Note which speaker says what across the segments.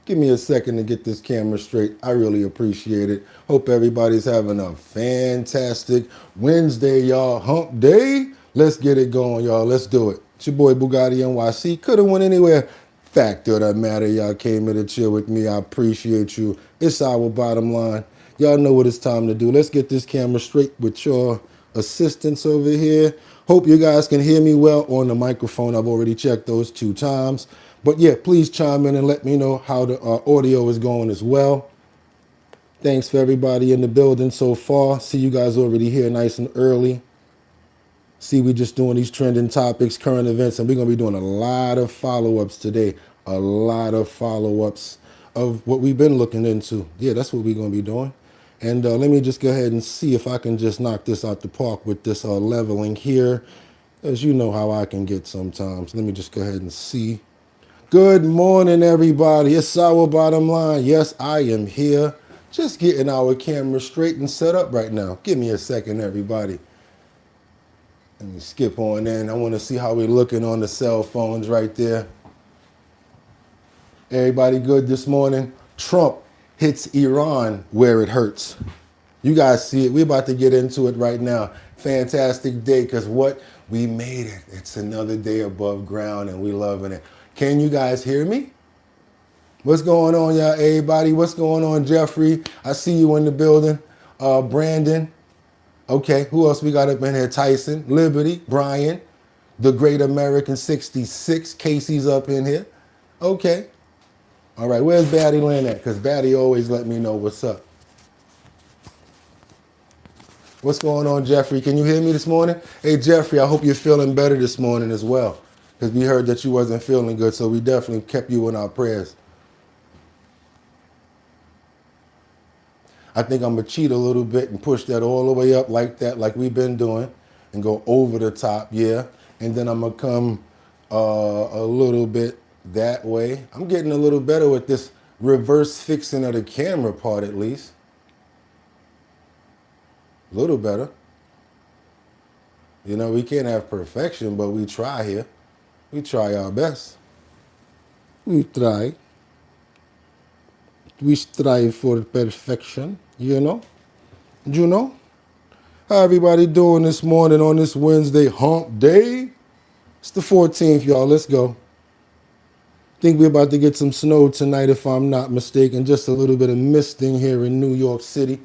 Speaker 1: Give me a second to get this camera straight. I really appreciate it. Hope everybody's having a fantastic Wednesday, y'all. Hump day. Let's get it going, y'all. Let's do it. It's your boy Bugatti NYC. Could have went anywhere. Fact of the matter, y'all came here to chill with me. I appreciate you. It's our bottom line. Y'all know what it's time to do. Let's get this camera straight with your assistance over here. Hope you guys can hear me well on the microphone. I've already checked those 2 times. But yeah, please chime in and let me know how the audio is going as well. Thanks for everybody in the building so far. See you guys already here nice and early. See, we just doing these trending topics, current events, and we're going to be doing a lot of follow-ups today. A lot of follow-ups of what we've been looking into. Yeah, that's what we're going to be doing. And let me just go ahead and see if I can just knock this out the park with this leveling here. As you know how I can get sometimes. Let me just go ahead and see. Good morning, everybody. It's our bottom line. Yes, I am here. Just getting our camera straight and set up right now. Give me a second, everybody. Let me skip on in. I want to see how we're looking on the cell phones right there. Everybody good this morning? Trump hits Iran where it hurts. You guys see it. We're about to get into it right now. Fantastic day, because what? We made it. It's another day above ground, and we loving it. Can you guys hear me? What's going on, y'all, everybody? What's going on, Jeffrey? I see you in the building. Brandon. Okay, who else we got up in here? Tyson, Liberty, Brian, the Great American 66. Casey's up in here. Okay. All right, where's Batty Lynn at? Because Batty always let me know what's up. What's going on, Jeffrey? Can you hear me this morning? Hey, Jeffrey, I hope you're feeling better this morning as well. Because we heard that you wasn't feeling good, so we definitely kept you in our prayers. I think I'm going to cheat a little bit and push that all the way up like that, like we've been doing, and go over the top, yeah. And then I'm going to come a little bit that way. I'm getting a little better with this reverse fixing of the camera part, at least. A little better. You know, we can't have perfection, but we try here. We try our best. We try. We strive for perfection, you know? You know? How everybody doing this morning on this Wednesday hump day? It's the 14th, y'all. Let's go. Think we're about to get some snow tonight, if I'm not mistaken. Just a little bit of misting here in New York City.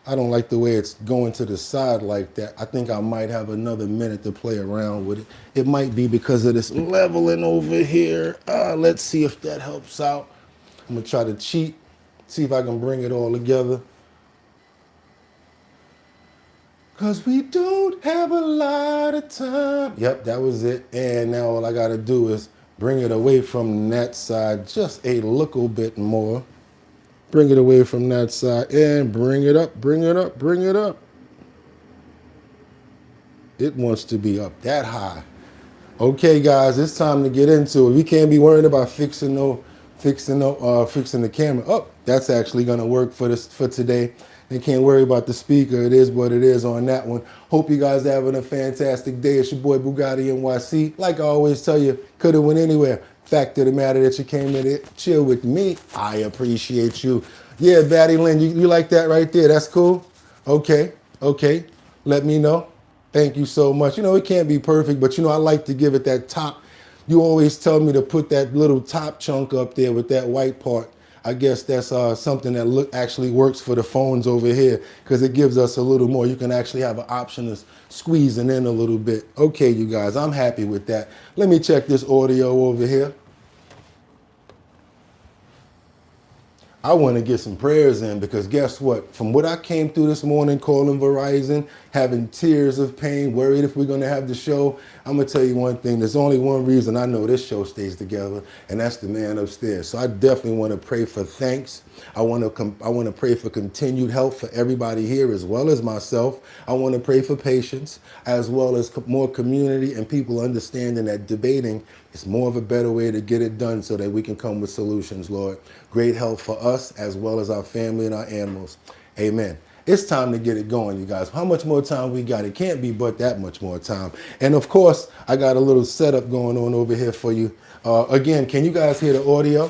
Speaker 1: I don't like the way it's going to the side like that. I think I might have another minute to play around with it. It might be because of this leveling over here. Let's see if that helps out. I'm going to try to cheat, see if I can bring it all together. Because we don't have a lot of time. Yep, that was it. And now all I got to do is bring it away from that side just a little bit more. Bring it away from that side and bring it up, bring it up, bring it up. It wants to be up that high. Okay, guys, it's time to get into it. We can't be worrying about fixing the camera. Oh, that's actually gonna work for today. They can't worry about the speaker. It is what it is on that one. Hope you guys are having a fantastic day. It's your boy Bugatti NYC. Like I always tell you, could have went anywhere. Fact of the matter that you came in to chill with me. I appreciate you. Yeah, Batty Lynn, you like that right there? That's cool? Okay. Let me know. Thank you so much. You know, it can't be perfect, but you know, I like to give it that top. You always tell me to put that little top chunk up there with that white part. I guess that's something that actually works for the phones over here because it gives us a little more. You can actually have an option of squeezing in a little bit. Okay, you guys, I'm happy with that. Let me check this audio over here. I want to get some prayers in because guess what? From what I came through this morning, calling Verizon, having tears of pain, worried if we're going to have the show, I'm going to tell you one thing. There's only one reason I know this show stays together, and that's the man upstairs. So I definitely want to pray for thanks. I want to pray for continued help for everybody here as well as myself. I want to pray for patience as well as more community and people understanding that debating is more of a better way to get it done so that we can come with solutions, Lord. Great help for us as well as our family and our animals. Amen. It's time to get it going, you guys. How much more time we got? It can't be but that much more time. And of course, I got a little setup going on over here for you. Again, can you guys hear the audio?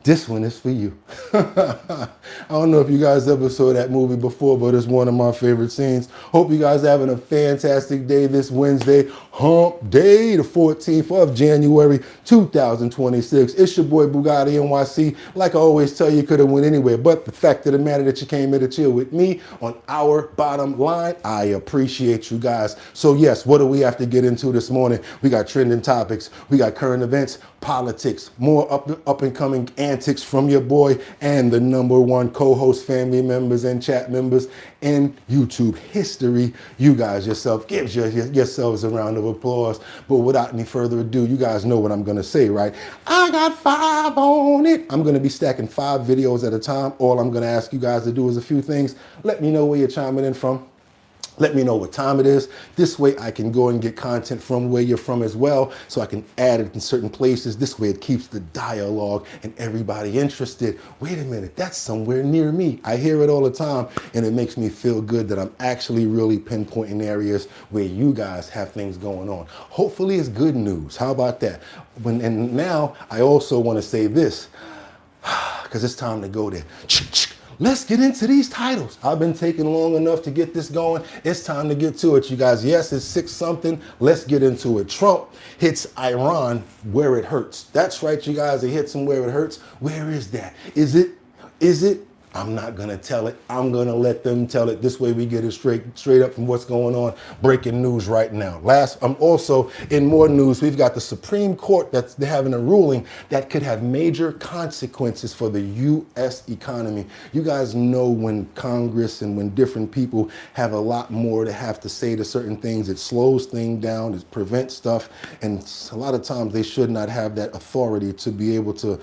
Speaker 1: This one is for you. I don't know if you guys ever saw that movie before, but it's one of my favorite scenes. Hope you guys are having a fantastic day this Wednesday, hump day, the 14th of January, 2026. It's your boy Bugatti NYC. Like I always tell you, could have went anywhere, but the fact of the matter that you came here to chill with me on our bottom line, I appreciate you guys. So yes, what do we have to get into this morning? We got trending topics, we got current events, politics, more up and coming antics from your boy and the #1 co-host, family members and chat members in YouTube history. You guys yourself, give yourselves a round of applause. But without any further ado, you guys know what I'm gonna say, right? I got 5 on it. I'm gonna be stacking 5 videos at a time. All I'm gonna ask you guys to do is a few things. Let me know where you're chiming in from. Let me know what time it is. This way I can go and get content from where you're from as well, so I can add it in certain places. This way it keeps the dialogue and everybody interested. Wait a minute, that's somewhere near me. I hear it all the time, and it makes me feel good that I'm actually really pinpointing areas where you guys have things going on. Hopefully it's good news. How about that? And now I also want to say this, because it's time to go there. Let's get into these titles. I've been taking long enough to get this going. It's time to get to it, you guys. Yes, it's 6 something. Let's get into it. Trump hits Iran where it hurts. That's right, you guys. It hits them where it hurts. Where is that? Is it? I'm not gonna tell it. I'm gonna let them tell it. This way we get it straight up from what's going on. Breaking news right now. I'm also in more news. We've got the Supreme Court that's having a ruling that could have major consequences for the U.S. economy. You guys know when Congress and when different people have a lot more to have to say to certain things, it slows things down, it prevents stuff, and a lot of times they should not have that authority to be able to,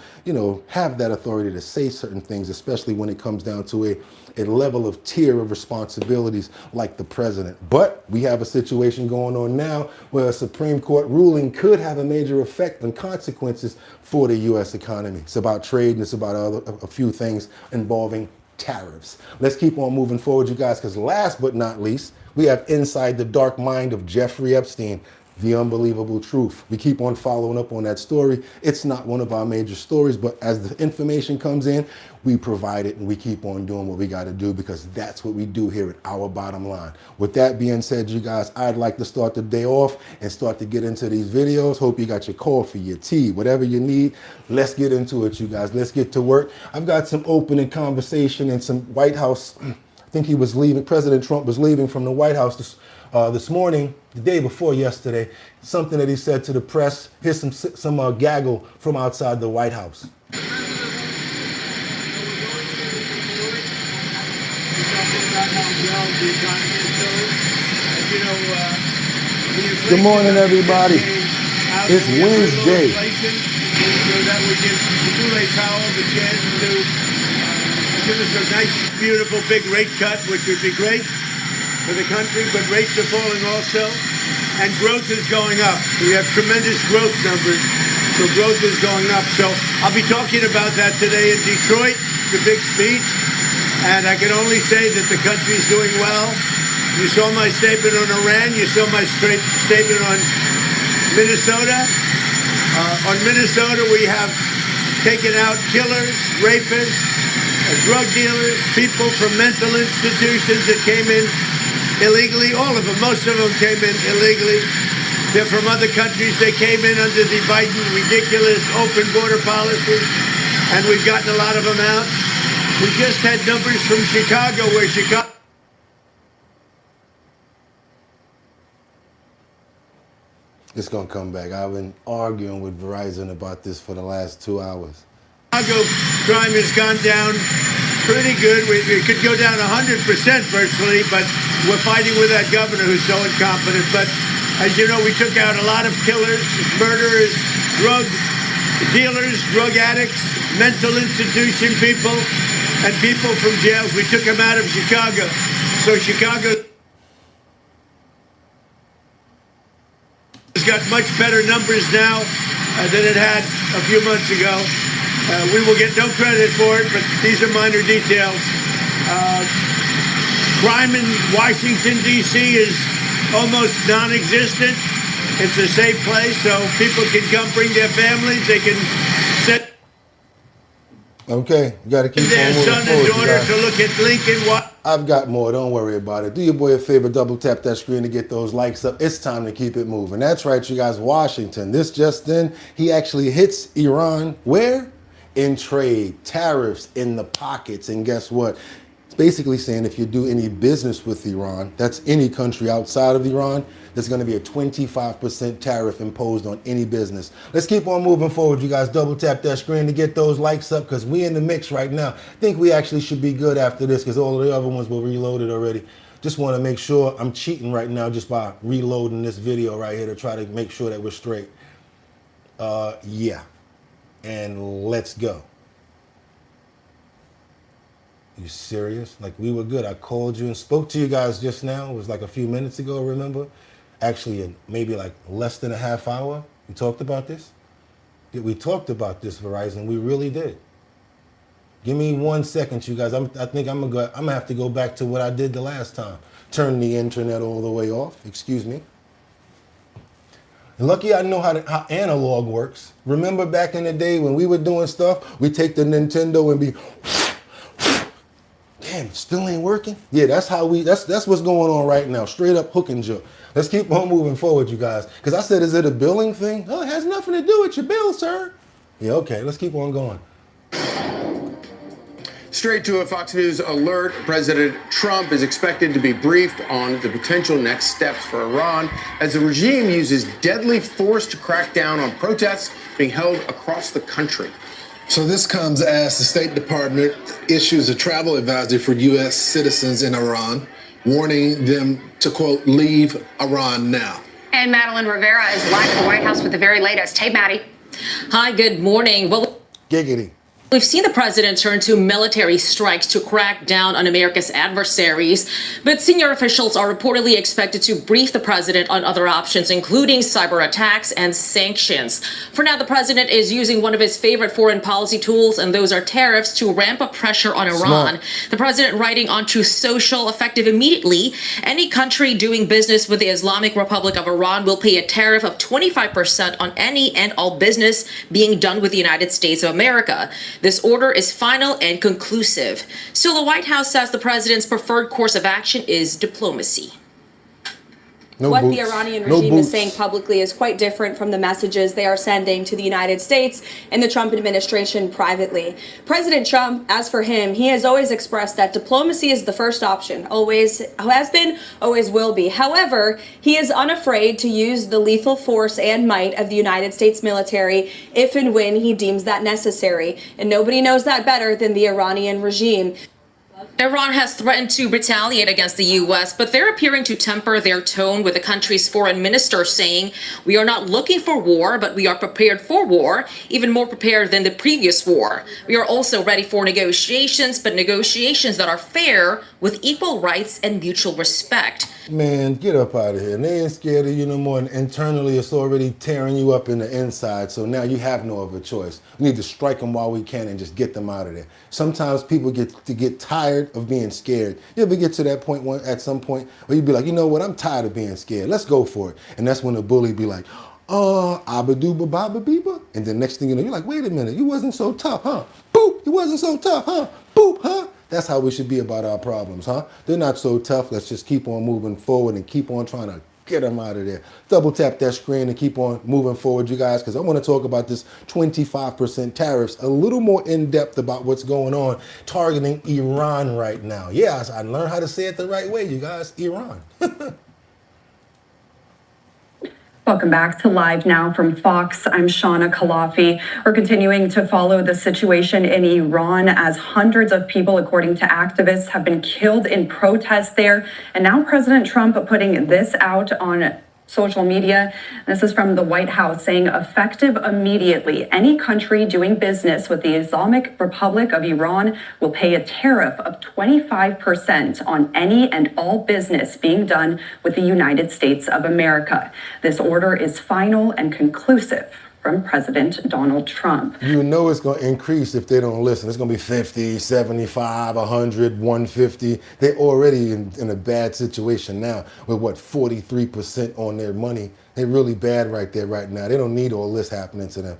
Speaker 1: have that authority to say certain things, especially when it comes down to a level of tier of responsibilities like the president. But we have a situation going on now where a Supreme Court ruling could have a major effect and consequences for the U.S. economy. It's about trade and it's about a few things involving tariffs. Let's keep on moving forward, you guys, because last but not least, we have Inside the Dark Mind of Jeffrey Epstein, the unbelievable truth. We keep on following up on that story. It's not one of our major stories, but as the information comes in, we provide it and we keep on doing what we got to do, because that's what we do here at Our Bottom Line. With that being said, you guys, I'd like to start the day off and start to get into these videos. Hope you got your coffee, your tea, whatever you need. Let's get into it, you guys. Let's get to work. I've got some opening conversation and some White House. I think he was leaving. President Trump was leaving from the White House this morning, the day before yesterday. Something that he said to the press. Here's some gaggle from outside the White House. Good morning, everybody. It's Wednesday.
Speaker 2: So that would give Ray Powell the chance to give us a nice, beautiful, big rate cut, which would be great for the country, but rates are falling also, and growth is going up. We have tremendous growth numbers, so growth is going up. So I'll be talking about that today in Detroit, the big speech, and I can only say that the country's doing well. You saw my statement on Iran, you saw my statement on Minnesota. On Minnesota, we have taken out killers, rapists, drug dealers, people from mental institutions that came in illegally. All of them, most of them came in illegally. They're from other countries. They came in under the Biden ridiculous open border policy, and we've gotten a lot of them out. We just had numbers from Chicago, where Chicago...
Speaker 1: It's gonna come back. I've been arguing with Verizon about this for the last 2 hours.
Speaker 2: Chicago crime has gone down pretty good. It could go down 100% virtually, but we're fighting with that governor who's so incompetent. But as you know, we took out a lot of killers, murderers, drug dealers, drug addicts, mental institution people, and people from jails. We took them out of Chicago. So Chicago has got much better numbers now than it had a few months ago. We will get no credit for it, but these are minor details. Crime in Washington, D.C. is almost non-existent. It's a safe place, so people can come bring their families. They can set...
Speaker 1: Okay, you got to keep
Speaker 2: their
Speaker 1: on moving
Speaker 2: son and
Speaker 1: forward, you
Speaker 2: daughter
Speaker 1: guys.
Speaker 2: to look at Lincoln.
Speaker 1: I've got more. Don't worry about it. Do your boy a favor. Double tap that screen to get those likes up. It's time to keep it moving. That's right, you guys. Washington. This just in. He actually hits Iran. Where? In trade. Tariffs in the pockets. And guess what? It's basically saying if you do any business with Iran, that's any country outside of Iran, there's going to be a 25% tariff imposed on any business. Let's keep on moving forward, you guys. Double tap that screen to get those likes up because we in the mix right now. I think we actually should be good after this because all of the other ones were reloaded already. Just want to make sure I'm cheating right now just by reloading this video right here to try to make sure that we're straight. Yeah. And let's go. You serious? Like, we were good. I called you and spoke to you guys just now. It was like a few minutes ago, remember? Actually, in maybe like less than a half hour. We talked about this. We talked about this, Verizon. We really did. Give me 1 second, you guys. I think I'm gonna have to go back to what I did the last time. Turn the internet all the way off. Excuse me. Lucky I know how analog works. Remember back in the day when we were doing stuff, we take the Nintendo and be, damn, it still ain't working. Yeah, that's what's going on right now. Straight up hook and joke. Let's keep on moving forward, you guys. Because I said, is it a billing thing? Oh, it has nothing to do with your bill, sir. Yeah, okay, let's keep on going.
Speaker 3: Straight to a Fox News alert. President Trump is expected to be briefed on the potential next steps for Iran as the regime uses deadly force to crack down on protests being held across the country.
Speaker 4: So this comes as the State Department issues a travel advisory for U.S. citizens in Iran, warning them to, quote, leave Iran now.
Speaker 5: And Madeline Rivera is live at the White House with the very latest. Hey, Maddie.
Speaker 6: Hi, good morning. Well,
Speaker 1: Giggity.
Speaker 6: we've seen the president turn to military strikes to crack down on America's adversaries, but senior officials are reportedly expected to brief the president on other options, including cyber attacks and sanctions. For now, the president is using one of his favorite foreign policy tools, and those are tariffs, to ramp up pressure on Iran.
Speaker 1: Smart.
Speaker 6: The president writing on Truth Social, effective immediately, any country doing business with the Islamic Republic of Iran will pay a tariff of 25% on any and all business being done with the United States of America. This order is final and conclusive. Still, the White House says the president's preferred course of action is diplomacy.
Speaker 1: No
Speaker 7: what
Speaker 1: boots.
Speaker 7: the Iranian
Speaker 1: No
Speaker 7: regime is
Speaker 1: boots.
Speaker 7: saying publicly is quite different from the messages they are sending to the United States and the Trump administration privately. President Trump, as for him, he has always expressed that diplomacy is the first option, always has been, always will be. However, he is unafraid to use the lethal force and might of the United States military if and when he deems that necessary. And nobody knows that better than the Iranian regime.
Speaker 6: Iran has threatened to retaliate against the U.S., but they're appearing to temper their tone, with the country's foreign minister saying, "We are not looking for war, but we are prepared for war, even more prepared than the previous war. We are also ready for negotiations, but negotiations that are fair, with equal rights and mutual respect."
Speaker 1: Man, get up out of here. And they ain't scared of you no more. And internally, it's already tearing you up in the inside. So now you have no other choice. We need to strike them while we can and just get them out of there. Sometimes people get tired of being scared. You ever get to that point at some point where you'd be like, you know what? I'm tired of being scared. Let's go for it. And that's when the bully be like, abba-dooba baba beeba. And then next thing you know, you're like, wait a minute. You wasn't so tough, huh? Boop. You wasn't so tough, huh? Boop, huh? That's how we should be about our problems, huh? They're not so tough. Let's just keep on moving forward and keep on trying to get them out of there. Double tap that screen and keep on moving forward, you guys, because I want to talk about this 25% tariffs a little more in depth about what's going on targeting Iran right now. Yeah, I learned how to say it the right way, you guys. Iran.
Speaker 8: Welcome back to Live Now from Fox. I'm Shauna Kalafi. We're continuing to follow the situation in Iran as hundreds of people, according to activists, have been killed in protest there. And now President Trump putting this out on social media. This is from the White House saying, effective immediately, any country doing business with the Islamic Republic of Iran will pay a tariff of 25% on any and all business being done with the United States of America. This order is final and conclusive from President Donald Trump.
Speaker 1: You know it's going to increase if they don't listen. It's going to be 50, 75, 100, 150. They're already in a bad situation now with, 43% on their money They're really bad right there right now. They don't need all this happening to them.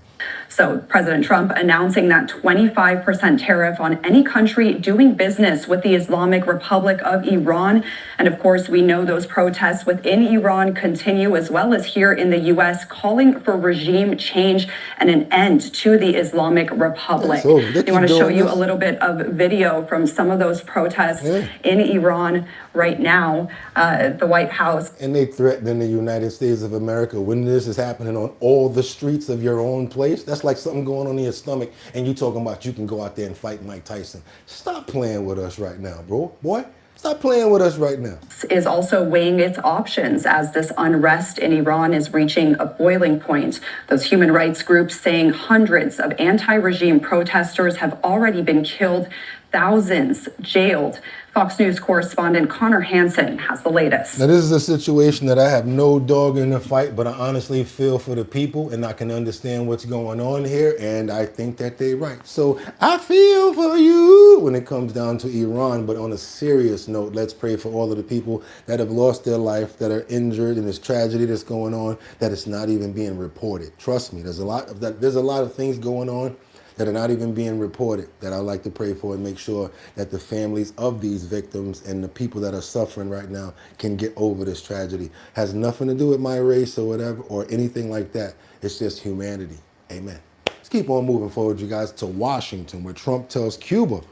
Speaker 8: So President Trump announcing that 25% tariff on any country doing business with the Islamic Republic of Iran. And of course, we know those protests within Iran continue, as well as here in the U.S., calling for regime change and an end to the Islamic Republic.
Speaker 1: So
Speaker 8: I want to show you a little bit of video from some of those protests in Iran right now. The White House.
Speaker 1: And they threatening the United States of America when this is happening on all the streets of your own place. That's like something going on in your stomach and you talking about you can go out there and fight Mike Tyson. Stop playing with us right now, bro. Boy, stop playing with us right now.
Speaker 8: Is also weighing its options as this unrest in Iran is reaching a boiling point. Those human rights groups saying hundreds of anti-regime protesters have already been killed, thousands jailed. Fox News correspondent Connor Hansen has the latest.
Speaker 1: Now, this is a situation that I have no dog in the fight, but I honestly feel for the people and I can understand what's going on here, and I think that they're right. So I feel for you when it comes down to Iran, but on a serious note, let's pray for all of the people that have lost their life, that are injured in this tragedy that's going on, that it's not even being reported. Trust me, there's a lot of things going on that are not even being reported that I like to pray for and make sure that the families of these victims and the people that are suffering right now can get over this tragedy. Has nothing to do with my race or whatever or anything like that. It's just humanity. Amen. Let's keep on moving forward, you guys, to Washington, where Trump tells Cuba,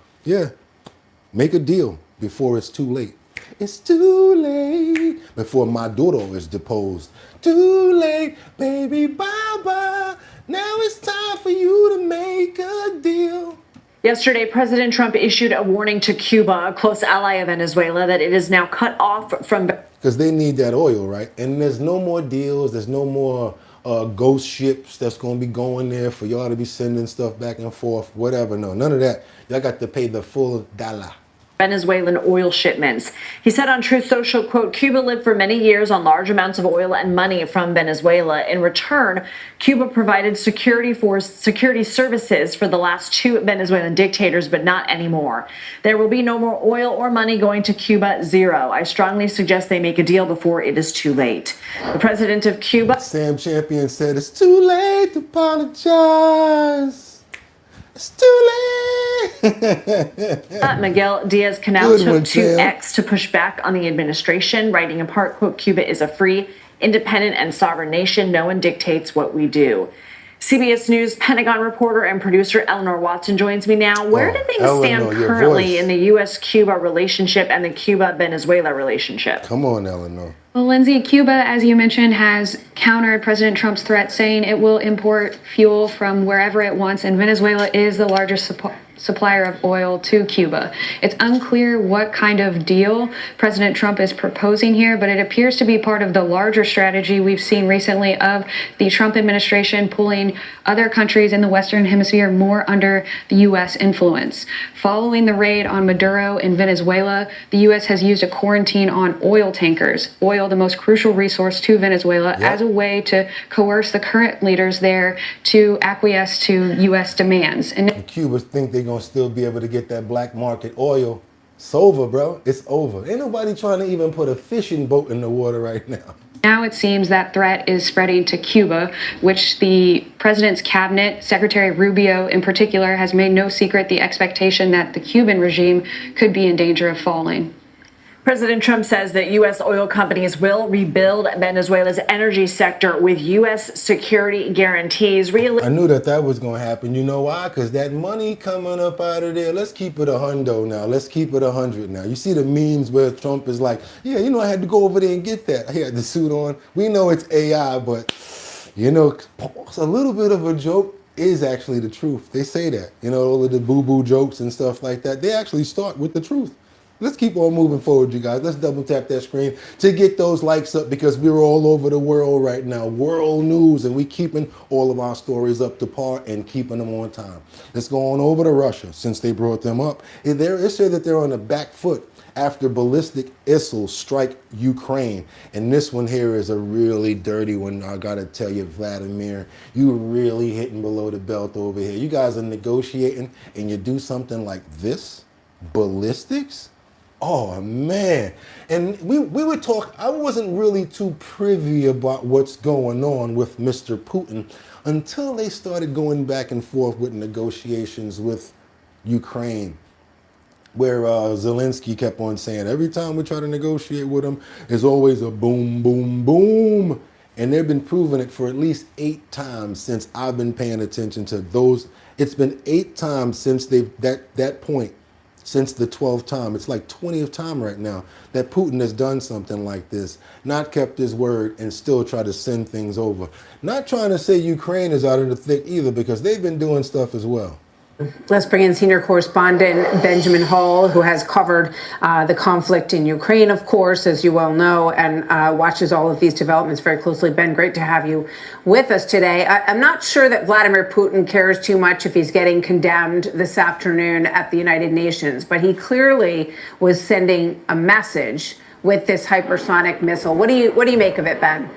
Speaker 1: make a deal before it's too late. It's too late before Maduro is deposed. Too late, baby, bye-bye. Now it's time for you to make a deal.
Speaker 9: Yesterday, President Trump issued a warning to Cuba, a close ally of Venezuela, that it is now cut off from...
Speaker 1: Because they need that oil, right? And there's no more deals. There's no more ghost ships that's going to be going there for y'all to be sending stuff back and forth, whatever. No, none of that. Y'all got to pay the full dollar.
Speaker 9: Venezuelan oil shipments. He said on Truth Social, quote, Cuba lived for many years on large amounts of oil and money from Venezuela. In return, Cuba provided security services for the last two Venezuelan dictators, but not anymore. There will be no more oil or money going to Cuba, zero. I strongly suggest they make a deal before it is too late. The president of Cuba,
Speaker 1: Sam Champion, said it's too late to apologize. It's too late.
Speaker 9: Miguel Diaz-Canel took to X to push back on the administration, writing in part, quote, Cuba is a free, independent, and sovereign nation. No one dictates what we do. CBS News Pentagon reporter and producer Eleanor Watson joins me now. Where do things stand currently in the U.S.-Cuba relationship and the Cuba-Venezuela relationship?
Speaker 1: Come on, Eleanor.
Speaker 10: Well, Lindsay, Cuba, as you mentioned, has countered President Trump's threat, saying it will import fuel from wherever it wants, and Venezuela is the largest supplier of oil to Cuba. It's unclear what kind of deal President Trump is proposing here, but it appears to be part of the larger strategy we've seen recently of the Trump administration pulling other countries in the Western Hemisphere more under the U.S. influence. Following the raid on Maduro in Venezuela, the U.S. has used a quarantine on oil tankers, oil the most crucial resource to Venezuela, as a way to coerce the current leaders there to acquiesce to U.S. demands. And
Speaker 1: Cuba think they're going to still be able to get that black market oil. It's over, bro. It's over. Ain't nobody trying to even put a fishing boat in the water right now.
Speaker 10: now it seems that threat is spreading to Cuba, which the president's cabinet, Secretary Rubio in particular, has made no secret the expectation that the Cuban regime could be in danger of falling.
Speaker 9: President Trump says that U.S. oil companies will rebuild Venezuela's energy sector with U.S. security guarantees.
Speaker 1: I knew that was going to happen. You know why? Because that money coming up out of there, let's keep it $100 now. Let's keep it 100 now. You see the memes where Trump is like, yeah, you know, I had to go over there and get that. I had the suit on. We know it's AI, but, you know, a little bit of a joke is actually the truth. They say that. You know, all of the boo-boo jokes and stuff like that, they actually start with the truth. Let's keep on moving forward, you guys. Let's double tap that screen to get those likes up because we're all over the world right now. World news, and we keeping all of our stories up to par and keeping them on time. Let's go on over to Russia since they brought them up. It said that they're on the back foot after ballistic missiles strike Ukraine. And this one here is a really dirty one. I gotta tell you, Vladimir, you really hitting below the belt over here. You guys are negotiating and you do something like this? Ballistics? Oh man. And we would talk, I wasn't really too privy about what's going on with Mr. Putin until they started going back and forth with negotiations with Ukraine, where Zelensky kept on saying, every time we try to negotiate with him, there's always a boom, boom, boom. And they've been proving it for at least 8 times since I've been paying attention to those. It's been 8 times since that point, since the 12th time. It's like 20th time right now that Putin has done something like this, not kept his word and still try to send things over. Not trying to say Ukraine is out of the thick either, because they've been doing stuff as well.
Speaker 11: Let's bring in senior correspondent Benjamin Hall, who has covered the conflict in Ukraine, of course, as you well know, and watches all of these developments very closely. Ben, great to have you with us today. I'm not sure that Vladimir Putin cares too much if he's getting condemned this afternoon at the United Nations, but he clearly was sending a message with this hypersonic missile. What do you make of it, Ben?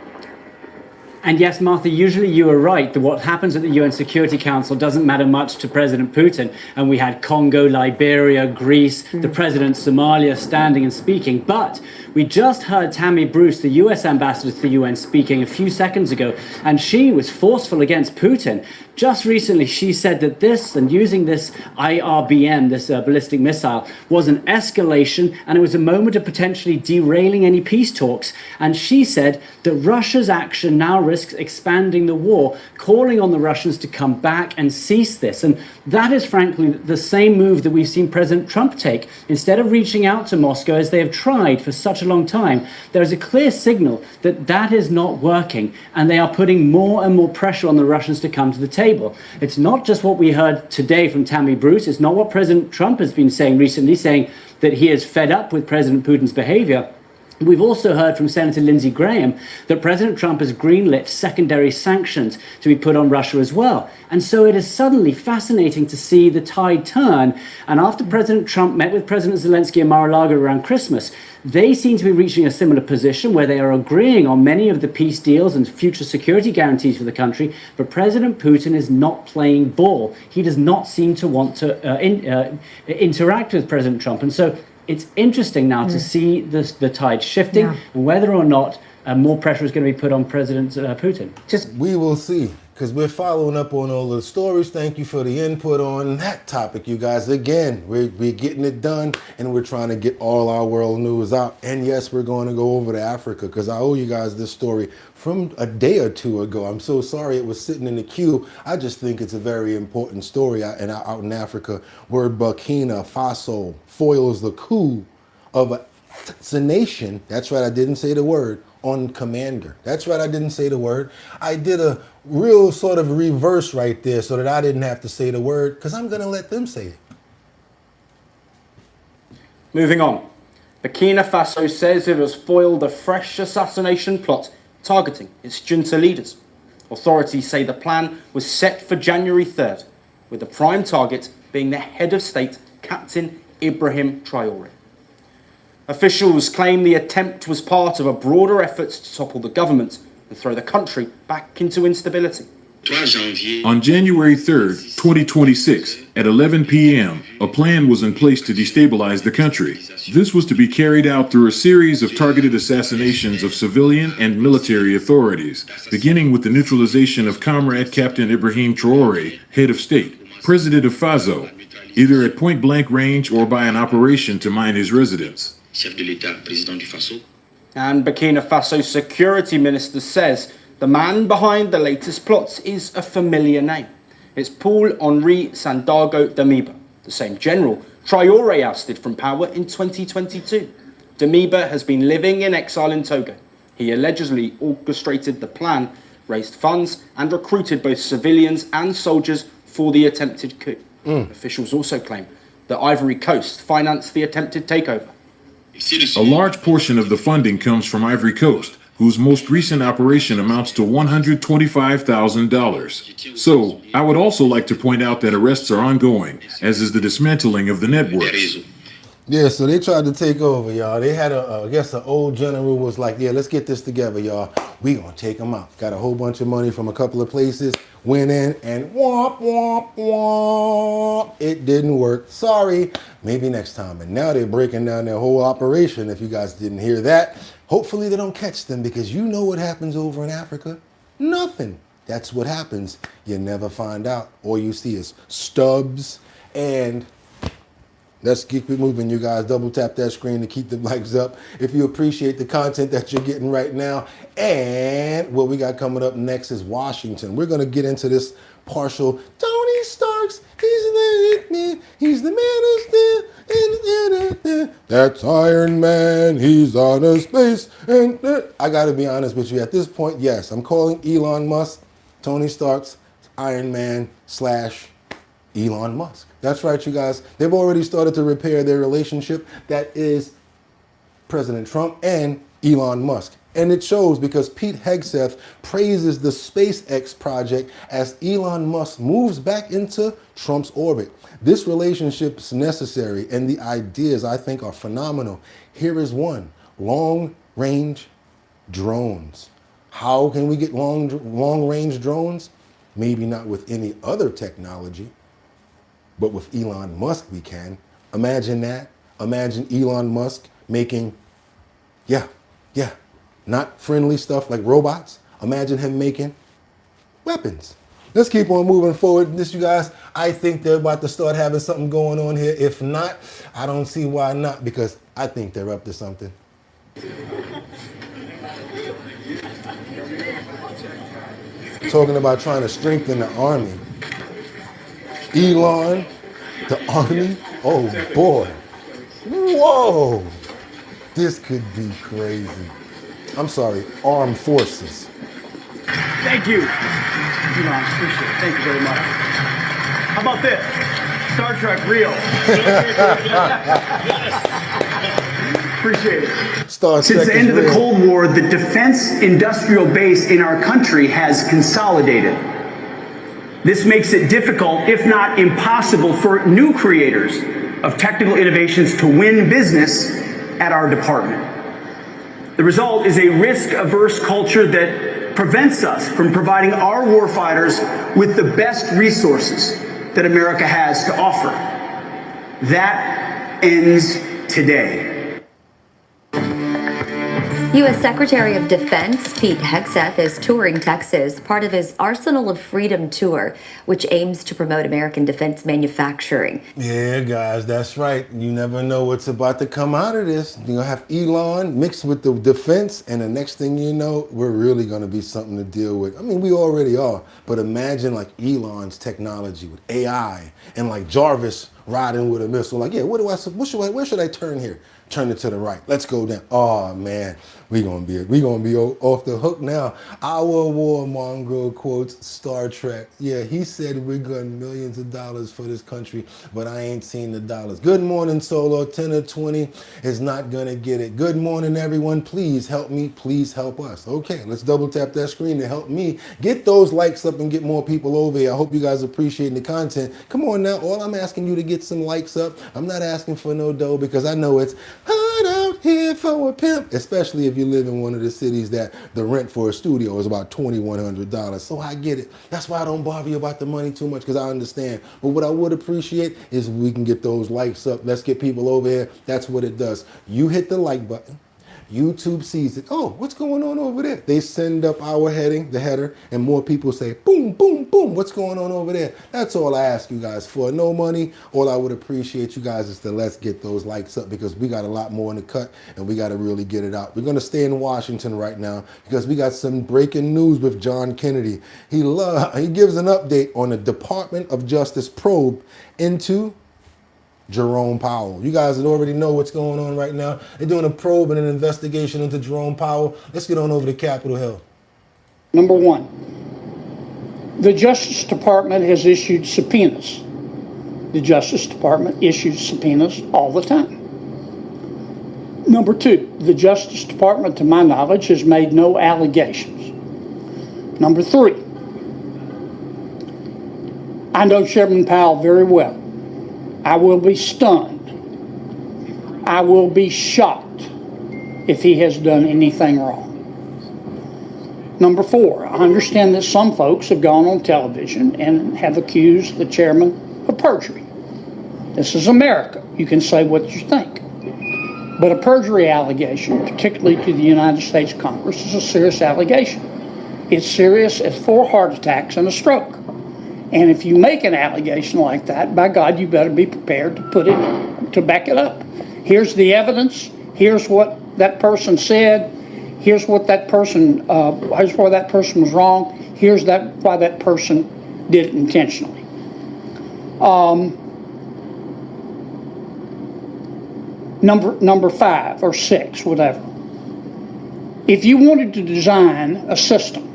Speaker 12: And yes, Martha, usually you are right that what happens at the UN Security Council doesn't matter much to President Putin. And we had Congo, Liberia, Greece, the president of Somalia standing and speaking. But we just heard Tammy Bruce, the US ambassador to the UN, speaking a few seconds ago, and she was forceful against Putin. Just recently, she said that this, and using this IRBM, this ballistic missile, was an escalation, and it was a moment of potentially derailing any peace talks. And she said that Russia's action now risks expanding the war, calling on the Russians to come back and cease this. And that is, frankly, the same move that we've seen President Trump take. Instead of reaching out to Moscow, as they have tried for such a long time, there is a clear signal that that is not working, and they are putting more and more pressure on the Russians to come to the table. It's not just what we heard today from Tammy Bruce. It's not what President Trump has been saying recently, saying that he is fed up with President Putin's behavior. We've also heard from Senator Lindsey Graham that President Trump has greenlit secondary sanctions to be put on Russia as well. And so it is suddenly fascinating to see the tide turn. And after President Trump met with President Zelensky in Mar-a-Lago around Christmas, they seem to be reaching a similar position where they are agreeing on many of the peace deals and future security guarantees for the country. But President Putin is not playing ball. He does not seem to want to interact with President Trump. And so it's interesting now to see the tide shifting, and whether or not more pressure is going to be put on President Putin.
Speaker 1: We will see, because we're following up on all the stories. Thank you for the input on that topic, you guys. Again, we're getting it done, and we're trying to get all our world news out. And yes, we're going to go over to Africa, because I owe you guys this story from a day or two ago. I'm so sorry it was sitting in the queue. I just think it's a very important story out in Africa, where Burkina Faso foils the coup of a nation. That's right, I didn't say the word. On commander. That's right, I didn't say the word. I did a real sort of reverse right there so that I didn't have to say the word, because I'm going to let them say it.
Speaker 13: Moving on. Burkina Faso says it has foiled a fresh assassination plot targeting its junta leaders. Authorities say the plan was set for January 3rd, with the prime target being the head of state, Captain Ibrahim Traoré. Officials claim the attempt was part of a broader effort to topple the government and throw the country back into instability.
Speaker 14: On January 3rd, 2026, at 11 p.m., a plan was in place to destabilize the country. This was to be carried out through a series of targeted assassinations of civilian and military authorities, beginning with the neutralization of Comrade Captain Ibrahim Traoré, head of state, president of Faso, either at point-blank range or by an operation to mine his residence.
Speaker 13: And Burkina Faso security minister says the man behind the latest plots is a familiar name. It's Paul-Henri Sandaogo Damiba, the same general Traoré ousted from power in 2022. Damiba has been living in exile in Togo. He allegedly orchestrated the plan, raised funds, and recruited both civilians and soldiers for the attempted coup. Officials also claim that Ivory Coast financed the attempted takeover.
Speaker 14: A large portion of the funding comes from Ivory Coast, whose most recent operation amounts to $125,000. So, I would also like to point out that arrests are ongoing, as is the dismantling of the networks.
Speaker 1: Yeah, so they tried to take over, y'all. They had I guess an old general was like, yeah, let's get this together, y'all. We gonna take them out. Got a whole bunch of money from a couple of places, went in and womp, womp, womp. It didn't work. Sorry, maybe next time. And now they're breaking down their whole operation, if you guys didn't hear that. Hopefully they don't catch them because you know what happens over in Africa? Nothing. That's what happens. You never find out. All you see is stubs and let's keep it moving, you guys. Double tap that screen to keep the likes up if you appreciate the content that you're getting right now. And what we got coming up next is Washington. We're going to get into this partial Tony Stark's. He's the man who's there. That's Iron Man. He's on a space. And I got to be honest with you. At this point, yes, I'm calling Elon Musk Tony Stark's Iron Man / Elon Musk. That's right, you guys. They've already started to repair their relationship. That is President Trump and Elon Musk. And it shows because Pete Hegseth praises the SpaceX project as Elon Musk moves back into Trump's orbit. This relationship is necessary and the ideas I think are phenomenal. Here is one: long-range drones. How can we get long-range drones? Maybe not with any other technology, but with Elon Musk we can. Imagine that. Imagine Elon Musk making, not friendly stuff like robots. Imagine him making weapons. Let's keep on moving forward. This, you guys, I think they're about to start having something going on here. If not, I don't see why not, because I think they're up to something. Talking about trying to strengthen the army. Elon, the army, oh boy. Whoa, this could be crazy. I'm sorry, armed forces.
Speaker 15: Thank you. Elon, appreciate it. Thank you very much. How about this? Star Trek real. Appreciate it. Since the end of the Cold War, the defense industrial base in our country has consolidated. This makes it difficult, if not impossible, for new creators of technical innovations to win business at our department. The result is a risk-averse culture that prevents us from providing our warfighters with the best resources that America has to offer. That ends today.
Speaker 16: U.S. Secretary of Defense Pete Hegseth is touring Texas, part of his Arsenal of Freedom tour, which aims to promote American defense manufacturing.
Speaker 1: Yeah, guys, that's right. You never know what's about to come out of this. You're going to have Elon mixed with the defense, and the next thing you know, we're really going to be something to deal with. I mean, we already are, but imagine like Elon's technology with AI and like Jarvis riding with a missile. Like, yeah, where should I turn here? Turn it to the right. Let's go down. Oh man, we gonna be off the hook now. Our warmonger quotes Star Trek. Yeah, he said we're getting millions of dollars for this country, but I ain't seen the dollars. Good morning, Solo. 10 or 20 is not gonna get it. Good morning, everyone. Please help me. Please help us. Okay, let's double tap that screen to help me get those likes up and get more people over here. I hope you guys are appreciating the content. Come on now. All I'm asking you to get some likes up. I'm not asking for no dough because I know it's hot out here for a pimp, especially if you live in one of the cities that the rent for a studio is about $2,100. So I get it. That's why I don't bother you about the money too much, because I understand. But what I would appreciate is we can get those likes up. Let's get people over here. That's what it does. You hit the like button. YouTube sees it. Oh, what's going on over there? They send up our heading, the header, and more people say, boom, boom, boom. What's going on over there? That's all I ask you guys for. No money. All I would appreciate you guys is to let's get those likes up, because we got a lot more in the cut and we got to really get it out. We're going to stay in Washington right now because we got some breaking news with John Kennedy. He gives an update on the Department of Justice probe into Jerome Powell. You guys already know what's going on right now. They're doing a probe and an investigation into Jerome Powell. Let's get on over to Capitol Hill.
Speaker 17: Number one, the Justice Department has issued subpoenas. The Justice Department issues subpoenas all the time. Number two, the Justice Department, to my knowledge, has made no allegations. Number three, I know Chairman Powell very well. I will be stunned I will be shocked if he has done anything wrong. Number 4, I understand that some folks have gone on television and have accused the chairman of perjury. This is America. You can say what you think. But a perjury allegation, particularly to the United States Congress, is a serious allegation. It's serious as 4 heart attacks and a stroke. And if you make an allegation like that, by God, you better be prepared to back it up. Here's the evidence. Here's what that person said. Here's what that person, here's why that person was wrong. Here's why that person did it intentionally. Number 5 or 6, whatever. If you wanted to design a system,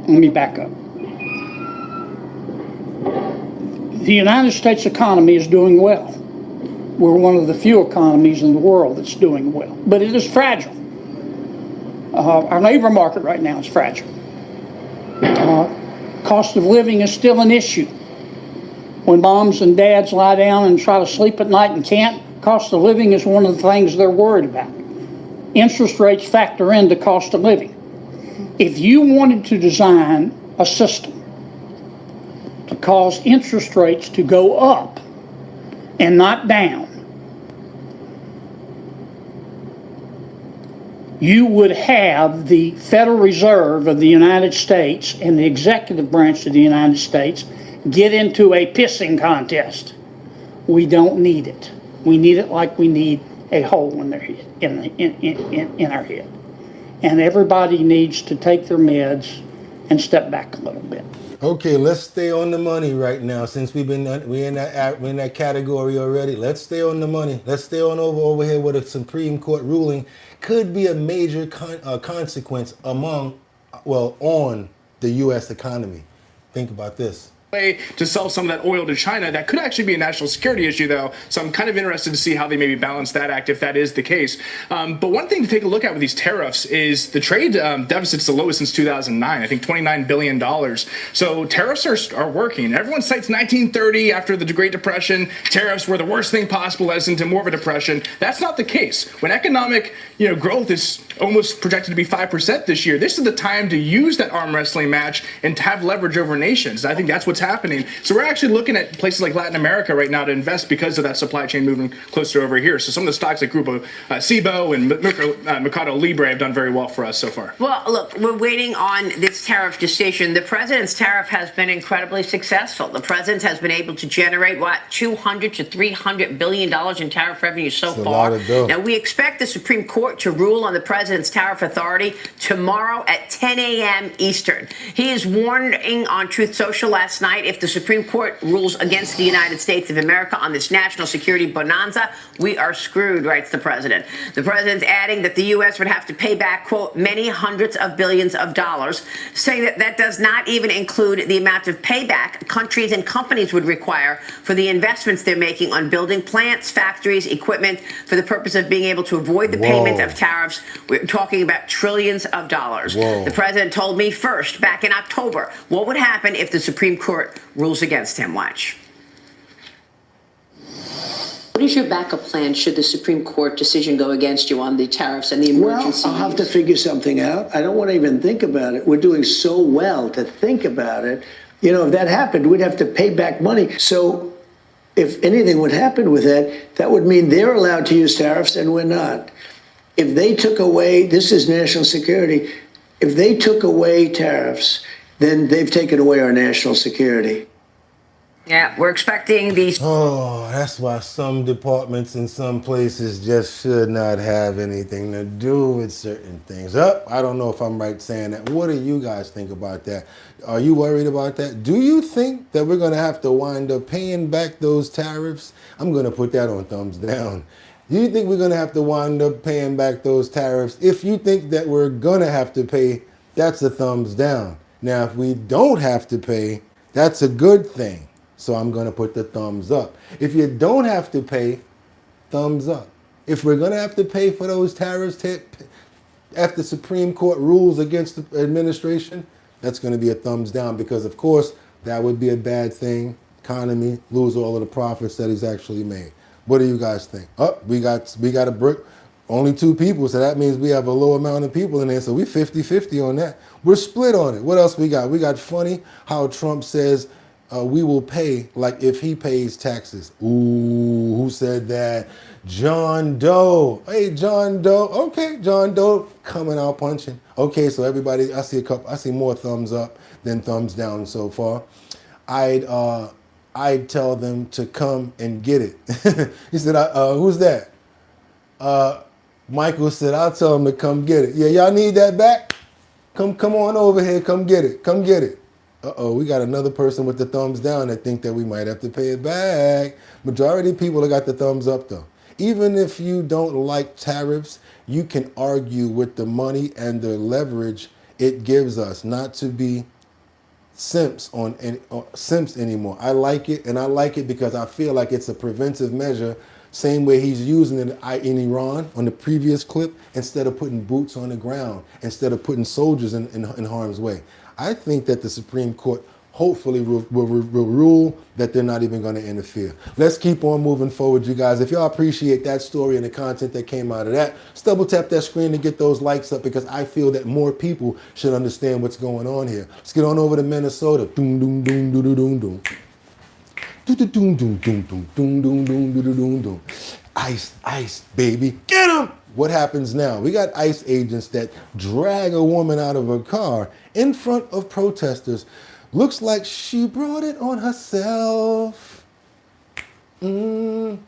Speaker 17: let me back up. The United States economy is doing well. We're one of the few economies in the world that's doing well, but it is fragile. Our labor market right now is fragile. Cost of living is still an issue. When moms and dads lie down and try to sleep at night and can't, cost of living is one of the things they're worried about. Interest rates factor into cost of living. If you wanted to design a system to cause interest rates to go up and not down, you would have the Federal Reserve of the United States and the executive branch of the United States get into a pissing contest. We don't need it. We need it like we need a hole in their head, in our head. And everybody needs to take their meds and step back a little bit.
Speaker 1: Okay, let's stay on the money right now. Since we're in that category already, let's stay on the money. Let's stay on over here with a Supreme Court ruling. Could be a major consequence on the U.S. economy. Think about this.
Speaker 3: Way to sell some of that oil to China. That could actually be a national security issue, though. So I'm kind of interested to see how they maybe balance that act if that is the case. But one thing to take a look at with these tariffs is the trade deficit's the lowest since 2009. I think $29 billion. So tariffs are working. Everyone cites 1930 after the Great Depression. Tariffs were the worst thing possible, led us into more of a depression. That's not the case. When economic growth is almost projected to be 5% this year, this is the time to use that arm wrestling match and to have leverage over nations. I think that's what's happening. So we're actually looking at places like Latin America right now to invest because of that supply chain moving closer over here. So some of the stocks like Grupo Cibo and Mercado Libre have done very well for us so far.
Speaker 18: Well, look, we're waiting on this tariff decision. The president's tariff has been incredibly successful. The president has been able to generate, $200 to $300 billion in tariff revenue so far. Now, we expect the Supreme Court to rule on the president's tariff authority tomorrow at 10 a.m. Eastern. He is warning on Truth Social last night, if the Supreme Court rules against the United States of America on this national security bonanza, we are screwed, writes the president. The president's adding that the U.S. would have to pay back, quote, many hundreds of billions of dollars, saying that that does not even include the amount of payback countries and companies would require for the investments they're making on building plants, factories, equipment for the purpose of being able to avoid the payment of tariffs. We're talking about trillions of dollars. The president told me first, back in October, what would happen if the Supreme Court rules against him. Watch.
Speaker 19: What is your backup plan should the Supreme Court decision go against you on the tariffs and the emergency?
Speaker 20: Well, I'll have to figure something out. I don't want to even think about it. We're doing so well to think about it. If that happened, we'd have to pay back money. So if anything would happen with that, that would mean they're allowed to use tariffs and we're not. If they took away, this is national security, if they took away tariffs, then they've taken away our national security.
Speaker 18: Yeah, we're expecting these.
Speaker 1: Oh, that's why some departments in some places just should not have anything to do with certain things. I don't know if I'm right saying that. What do you guys think about that? Are you worried about that? Do you think that we're going to have to wind up paying back those tariffs? I'm going to put that on thumbs down. Do you think we're going to have to wind up paying back those tariffs? If you think that we're going to have to pay, that's a thumbs down. Now, if we don't have to pay, that's a good thing. So I'm going to put the thumbs up. If you don't have to pay, thumbs up. If we're going to have to pay for those tariffs after Supreme Court rules against the administration, that's going to be a thumbs down because, of course, that would be a bad thing. Economy, lose all of the profits that he's actually made. What do you guys think? Oh, we got a brick. Only 2 people, so that means we have a low amount of people in there. So we 50-50 on that. We're split on it. What else we got? We got funny how Trump says we will pay like if he pays taxes. Ooh, who said that? John Doe. Hey, John Doe. Okay, John Doe coming out punching. Okay, so everybody, I see more thumbs up than thumbs down so far. I'd tell them to come and get it. He said, who's that? Michael said, I'll tell them to come get it. Yeah, y'all need that back? Come on over here, come get it, come get it. Uh-oh, we got another person with the thumbs down that think that we might have to pay it back. Majority of people have got the thumbs up though. Even if you don't like tariffs, you can argue with the money and the leverage it gives us not to be simps anymore. I like it, and I like it because I feel like it's a preventive measure. Same way he's using it in Iran on the previous clip, instead of putting boots on the ground, instead of putting soldiers in harm's way. I think that the Supreme Court hopefully will rule that they're not even going to interfere. Let's keep on moving forward, you guys. If y'all appreciate that story and the content that came out of that, just double tap that screen to get those likes up, because I feel that more people should understand what's going on here. Let's get on over to Minnesota. Doom, doom, doom, doom, doom, doom. Ice, ice, baby, get him! What happens now? We got ICE agents that drag a woman out of her car in front of protesters. Looks like she brought it on herself. You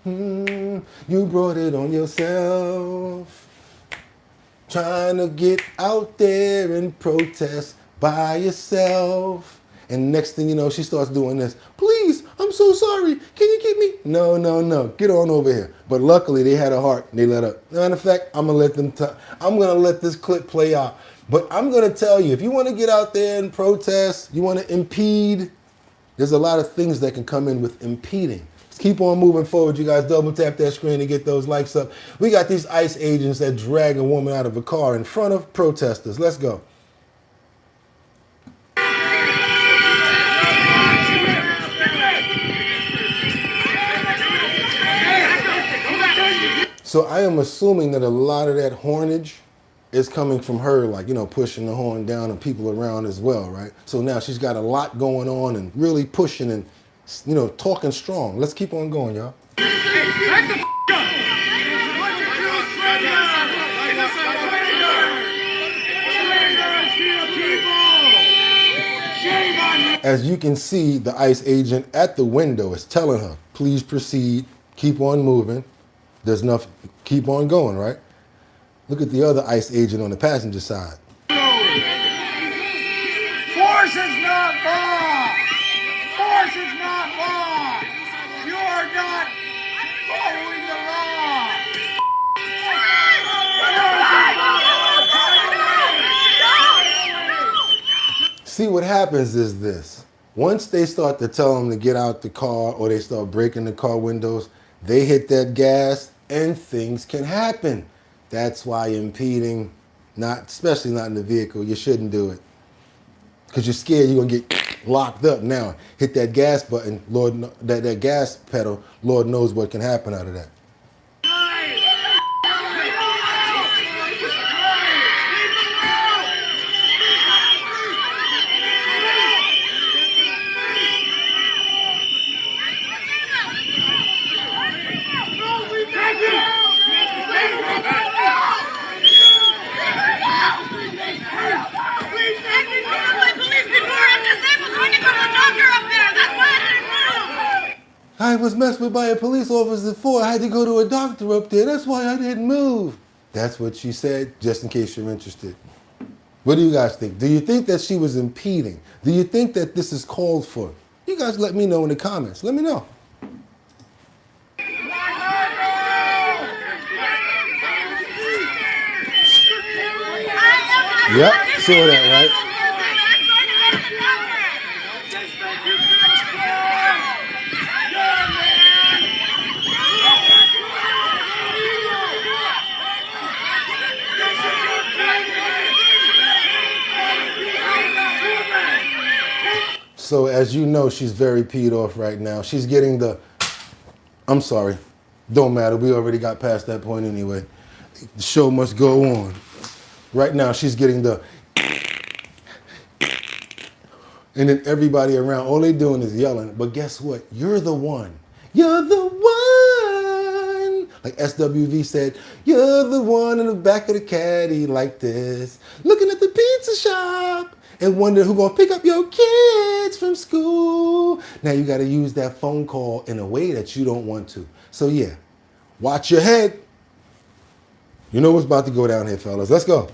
Speaker 1: brought it on yourself. Trying to get out there and protest by yourself. And next thing you know, she starts doing this. Please, I'm so sorry. Can you get me? No, no, no. Get on over here. But luckily, they had a heart and they let up. Matter of fact, I'm gonna let this clip play out. But I'm gonna tell you, if you want to get out there and protest, you want to impede, there's a lot of things that can come in with impeding. Let's keep on moving forward, you guys. Double tap that screen to get those likes up. We got these ICE agents that drag a woman out of a car in front of protesters. Let's go. So I am assuming that a lot of that hornage is coming from her, like, you know, pushing the horn down and people around as well, right? So now she's got a lot going on and really pushing and, you know, talking strong. Let's keep on going, y'all. As you can see, the ICE agent at the window is telling her, please proceed, keep on moving. There's enough, keep on going, right? Look at the other ICE agent on the passenger side.
Speaker 21: Force is not law! Force is not law! You are not following the law!
Speaker 1: See, what happens is this. Once they start to tell them to get out the car or they start breaking the car windows, they hit that gas and things can happen. That's why impeding, especially not in the vehicle, you shouldn't do it. Because you're scared you're gonna get locked up now. Hit that gas button, that gas pedal, Lord knows what can happen out of that. I was messed with by a police officer before. I had to go to a doctor up there. That's why I didn't move. That's what she said, just in case you're interested. What do you guys think? Do you think that she was impeding? Do you think that this is called for? You guys let me know in the comments. Let me know. Yep, saw that, right? So as you know, she's very peed off right now. She's getting the Don't matter. We already got past that point anyway. The show must go on. Right now, she's getting the... And then everybody around, all they doing is yelling. But guess what? You're the one. You're the one. Like SWV said, you're the one in the back of the caddy like this, looking at the pizza shop and wondering who's gonna pick up your kids from school. Now you gotta use that phone call in a way that you don't want to. So yeah, watch your head. You know what's about to go down here, fellas. Let's go.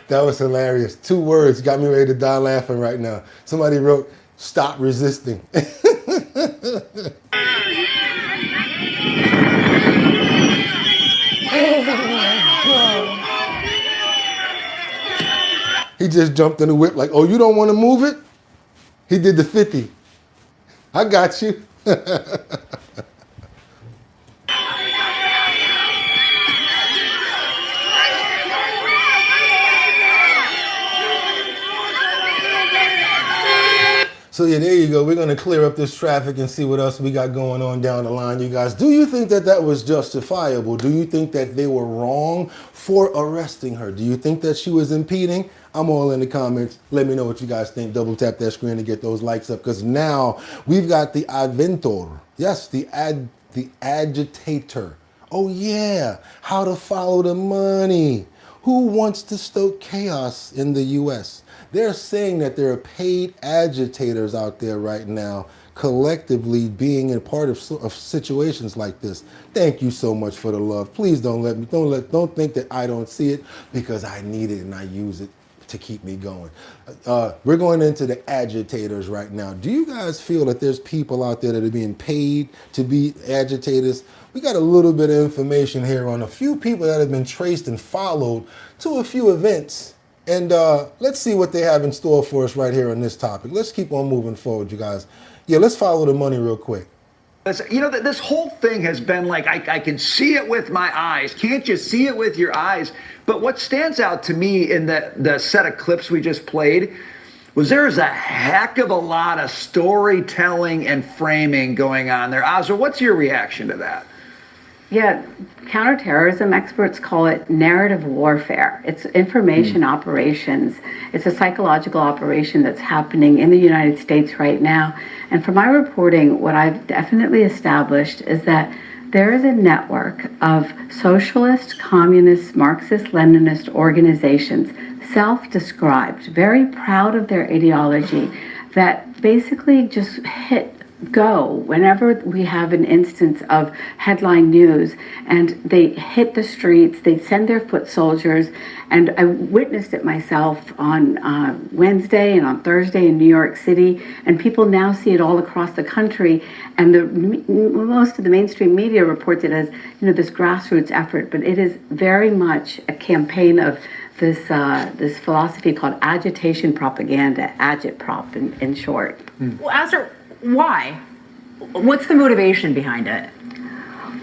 Speaker 1: That was hilarious. 2 words got me ready to die laughing right now. Somebody wrote, "Stop resisting." He just jumped in the whip like, oh, you don't want to move it? He did the 50. I got you. So yeah, there you go. We're going to clear up this traffic and see what else we got going on down the line, you guys. Do you think that that was justifiable? Do you think that they were wrong for arresting her? Do you think that she was impeding? I'm all in the comments. Let me know what you guys think. Double tap that screen to get those likes up, because now we've got the adventor. Yes, the agitator. Oh yeah, how to follow the money. Who wants to stoke chaos in the U.S.? They're saying that there are paid agitators out there right now, collectively being a part of situations like this. Thank you so much for the love. Please don't think that I don't see it, because I need it and I use it to keep me going. We're going into the agitators right now. Do you guys feel that there's people out there that are being paid to be agitators? We got a little bit of information here on a few people that have been traced and followed to a few events. And let's see what they have in store for us right here on this topic. Let's keep on moving forward, you guys. Yeah, let's follow the money real quick.
Speaker 2: You know, this whole thing has been like, I can see it with my eyes. Can't you see it with your eyes? But what stands out to me in the set of clips we just played was there's a heck of a lot of storytelling and framing going on there. Azra, what's your reaction to that?
Speaker 22: Yeah, counterterrorism experts call it narrative warfare. It's information operations. It's a psychological operation that's happening in the United States right now. And from my reporting, what I've definitely established is that there is a network of socialist, communist, Marxist, Leninist organizations, self-described, very proud of their ideology, that basically just hit go whenever we have an instance of headline news, and they hit the streets, they send their foot soldiers. And I witnessed it myself on Wednesday and on Thursday in New York City, and people now see it all across the country. And most of the mainstream media reports it as, you know, this grassroots effort, but it is very much a campaign of this philosophy called agitation propaganda, agitprop in short.
Speaker 9: Well, Azra, why? What's the motivation behind it?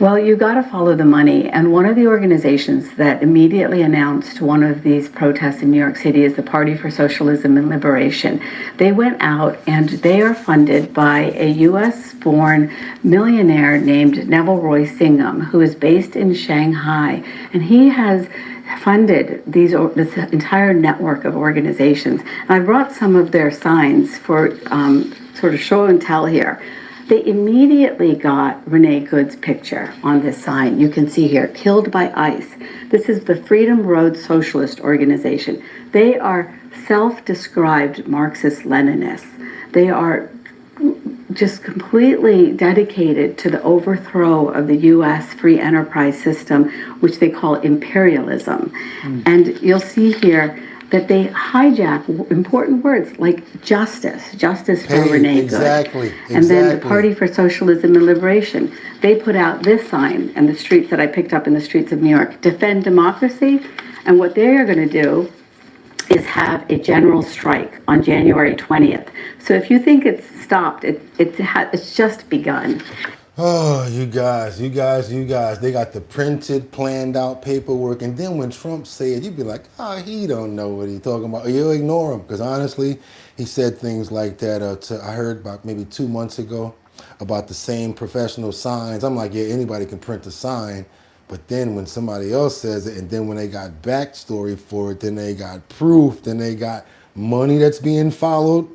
Speaker 22: Well, you got to follow the money. And one of the organizations that immediately announced one of these protests in New York City is the Party for Socialism and Liberation. They went out and they are funded by a US-born millionaire named Neville Roy Singham, who is based in Shanghai. And he has funded this entire network of organizations. And I brought some of their signs for sort of show and tell here. They immediately got Renee Good's picture on this sign. You can see here, killed by ICE. This is the Freedom Road Socialist Organization. They are self-described Marxist-Leninists. They are just completely dedicated to the overthrow of the U.S. free enterprise system, which they call imperialism. And you'll see here that they hijack important words like justice for Renee Good.
Speaker 1: Exactly.
Speaker 22: And then the Party for Socialism and Liberation, they put out this sign in the streets that I picked up in the streets of New York, defend democracy. And what they are going to do is have a general strike on January 20th. So if you think it's stopped, it's just begun.
Speaker 1: Oh, you guys. They got the printed, planned out paperwork. And then when Trump said, you'd be like, oh, he don't know what he's talking about. You'll ignore him. Because honestly, he said things like that. I heard about maybe 2 months ago about the same professional signs. I'm like, yeah, anybody can print a sign. But then when somebody else says it, and then when they got backstory for it, then they got proof, then they got money that's being followed.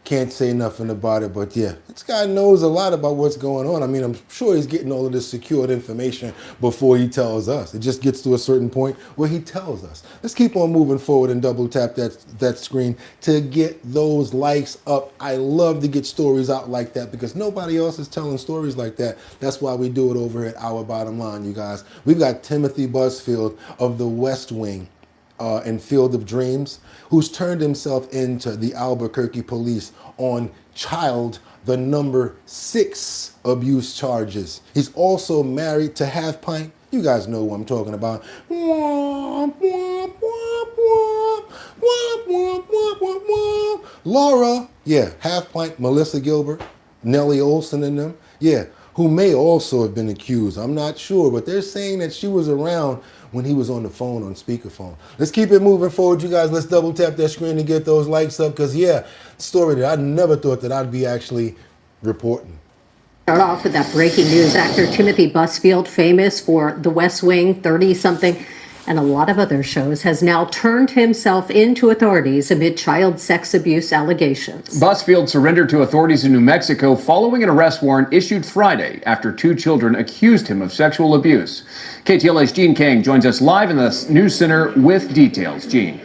Speaker 1: Can't say nothing about it, but yeah, this guy knows a lot about what's going on. I mean, I'm sure he's getting all of this secured information before he tells us. It just gets to a certain point where he tells us. Let's keep on moving forward and double tap that screen to get those likes up. I love to get stories out like that because nobody else is telling stories like that. That's why we do it over at Our Bottom Line, you guys. We've got Timothy Busfield of the West Wing and Field of Dreams, who's turned himself into the Albuquerque police on the number 6 abuse charges. He's also married to Half Pint. You guys know who I'm talking about. Laura, yeah, Half Pint, Melissa Gilbert, Nellie Olson and them, yeah, who may also have been accused. I'm not sure, but they're saying that she was around when he was on the phone, on speakerphone. Let's keep it moving forward, you guys. Let's double tap that screen to get those likes up, because yeah, story that I never thought that I'd be actually reporting.
Speaker 4: Start off with that breaking news. Actor Timothy Busfield, famous for The West Wing, 30-something, and a lot of other shows, has now turned himself into authorities amid child sex abuse allegations.
Speaker 5: Busfield surrendered to authorities in New Mexico following an arrest warrant issued Friday after 2 children accused him of sexual abuse. KTLA's Gene King joins us live in the News Center with details. Gene.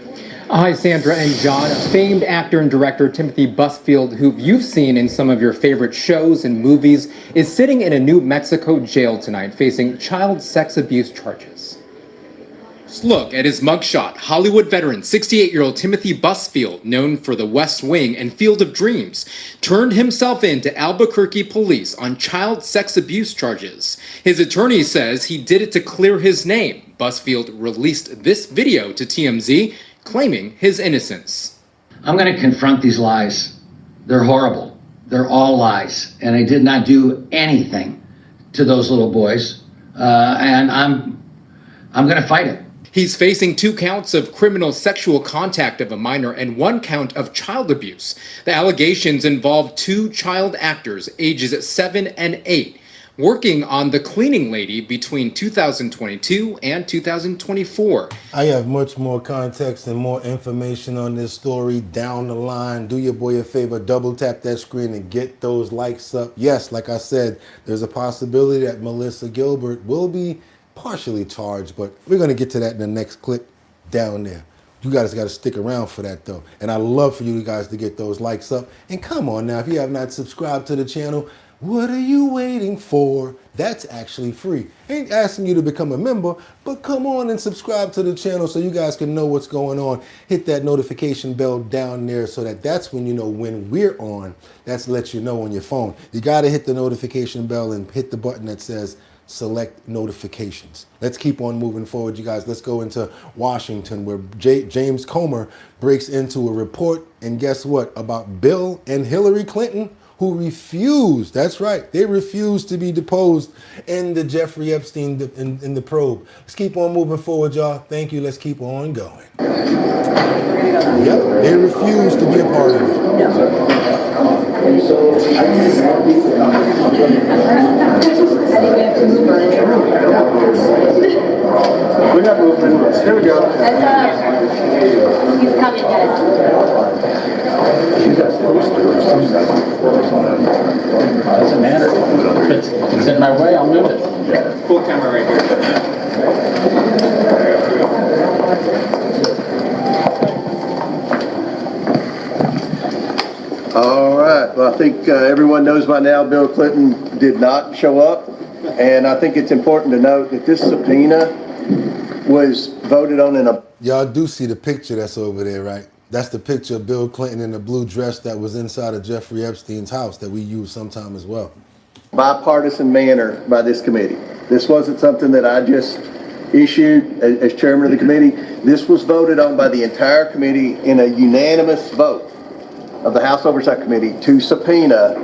Speaker 23: Hi, Sandra and John. Famed actor and director Timothy Busfield, who you've seen in some of your favorite shows and movies, is sitting in a New Mexico jail tonight facing child sex abuse charges. Look at his mugshot. Hollywood veteran, 68-year-old Timothy Busfield, known for The West Wing and Field of Dreams, turned himself in to Albuquerque police on child sex abuse charges. His attorney says he did it to clear his name. Busfield released this video to TMZ, claiming his innocence.
Speaker 24: I'm going to confront these lies. They're horrible. They're all lies. And I did not do anything to those little boys. And I'm going to fight it.
Speaker 23: He's facing 2 counts of criminal sexual contact of a minor and 1 count of child abuse. The allegations involve 2 child actors, ages 7 and 8, working on The Cleaning Lady between 2022 and 2024.
Speaker 1: I have much more context and more information on this story down the line. Do your boy a favor, double tap that screen and get those likes up. Yes, like I said, there's a possibility that Melissa Gilbert will be partially charged, but we're going to get to that in the next clip down there. You guys got to stick around for that though. And I love for you guys to get those likes up. And come on now, if you have not subscribed to the channel, what are you waiting for? That's actually free. Ain't asking you to become a member, but come on and subscribe to the channel so you guys can know what's going on. Hit that notification bell down there so that's when you know when we're on. That's lets you know on your phone. You got to hit the notification bell and hit the button that says select notifications. Let's keep on moving forward, you guys. Let's go into Washington, where James Comer breaks into a report, and guess what, about Bill and Hillary Clinton, who refused, that's right, they refused to be deposed in the Jeffrey Epstein in the probe. Let's keep on moving forward, y'all. Thank you. Let's keep on going. Yep, they refused to be a part of it.
Speaker 21: We're not moving. There we go. He's coming, guys.
Speaker 24: Doesn't matter. If it's in my way, I'll move it.
Speaker 23: Full camera right here.
Speaker 25: All right. Well, I think everyone knows by now Bill Clinton did not show up. And I think it's important to note that this subpoena was voted on in a...
Speaker 1: Y'all do see the picture that's over there, right? That's the picture of Bill Clinton in the blue dress that was inside of Jeffrey Epstein's house that we use sometime as well.
Speaker 25: bipartisan manner by this committee. This wasn't something that I just issued as chairman of the committee. This was voted on by the entire committee in a unanimous vote of the House Oversight Committee to subpoena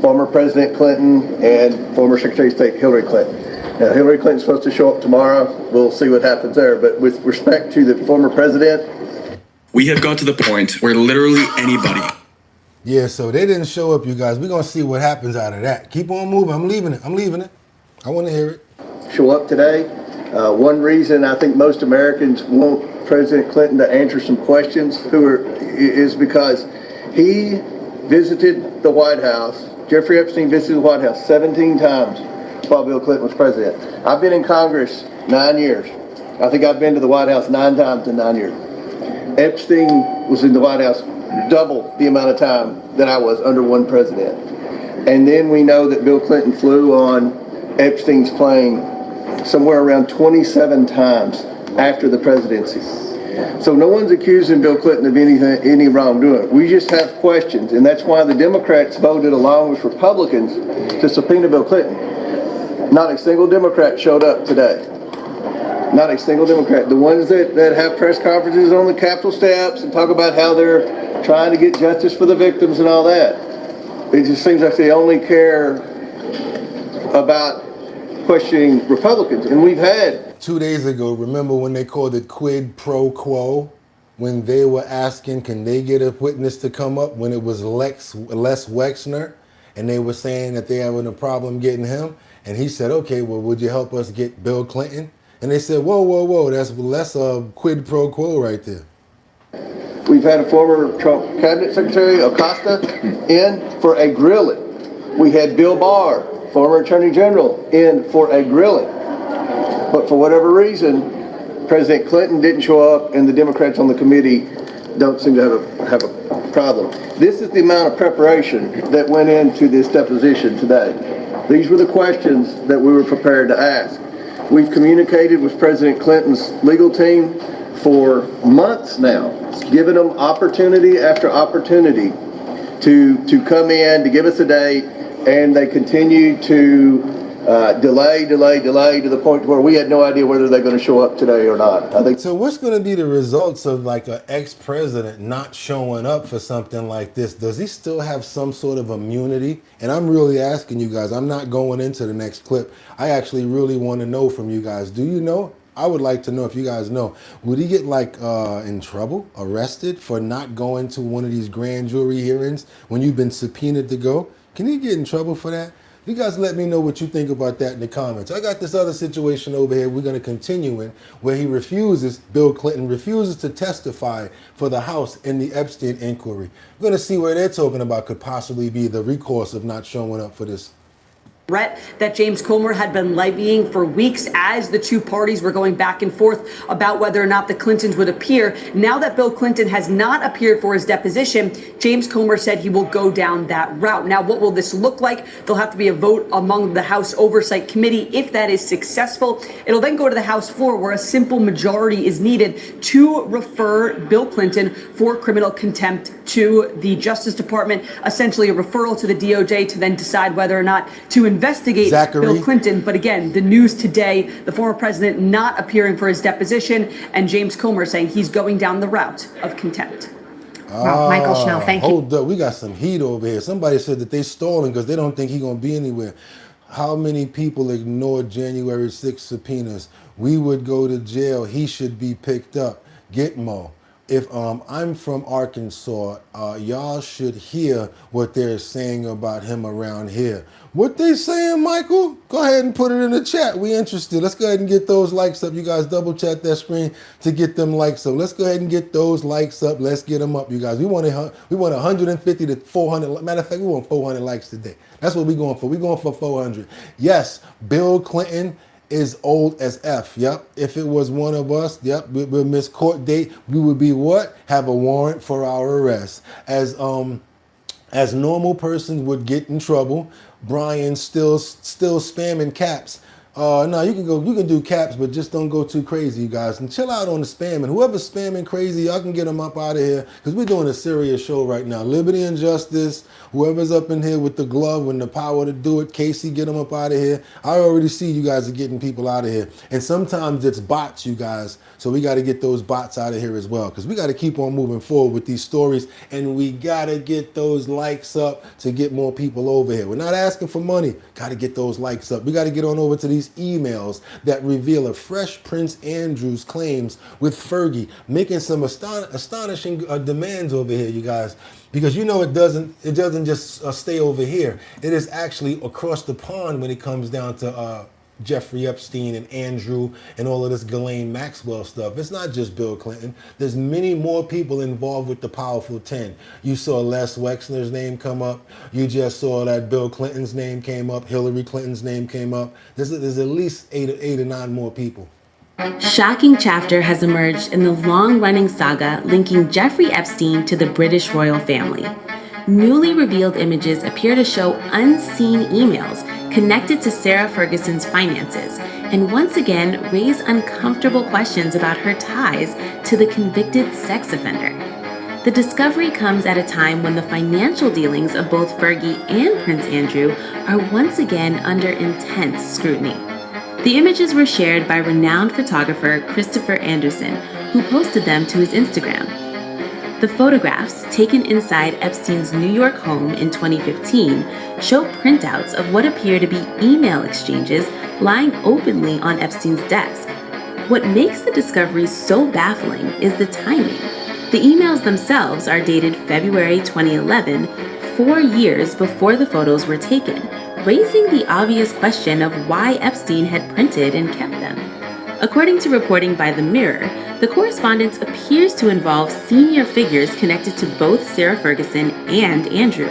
Speaker 25: former President Clinton and former Secretary of State Hillary Clinton. Now, Hillary Clinton's supposed to show up tomorrow. We'll see what happens there. But with respect to the former president,
Speaker 6: we have got to the point where literally anybody.
Speaker 1: Yeah, so they didn't show up, you guys. We're going to see what happens out of that. Keep on moving. I'm leaving it. I want to hear it.
Speaker 25: Show up today. One reason I think most Americans want President Clinton to answer some questions is because he visited the White House. Jeffrey Epstein visited the White House 17 times while Bill Clinton was president. I've been in Congress 9 years. I think I've been to the White House 9 times in 9 years. Epstein was in the White House double the amount of time that I was under one president. And then we know that Bill Clinton flew on Epstein's plane somewhere around 27 times after the presidency. So no one's accusing Bill Clinton of any wrongdoing. We just have questions, and that's why the Democrats voted along with Republicans to subpoena Bill Clinton. Not a single Democrat showed up today. Not a single Democrat. The ones that have press conferences on the Capitol steps and talk about how they're trying to get justice for the victims and all that. It just seems like they only care about questioning Republicans. And we've had
Speaker 1: 2 days ago, remember when they called it quid pro quo? When they were asking, can they get a witness to come up when it was Les Wexner? And they were saying that they having a problem getting him. And he said, okay, well, would you help us get Bill Clinton? And they said, whoa, that's a quid pro quo right there.
Speaker 25: We've had a former Trump cabinet secretary, Acosta, in for a grilling. We had Bill Barr, former attorney general, in for a grilling. But for whatever reason, President Clinton didn't show up, and the Democrats on the committee don't seem to have a problem. This is the amount of preparation that went into this deposition today. These were the questions that we were prepared to ask. We've communicated with President Clinton's legal team for months now, giving them opportunity after opportunity to come in, to give us a date, and they continue to delay to the point where we had no idea whether they're going to show up today or not. I think.
Speaker 1: So what's going to be the results of like an ex-president not showing up for something like this? Does he still have some sort of immunity? And I'm really asking you guys, I'm not going into the next clip. I actually really want to know from you guys. Do you know? I would like to know if you guys know. Would he get like in trouble, arrested for not going to one of these grand jury hearings when you've been subpoenaed to go? Can he get in trouble for that? You guys let me know what you think about that in the comments. I got this other situation over here we're going to continue in where Bill Clinton refuses to testify for the House in the Epstein inquiry. We're going to see where they're talking about could possibly be the recourse of not showing up for this.
Speaker 7: Threat that James Comer had been levying for weeks as the two parties were going back and forth about whether or not the Clintons would appear. Now that Bill Clinton has not appeared for his deposition, James Comer said he will go down that route. Now, what will this look like? There'll have to be a vote among the House Oversight Committee. If that is successful, it'll then go to the House floor where a simple majority is needed to refer Bill Clinton for criminal contempt to the Justice Department, essentially a referral to the DOJ to then decide whether or not to investigate Bill Clinton. But again, the news today, the former president not appearing for his deposition and James Comer saying he's going down the route of contempt.
Speaker 1: Wow, Michael Schnell, thank you. Hold up, we got some heat over here. Somebody said that they stalling because they don't think he's going to be anywhere. How many people ignored January 6th subpoenas? We would go to jail. He should be picked up. Gitmo. If I'm from Arkansas, y'all should hear what they're saying about him around here. What they saying, Michael? Go ahead and put it in the chat. We interested. Let's go ahead and get those likes up. You guys double chat that screen to get them likes up. Let's go ahead and get those likes up. Let's get them up, you guys. We want 150 to 400. Matter of fact, we want 400 likes today. That's what we're going for. We're going for 400. Yes, Bill Clinton is old as F. Yep. If it was one of us, yep, we'll miss court date. We would be what? Have a warrant for our arrest. As normal persons would get in trouble. Brian still spamming caps. No, you can do caps, but just don't go too crazy, you guys. And chill out on the spamming. Whoever's spamming crazy, y'all can get them up out of here, because we're doing a serious show right now. Liberty and justice. Whoever's up in here with the glove and the power to do it, Casey, get them up out of here. I already see you guys are getting people out of here. And sometimes it's bots, you guys. So we got to get those bots out of here as well, because we got to keep on moving forward with these stories, and we got to get those likes up to get more people over here. We're not asking for money. Got to get those likes up. We got to get on over to these emails that reveal a fresh Prince Andrew's claims with Fergie, making some astonishing demands over here, you guys. Because you know it doesn't just stay over here. It is actually across the pond when it comes down to Jeffrey Epstein and Andrew and all of this Ghislaine Maxwell stuff. It's not just Bill Clinton. There's many more people involved with the powerful 10. You saw Les Wexner's name come up. You just saw that Bill Clinton's name came up. Hillary Clinton's name came up. There's at least eight or nine more people.
Speaker 8: Shocking chapter has emerged in the long-running saga linking Jeffrey Epstein to the British royal family. Newly revealed images appear to show unseen emails connected to Sarah Ferguson's finances, and once again raise uncomfortable questions about her ties to the convicted sex offender. The discovery comes at a time when the financial dealings of both Fergie and Prince Andrew are once again under intense scrutiny. The images were shared by renowned photographer Christopher Anderson, who posted them to his Instagram. The photographs, taken inside Epstein's New York home in 2015, show printouts of what appear to be email exchanges lying openly on Epstein's desk. What makes the discovery so baffling is the timing. The emails themselves are dated February 2011, 4 years before the photos were taken, raising the obvious question of why Epstein had printed and kept them. According to reporting by The Mirror, the correspondence appears to involve senior figures connected to both Sarah Ferguson and Andrew.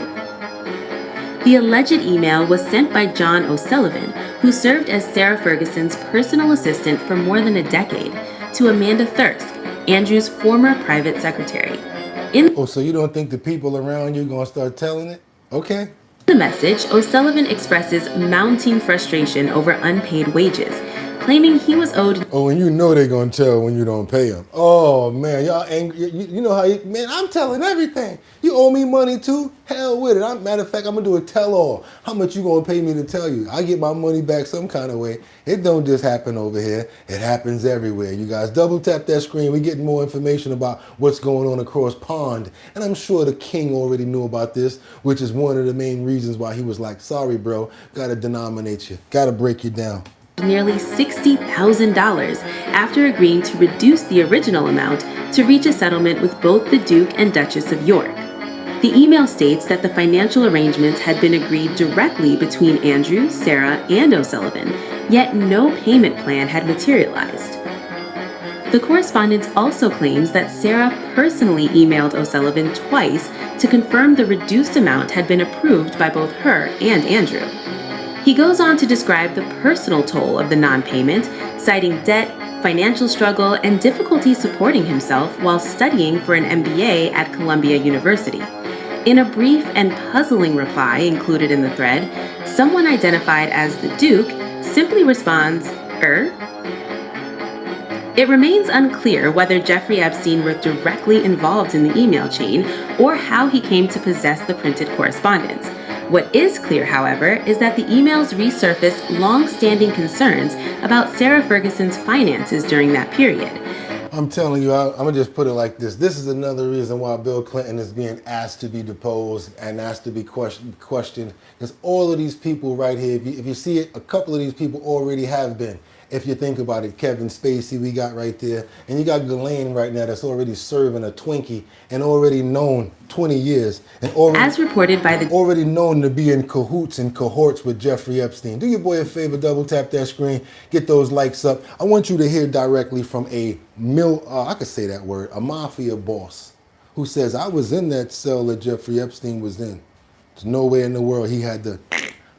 Speaker 8: The alleged email was sent by John O'Sullivan, who served as Sarah Ferguson's personal assistant for more than a decade, to Amanda Thirsk, Andrew's former private secretary.
Speaker 1: So you don't think the people around you are going to start telling it? Okay.
Speaker 8: In the message, O'Sullivan expresses mounting frustration over unpaid wages, claiming he was owed.
Speaker 1: Oh, and you know they're going to tell when you don't pay them. Oh, man, y'all angry. You know how man, I'm telling everything. You owe me money too? Hell with it. Matter of fact, I'm going to do a tell-all. How much you going to pay me to tell you? I get my money back some kind of way. It don't just happen over here. It happens everywhere. You guys double tap that screen. We're getting more information about what's going on across pond. And I'm sure the king already knew about this, which is one of the main reasons why he was like, sorry, bro, got to denominate you. Got to break you down.
Speaker 8: Nearly $60,000 after agreeing to reduce the original amount to reach a settlement with both the Duke and Duchess of York. The email states that the financial arrangements had been agreed directly between Andrew, Sarah, and O'Sullivan, yet no payment plan had materialized. The correspondence also claims that Sarah personally emailed O'Sullivan twice to confirm the reduced amount had been approved by both her and Andrew. He goes on to describe the personal toll of the non-payment, citing debt, financial struggle, and difficulty supporting himself while studying for an MBA at Columbia University. In a brief and puzzling reply included in the thread, someone identified as the Duke simply responds, It remains unclear whether Jeffrey Epstein were directly involved in the email chain or how he came to possess the printed correspondence. What is clear, however, is that the emails resurfaced long-standing concerns about Sarah Ferguson's finances during that period.
Speaker 1: I'm telling you, I'm going to just put it like this. This is another reason why Bill Clinton is being asked to be deposed and asked to be questioned. Because all of these people right here, if you see it, a couple of these people already have been. If you think about it, Kevin Spacey we got right there. And you got Ghislaine right now that's already serving a Twinkie and already known 20 years. And already,
Speaker 8: as reported by the...
Speaker 1: Already known to be in cahoots and cohorts with Jeffrey Epstein. Do your boy a favor, double tap that screen, get those likes up. I want you to hear directly from a mafia boss who says, I was in that cell that Jeffrey Epstein was in. There's no way in the world he had the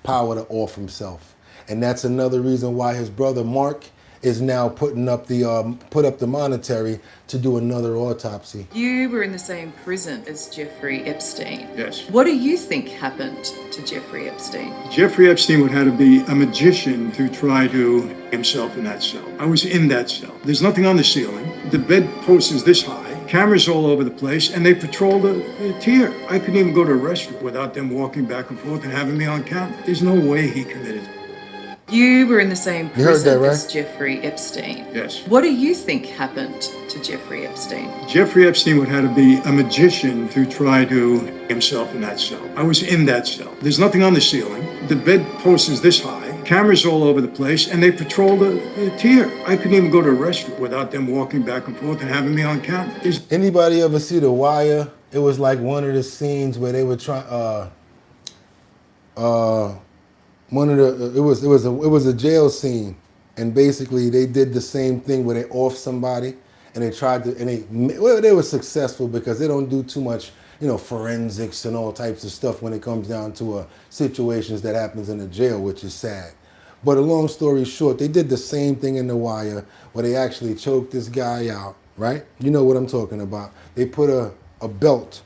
Speaker 1: power to off himself. And that's another reason why his brother Mark is now putting up the monetary to do another autopsy.
Speaker 10: You were in the same prison as Jeffrey Epstein.
Speaker 11: Yes.
Speaker 10: What do you think happened to Jeffrey Epstein?
Speaker 11: Jeffrey Epstein would have to be a magician to try to himself in that cell. I was in that cell. There's nothing on the ceiling. The bedpost is this high. Cameras all over the place, and they patrol the tier. I couldn't even go to a restaurant without them walking back and forth and having me on camera. There's no way he committed it.
Speaker 10: You were in the same
Speaker 1: You heard that,
Speaker 10: prison
Speaker 1: right?
Speaker 10: as Jeffrey Epstein.
Speaker 11: Yes.
Speaker 10: What do you think happened to Jeffrey Epstein?
Speaker 11: Jeffrey Epstein would have to be a magician to try to himself in that cell. I was in that cell. There's nothing on the ceiling. The bedpost is this high. Cameras all over the place, and they patrol the tier. I couldn't even go to a restaurant without them walking back and forth and having me on camera.
Speaker 1: Anybody ever see The Wire? It was like one of the scenes where they were trying. It was a jail scene, and basically they did the same thing where they off somebody, and they tried to, and they were successful because they don't do too much, forensics and all types of stuff when it comes down to situations that happens in a jail, which is sad. But a long story short, they did the same thing in The Wire where they actually choked this guy out, right? You know what I'm talking about. They put a belt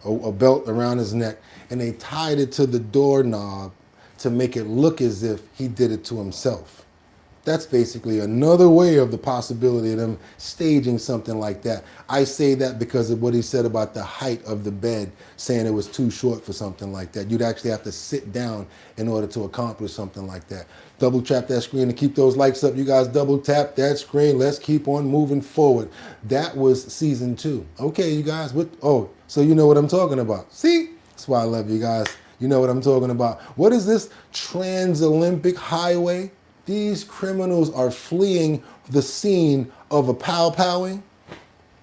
Speaker 1: around his neck, and they tied it to the doorknob to make it look as if he did it to himself. That's basically another way of the possibility of them staging something like that. I say that because of what he said about the height of the bed, saying it was too short for something like that. You'd actually have to sit down in order to accomplish something like that. Double tap that screen to keep those likes up. You guys double tap that screen. Let's keep on moving forward. That was season 2. Okay, you guys. So you know what I'm talking about. See? That's why I love you guys. You know what I'm talking about. What is this trans-Olympic highway? These criminals are fleeing the scene of a pow-powing.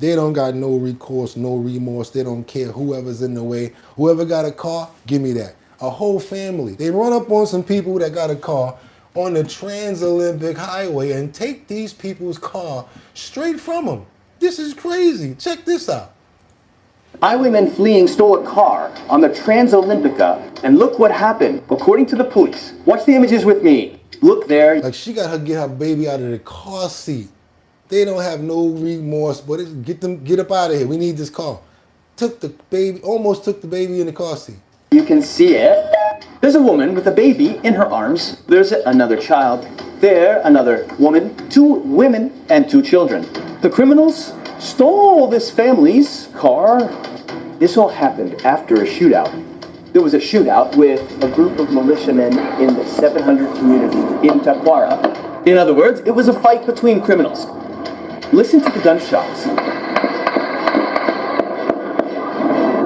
Speaker 1: They don't got no recourse, no remorse. They don't care whoever's in the way. Whoever got a car, give me that. A whole family. They run up on some people that got a car on the trans-Olympic highway and take these people's car straight from them. This is crazy. Check this out.
Speaker 12: Highwaymen fleeing stole a car on the Trans-Olympica, and look what happened, according to the police. Watch the images with me. Look there.
Speaker 1: Like she got to get her baby out of the car seat. They don't have no remorse, but get up out of here. We need this car. Almost took the baby in the car seat.
Speaker 12: You can see it. There's a woman with a baby in her arms. There's another child. There, another woman, 2 women, and 2 children. The criminals stole this family's car. This all happened after a shootout. There was a shootout with a group of militiamen in the 700 community in Taquara. In other words, it was a fight between criminals. Listen to the gunshots.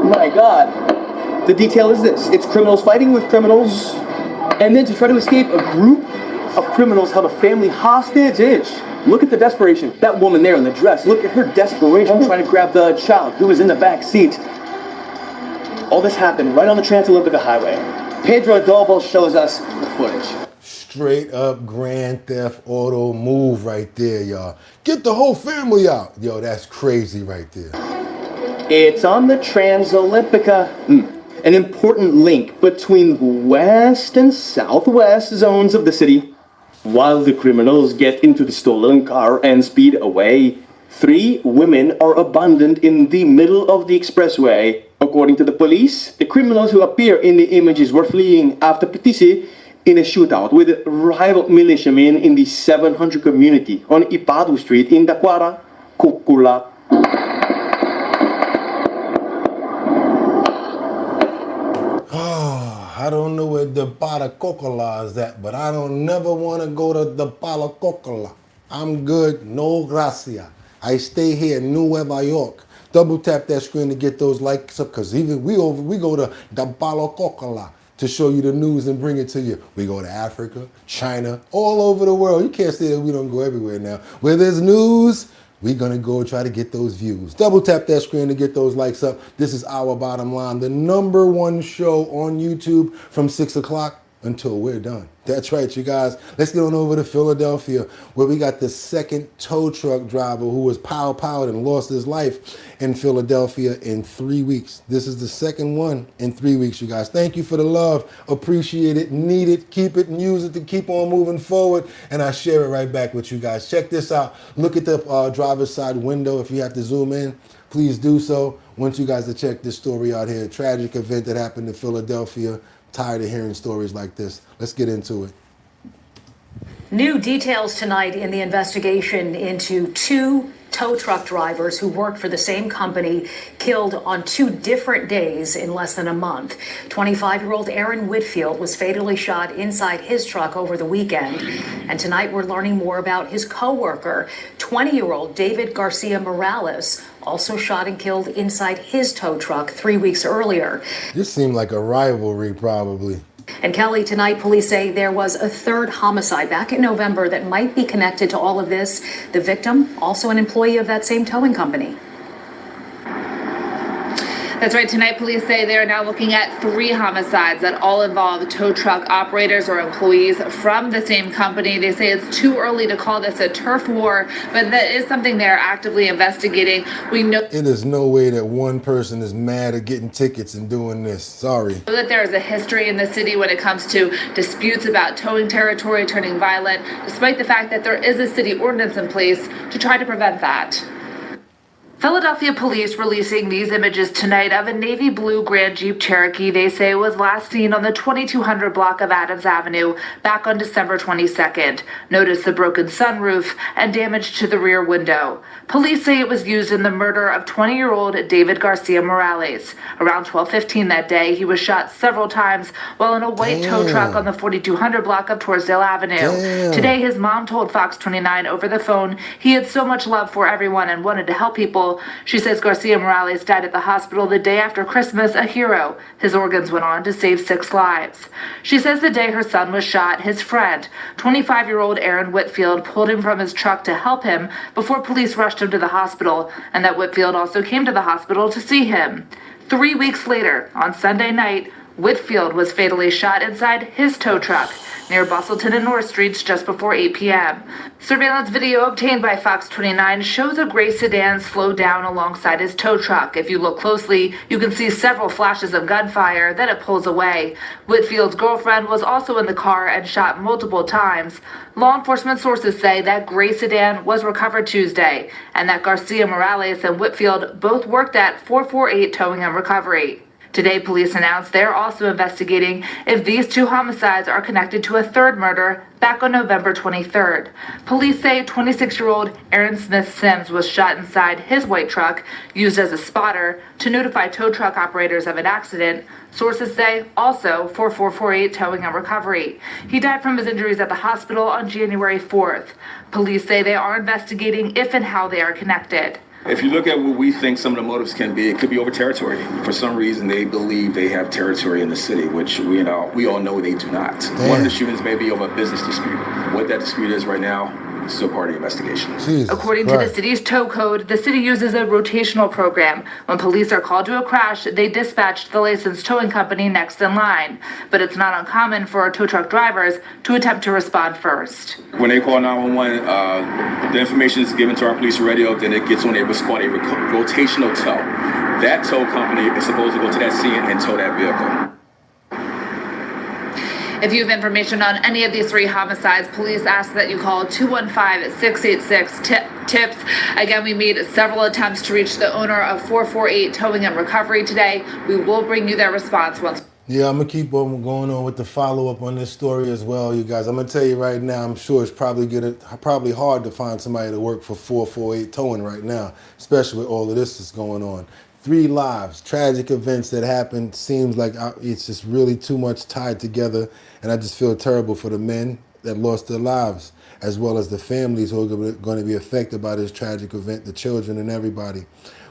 Speaker 12: My God. The detail is this. It's criminals fighting with criminals, and then to try to escape, a group of criminals held a family hostage. Look at the desperation. That woman there in the dress, look at her desperation trying to grab the child who was in the back seat. All this happened right on the Trans-Olympica Highway. Pedro Adolfo shows us the footage.
Speaker 1: Straight up Grand Theft Auto move right there, y'all. Get the whole family out. Yo, that's crazy right there.
Speaker 12: It's on the Trans-Olympica. An important link between the west and southwest zones of the city. While the criminals get into the stolen car and speed away, 3 women are abandoned in the middle of the expressway. According to the police, the criminals who appear in the images were fleeing after Petisi in a shootout with rival militiamen in the 700 community on Ipadu Street in Taquara, Kukula.
Speaker 1: I don't know where the Baracocola is at, but I don't never want to go to the Baracocola. I'm good, no gracia. I stay here in Nueva York. Double tap that screen to get those likes up, because even we go to the Baracocola to show you the news and bring it to you. We go to Africa, China, all over the world. You can't say that we don't go everywhere now. Where there's news, we're going to go try to get those views. Double tap that screen to get those likes up. This is Our Bottom Line, the #1 show on YouTube from 6 o'clock until we're done. That's right, you guys. Let's get on over to Philadelphia, where we got the second tow truck driver who was powed and lost his life in Philadelphia in 3 weeks. This is the second one in 3 weeks, you guys. Thank you for the love. Appreciate it, need it, keep it, and use it to keep on moving forward. And I share it right back with you guys. Check this out. Look at the driver's side window. If you have to zoom in, please do so. Want you guys to check this story out here. A tragic event that happened in Philadelphia. Tired of hearing stories like this. Let's get into it.
Speaker 13: New details tonight in the investigation into two tow truck drivers who worked for the same company killed on 2 different days in less than a month. 25-year-old Aaron Whitfield was fatally shot inside his truck over the weekend. And tonight we're learning more about his co-worker, 20-year-old David Garcia Morales, also shot and killed inside his tow truck 3 weeks earlier.
Speaker 1: This seemed like a rivalry, probably.
Speaker 13: And Kelly, tonight police say there was a third homicide back in November that might be connected to all of this. The victim, also an employee of that same towing company.
Speaker 14: That's right. Tonight, police say they are now looking at 3 homicides that all involve tow truck operators or employees from the same company. They say it's too early to call this a turf war, but that is something they're actively investigating. We know
Speaker 1: It is no way that one person is mad at getting tickets and doing this. Sorry.
Speaker 14: that there is a history in the city when it comes to disputes about towing territory turning violent, despite the fact that there is a city ordinance in place to try to prevent that. Philadelphia police releasing these images tonight of a navy blue Grand Jeep Cherokee they say was last seen on the 2200 block of Adams Avenue back on December 22nd. Notice the broken sunroof and damage to the rear window. Police say it was used in the murder of 20-year-old David Garcia Morales. Around 12:15 that day, he was shot several times while in a white tow truck on the 4200 block of Torresdale Avenue. Today, his mom told Fox 29 over the phone he had so much love for everyone and wanted to help people. She says Garcia Morales died at the hospital the day after Christmas, a hero. His organs went on to save 6 lives. She says the day her son was shot, his friend, 25-year-old Aaron Whitfield, pulled him from his truck to help him before police rushed him to the hospital, and that Whitfield also came to the hospital to see him. 3 weeks later, on Sunday night, Whitfield was fatally shot inside his tow truck near Bustleton and North Streets just before 8 p.m. Surveillance video obtained by Fox 29 shows a gray sedan slow down alongside his tow truck. If you look closely, you can see several flashes of gunfire, then it pulls away. Whitfield's girlfriend was also in the car and shot multiple times. Law enforcement sources say that gray sedan was recovered Tuesday, and that Garcia Morales and Whitfield both worked at 448 Towing and Recovery. Today, police announced they're also investigating if these 2 homicides are connected to a third murder back on November 23rd. Police say 26-year-old Aaron Smith Sims was shot inside his white truck, used as a spotter to notify tow truck operators of an accident. Sources say also 4448 Towing and Recovery. He died from his injuries at the hospital on January 4th. Police say they are investigating if and how they are connected.
Speaker 15: If you look at what we think some of the motives can be, it could be over territory. For some reason, they believe they have territory in the city, which we all know they do not. One of the shootings may be over a business dispute. What that dispute is right now, still part of the investigation.
Speaker 14: According to the city's tow code, the city uses a rotational program. When police are called to a crash, they dispatch the licensed towing company next in line. But it's not uncommon for tow truck drivers to attempt to respond first.
Speaker 15: When they call 911, the information is given to our police radio, then it gets on what's called a rotational tow. That tow company is supposed to go to that scene and tow that vehicle.
Speaker 14: If you have information on any of these 3 homicides, police ask that you call 215-686-TIPS. Again, we made several attempts to reach the owner of 448 Towing and Recovery today. We will bring you their response once.
Speaker 1: Yeah, I'm going to keep on going on with the follow-up on this story as well, you guys. I'm going to tell you right now, I'm sure it's probably hard to find somebody to work for 448 Towing right now, especially with all of this that's going on. 3 lives, tragic events that happened. Seems like it's just really too much tied together, and I just feel terrible for the men that lost their lives, as well as the families who are going to be affected by this tragic event, the children and everybody.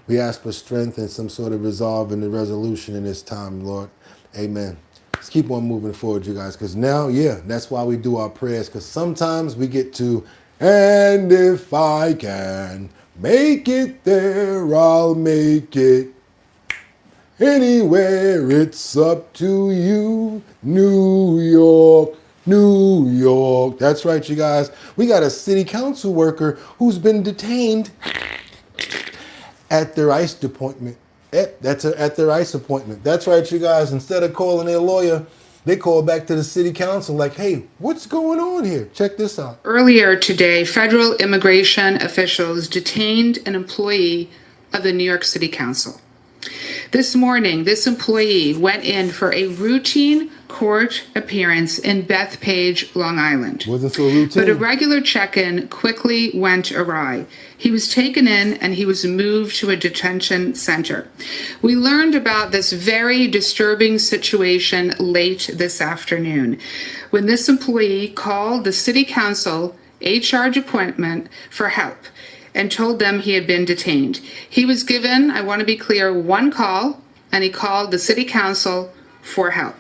Speaker 1: We ask for strength and some sort of resolve and the resolution in this time, Lord. Amen. Let's keep on moving forward, you guys, because now, that's why we do our prayers, because sometimes we get to, and if I can make it there, I'll make it. Anywhere, it's up to you. New York, New York. That's right, you guys. We got a city council worker who's been detained at their ICE appointment. At their ICE appointment. That's right, you guys. Instead of calling their lawyer, they call back to the city council like, hey, what's going on here? Check this out.
Speaker 3: Earlier today, federal immigration officials detained an employee of the New York City Council. This morning, this employee went in for a routine court appearance in Bethpage, Long Island.
Speaker 1: Wasn't so routine.
Speaker 3: But a regular check-in quickly went awry. He was taken in and he was moved to a detention center. We learned about this very disturbing situation late this afternoon when this employee called the city council HR department for help and told them he had been detained. He was given, I want to be clear, one call, and he called the city council for help.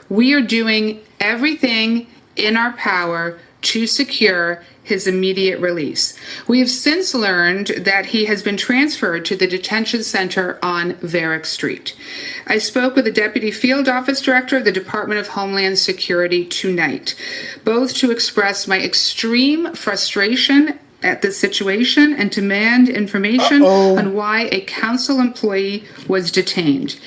Speaker 3: We are doing everything in our power to secure his immediate release. We have since learned that he has been transferred to the detention center on Varick Street. I spoke with the Deputy Field Office Director of the Department of Homeland Security tonight, both to express my extreme frustration at the situation and demand information on why a council employee was detained.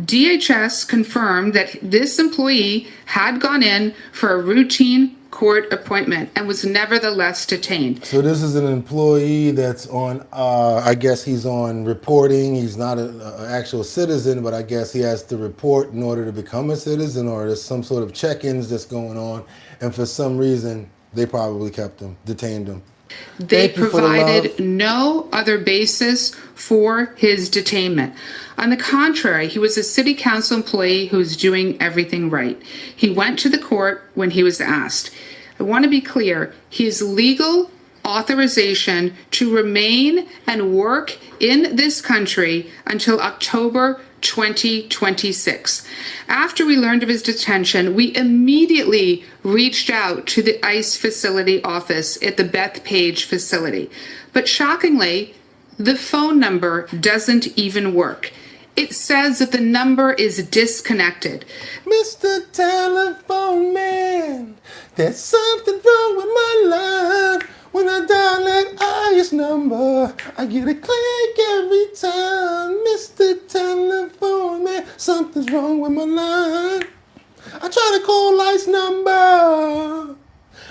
Speaker 3: DHS confirmed that this employee had gone in for a routine court appointment and was nevertheless detained.
Speaker 1: So this is an employee that's on, I guess he's on reporting. He's not an actual citizen, but I guess he has to report in order to become a citizen, or there's some sort of check-ins that's going on. And for some reason, they probably kept him, detained him.
Speaker 3: They provided no other basis for his detainment. On the contrary, he was a city council employee who was doing everything right. He went to the court when he was asked. I want to be clear, his legal authorization to remain and work in this country until October 2026. After we learned of his detention, we immediately reached out to the ICE facility office at the Bethpage facility. But shockingly, the phone number doesn't even work. It says that the number is disconnected.
Speaker 1: Mr. Telephone Man, there's something wrong with my line. When I dial that ICE number, I get a click every time. Mr. Telephone Man, something's wrong with my line. I try to call ICE number,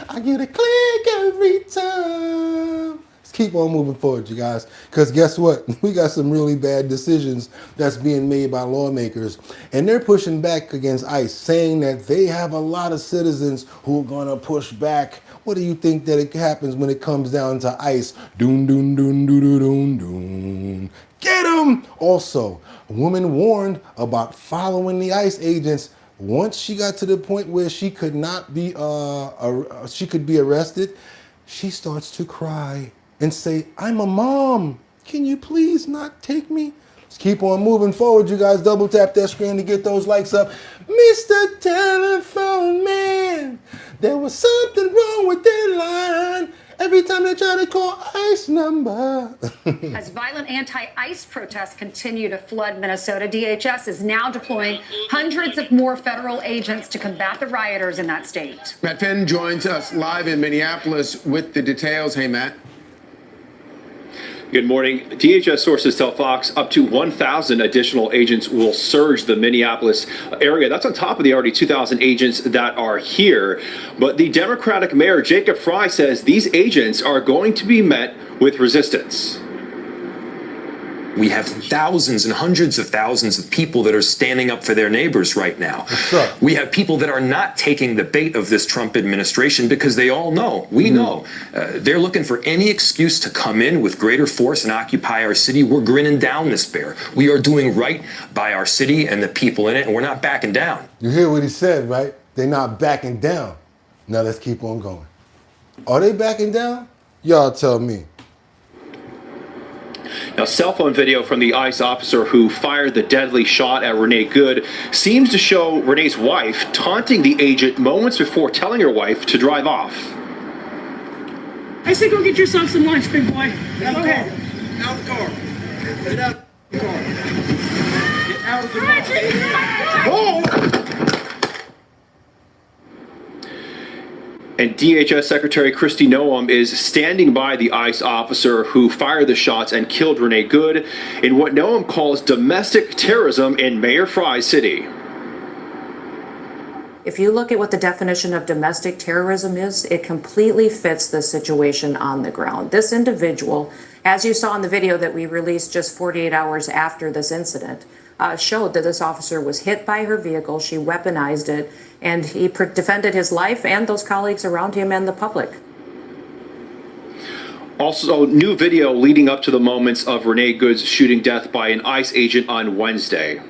Speaker 1: I get a click every time. Let's keep on moving forward, you guys, because guess what? We got some really bad decisions that's being made by lawmakers, and they're pushing back against ICE, saying that they have a lot of citizens who are going to push back. What do you think that it happens when it comes down to ICE? Doom, doom, doom, doom, doom, doom, doom. Get him! Also, a woman warned about following the ICE agents. Once she got to the point where she could not be, she could be arrested, she starts to cry and say, I'm a mom. Can you please not take me? Let's keep on moving forward, you guys. Double tap that screen to get those likes up. Mr. Telephone Man, there was something wrong with their line. Every time they try to call ICE number.
Speaker 13: As violent anti-ICE protests continue to flood Minnesota, DHS is now deploying hundreds of more federal agents to combat the rioters in that state.
Speaker 16: Matt Fenn joins us live in Minneapolis with the details. Hey, Matt.
Speaker 17: Good morning. DHS sources tell Fox up to 1,000 additional agents will surge the Minneapolis area. That's on top of the already 2,000 agents that are here. But the Democratic Mayor, Jacob Fry, says these agents are going to be met with resistance.
Speaker 19: We have thousands and hundreds of thousands of people that are standing up for their neighbors right now. We have people that are not taking the bait of this Trump administration because they all know, we know, they're looking for any excuse to come in with greater force and occupy our city. We're grinning down this bear. We are doing right by our city and the people in it, and we're not backing down.
Speaker 1: You hear what he said, right? They're not backing down. Now let's keep on going. Are they backing down? Y'all tell me.
Speaker 17: Now, cell phone video from the ICE officer who fired the deadly shot at Renee Good seems to show Renee's wife taunting the agent moments before telling her wife to drive off.
Speaker 21: I said go get yourself some lunch, big boy. Go ahead. Out the car. Get out the car. Get out
Speaker 17: And DHS Secretary Kristi Noem is standing by the ICE officer who fired the shots and killed Renee Good in what Noem calls domestic terrorism in Mayor Fry's city.
Speaker 2: If you look at what the definition of domestic terrorism is, it completely fits the situation on the ground. This individual, as you saw in the video that we released just 48 hours after this incident, showed that this officer was hit by her vehicle, she weaponized it, and he defended his life and those colleagues around him and the public.
Speaker 17: Also, new video leading up to the moments of Renee Good's shooting death by an ICE agent on Wednesday.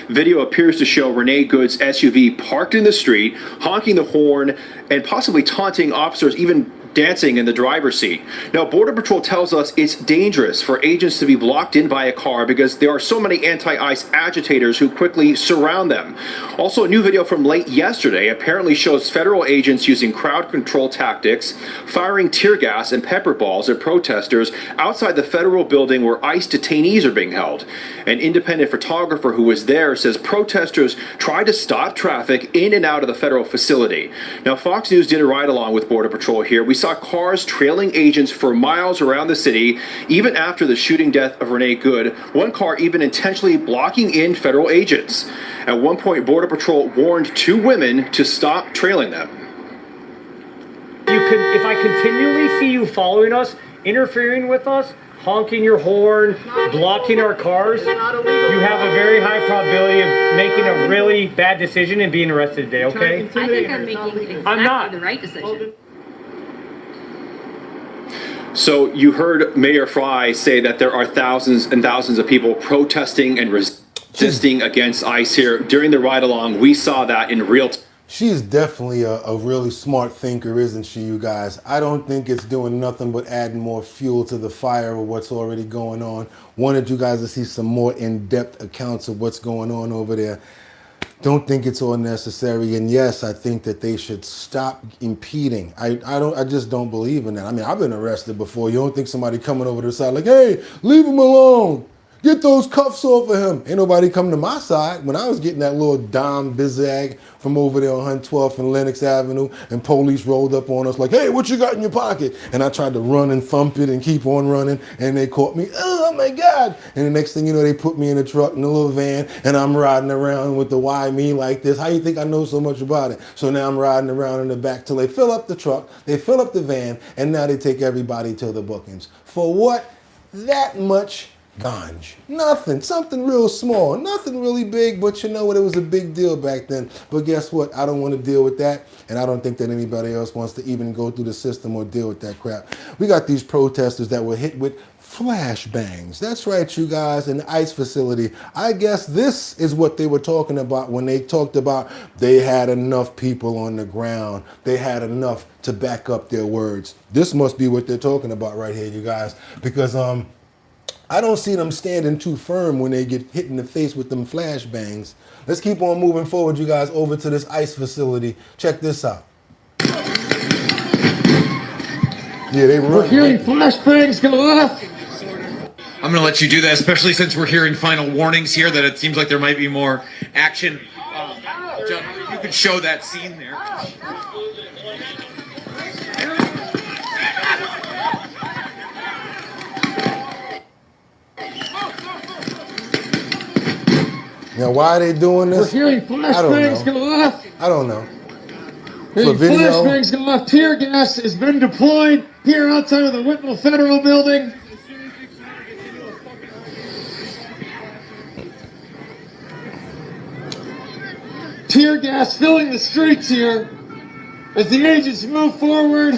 Speaker 17: Video appears to show Renee Good's SUV parked in the street, honking the horn, and possibly taunting officers, even dancing in the driver's seat. Now, Border Patrol tells us it's dangerous for agents to be blocked in by a car because there are so many anti-ICE agitators who quickly surround them. Also, a new video from late yesterday apparently shows federal agents using crowd control tactics, firing tear gas and pepper balls at protesters outside the federal building where ICE detainees are being held. An independent photographer who was there says protesters tried to stop traffic in and out of the federal facility. Now, Fox News did a ride-along with Border Patrol here. We saw cars trailing agents for miles around the city, even after the shooting death of Renee Good, one car even intentionally blocking in federal agents. At one point, Border Patrol warned two women to stop trailing them.
Speaker 9: If I continually see you following us, interfering with us, honking your horn, blocking our cars, you have a very high probability of making a really bad decision and being arrested today, okay?
Speaker 18: I think I'm making exactly the right decision.
Speaker 17: So you heard Mayor Fry say that there are thousands and thousands of people protesting and resisting against ICE here. During the ride-along, we saw that in real time.
Speaker 1: She is definitely a really smart thinker, isn't she, you guys? I don't think it's doing nothing but adding more fuel to the fire of what's already going on. Wanted you guys to see some more in-depth accounts of what's going on over there. Don't think it's all necessary, and yes, I think that they should stop impeding. I just don't believe in that. I mean, I've been arrested before. You don't think somebody coming over to the side like, hey, leave him alone. Get those cuffs off of him. Ain't nobody come to my side. When I was getting that little Dom Bizag from over there on 112th and Lenox Avenue, and police rolled up on us like, hey, what you got in your pocket? And I tried to run and thump it and keep on running, and they caught me. Oh my God. And the next thing you know, they put me in the truck, in the little van, and I'm riding around with the why me like this. How you think I know so much about it? So now I'm riding around in the back till they fill up the truck, they fill up the van, and now they take everybody to the bookings. For what? That much ganj. Nothing. Something real small. Nothing really big, but you know what? It was a big deal back then. But guess what? I don't want to deal with that, and I don't think that anybody else wants to even go through the system or deal with that crap. We got these protesters that were hit with flashbangs. That's right, you guys, in the ICE facility. I guess this is what they were talking about when they talked about they had enough people on the ground. They had enough to back up their words. This must be what they're talking about right here, you guys, because I don't see them standing too firm when they get hit in the face with them flashbangs. Let's keep on moving forward, you guys, over to this ICE facility. Check this out. Yeah, they run.
Speaker 21: We're hearing flashbangs go off.
Speaker 20: I'm going to let you do that, especially since we're hearing final warnings here that it seems like there might be more action. John, you could show that scene there.
Speaker 1: Now, why are they doing this?
Speaker 21: We're hearing flashbangs go off.
Speaker 1: I don't know.
Speaker 21: Hearing
Speaker 1: For video.
Speaker 21: flashbangs go off. Tear gas has been deployed here outside of the Whitnell Federal Building. Tear gas filling the streets here as the agents move forward.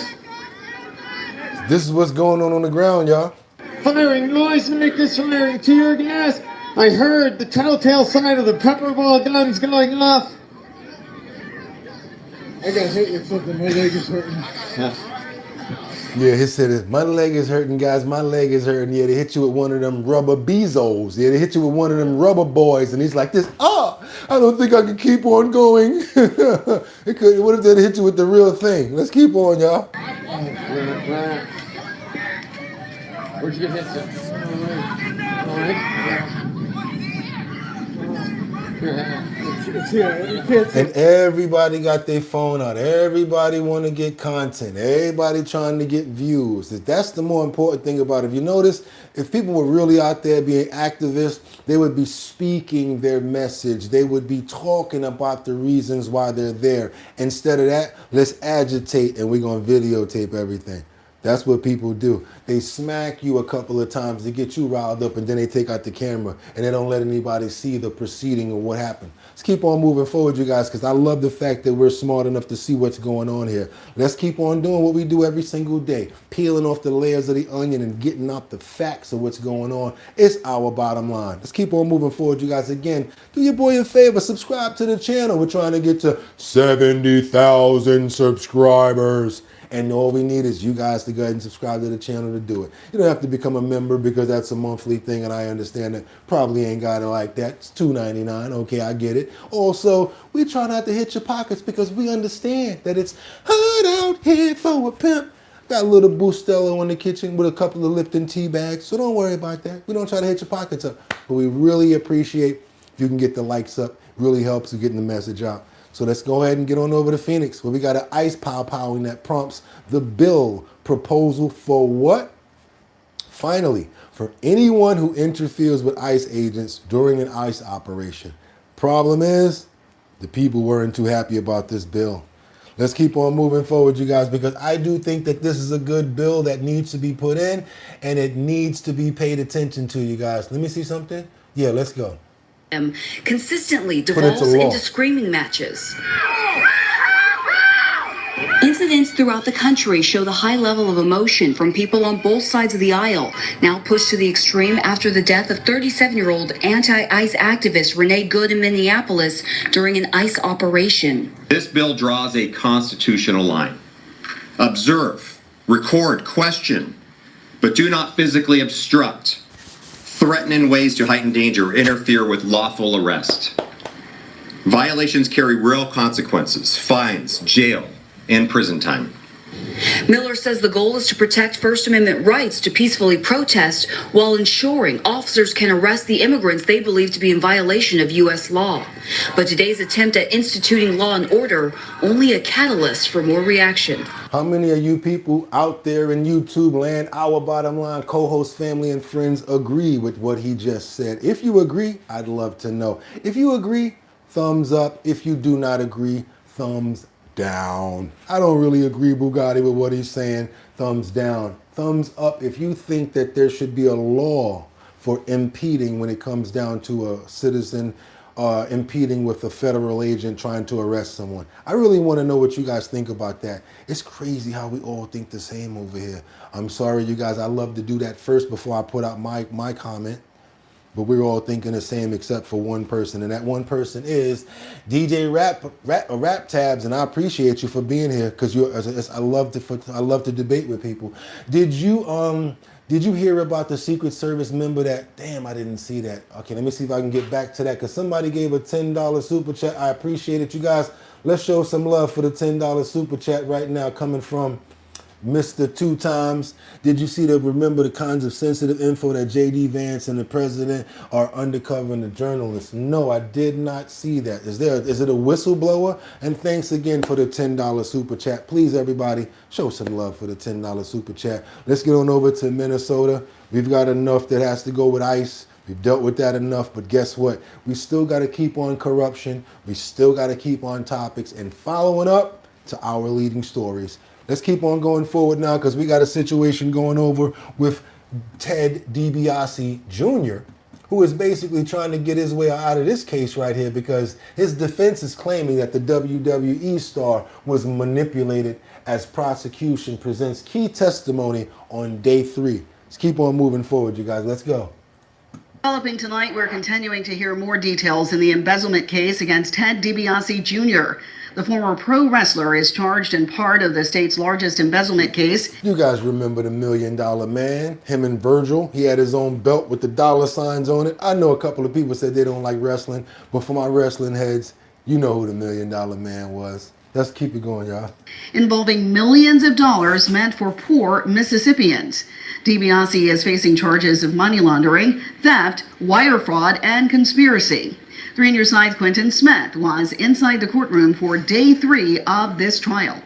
Speaker 1: This is what's going on the ground, y'all.
Speaker 21: Firing noisemakers, firing tear gas. I heard the telltale sign of the pepper ball guns going off. I got hit with something. My leg is hurting.
Speaker 1: Yeah, he said, my leg is hurting, guys. My leg is hurting. Yeah, they hit you with one of them rubber bezos. Yeah, they hit you with one of them rubber boys. And he's like this, oh, I don't think I can keep on going. It could. What if they hit you with the real thing? Let's keep on, y'all.
Speaker 21: Where'd you get hit to? All right.
Speaker 1: And everybody got their phone out. Everybody want to get content. Everybody trying to get views. That's the more important thing about it. If you notice, if people were really out there being activists, they would be speaking their message. They would be talking about the reasons why they're there. Instead of that, let's agitate and we're going to videotape everything. That's what people do. They smack you a couple of times to get you riled up, and then they take out the camera and they don't let anybody see the proceeding or what happened. Let's keep on moving forward, you guys, because I love the fact that we're smart enough to see what's going on here. Let's keep on doing what we do every single day, peeling off the layers of the onion and getting out the facts of what's going on. It's our bottom line. Let's keep on moving forward, you guys. Again, do your boy a favor, subscribe to the channel. We're trying to get to 70,000 subscribers. And all we need is you guys to go ahead and subscribe to the channel to do it. You don't have to become a member because that's a monthly thing, and I understand that probably ain't got it like that. It's $2.99. Okay, I get it. Also, we try not to hit your pockets because we understand that it's hard out here for a pimp. Got a little Bustelo in the kitchen with a couple of Lipton tea bags, so don't worry about that. We don't try to hit your pockets up, but we really appreciate if you can get the likes up. It really helps with getting the message out. So let's go ahead and get on over to Phoenix, where we got an ICE pow-powing that prompts the bill proposal for what? Finally, for anyone who interferes with ICE agents during an ICE operation. Problem is, the people weren't too happy about this bill. Let's keep on moving forward, you guys, because I do think that this is a good bill that needs to be put in, and it needs to be paid attention to, you guys. Let me see something. Yeah, let's go.
Speaker 4: Consistently devolves into screaming matches. Incidents throughout the country show the high level of emotion from people on both sides of the aisle, now pushed to the extreme after the death of 37-year-old anti-ICE activist Renee Good in Minneapolis during an ICE operation.
Speaker 5: This bill draws a constitutional line. Observe, record, question, but do not physically obstruct, threaten in ways to heighten danger, or interfere with lawful arrest. Violations carry real consequences, fines, jail, and prison time.
Speaker 4: Miller says the goal is to protect First Amendment rights to peacefully protest while ensuring officers can arrest the immigrants they believe to be in violation of U.S. law. But today's attempt at instituting law and order only a catalyst for more reaction.
Speaker 1: How many of you people out there in YouTube land, our bottom line co-host, family, and friends agree with what he just said? If you agree, I'd love to know. If you agree, thumbs up. If you do not agree, thumbs down. I don't really agree, Bugatti, with what he's saying. Thumbs down. Thumbs up if you think that there should be a law for impeding when it comes down to a citizen impeding with a federal agent trying to arrest someone. I really want to know what you guys think about that. It's crazy how we all think the same over here. I'm sorry, you guys. I love to do that first before I put out my comment. But we're all thinking the same except for one person, and that one person is DJ Rap Tabs, and I appreciate you for being here because I love to debate with people. Did you hear about the Secret Service member that? Damn, I didn't see that. Okay, let me see if I can get back to that because somebody gave a $10 super chat. I appreciate it, you guys. Let's show some love for the $10 super chat right now coming from Mr. Two Times. Did you see remember the kinds of sensitive info that J.D. Vance and the president are undercovering the journalists? No, I did not see that. Is it a whistleblower? And thanks again for the $10 super chat. Please, everybody, show some love for the $10 super chat. Let's get on over to Minnesota. We've got enough that has to go with ICE. We've dealt with that enough, but guess what? We still got to keep on corruption. We still got to keep on topics and following up to our leading stories. Let's keep on going forward now because we got a situation going over with Ted DiBiase Jr., who is basically trying to get his way out of this case right here because his defense is claiming that the WWE star was manipulated as prosecution presents key testimony on day 3. Let's keep on moving forward, you guys. Let's go.
Speaker 6: Developing tonight, we're continuing to hear more details in the embezzlement case against Ted DiBiase Jr. The former pro wrestler is charged in part of the state's largest embezzlement case.
Speaker 1: You guys remember the $1 Million Man? Him and Virgil. He had his own belt with the dollar signs on it. I know a couple of people said they don't like wrestling, but for my wrestling heads, you know who the $1 Million Man was. Let's keep it going, y'all.
Speaker 6: Involving millions of dollars meant for poor Mississippians. DiBiase is facing charges of money laundering, theft, wire fraud, and conspiracy. 3 News' Quentin Smith was inside the courtroom for day 3 of this trial.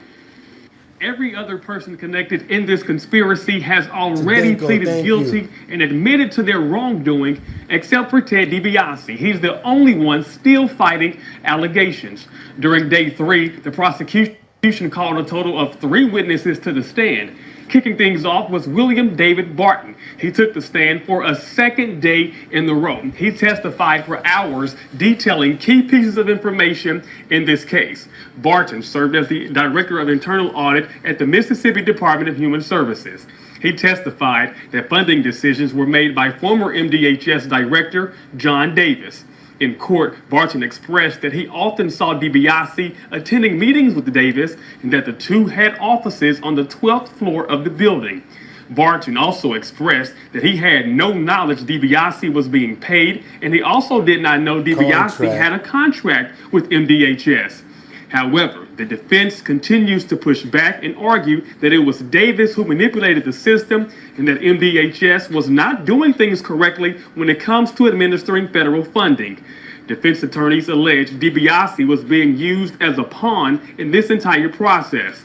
Speaker 22: Every other person connected in this conspiracy has already pleaded guilty and admitted to their wrongdoing, except for Ted DiBiase. He's the only one still fighting allegations. During day 3, the prosecution called a total of 3 witnesses to the stand. Kicking things off was William David Barton. He took the stand for a second day in the row. He testified for hours detailing key pieces of information in this case. Barton served as the Director of Internal Audit at the Mississippi Department of Human Services. He testified that funding decisions were made by former MDHS Director John Davis. In court, Barton expressed that he often saw DiBiase attending meetings with Davis and that the two had offices on the 12th floor of the building. Barton also expressed that he had no knowledge DiBiase was being paid, and he also did not know DiBiase had a contract with MDHS. However, the defense continues to push back and argue that it was Davis who manipulated the system and that MDHS was not doing things correctly when it comes to administering federal funding. Defense attorneys allege DiBiase was being used as a pawn in this entire process.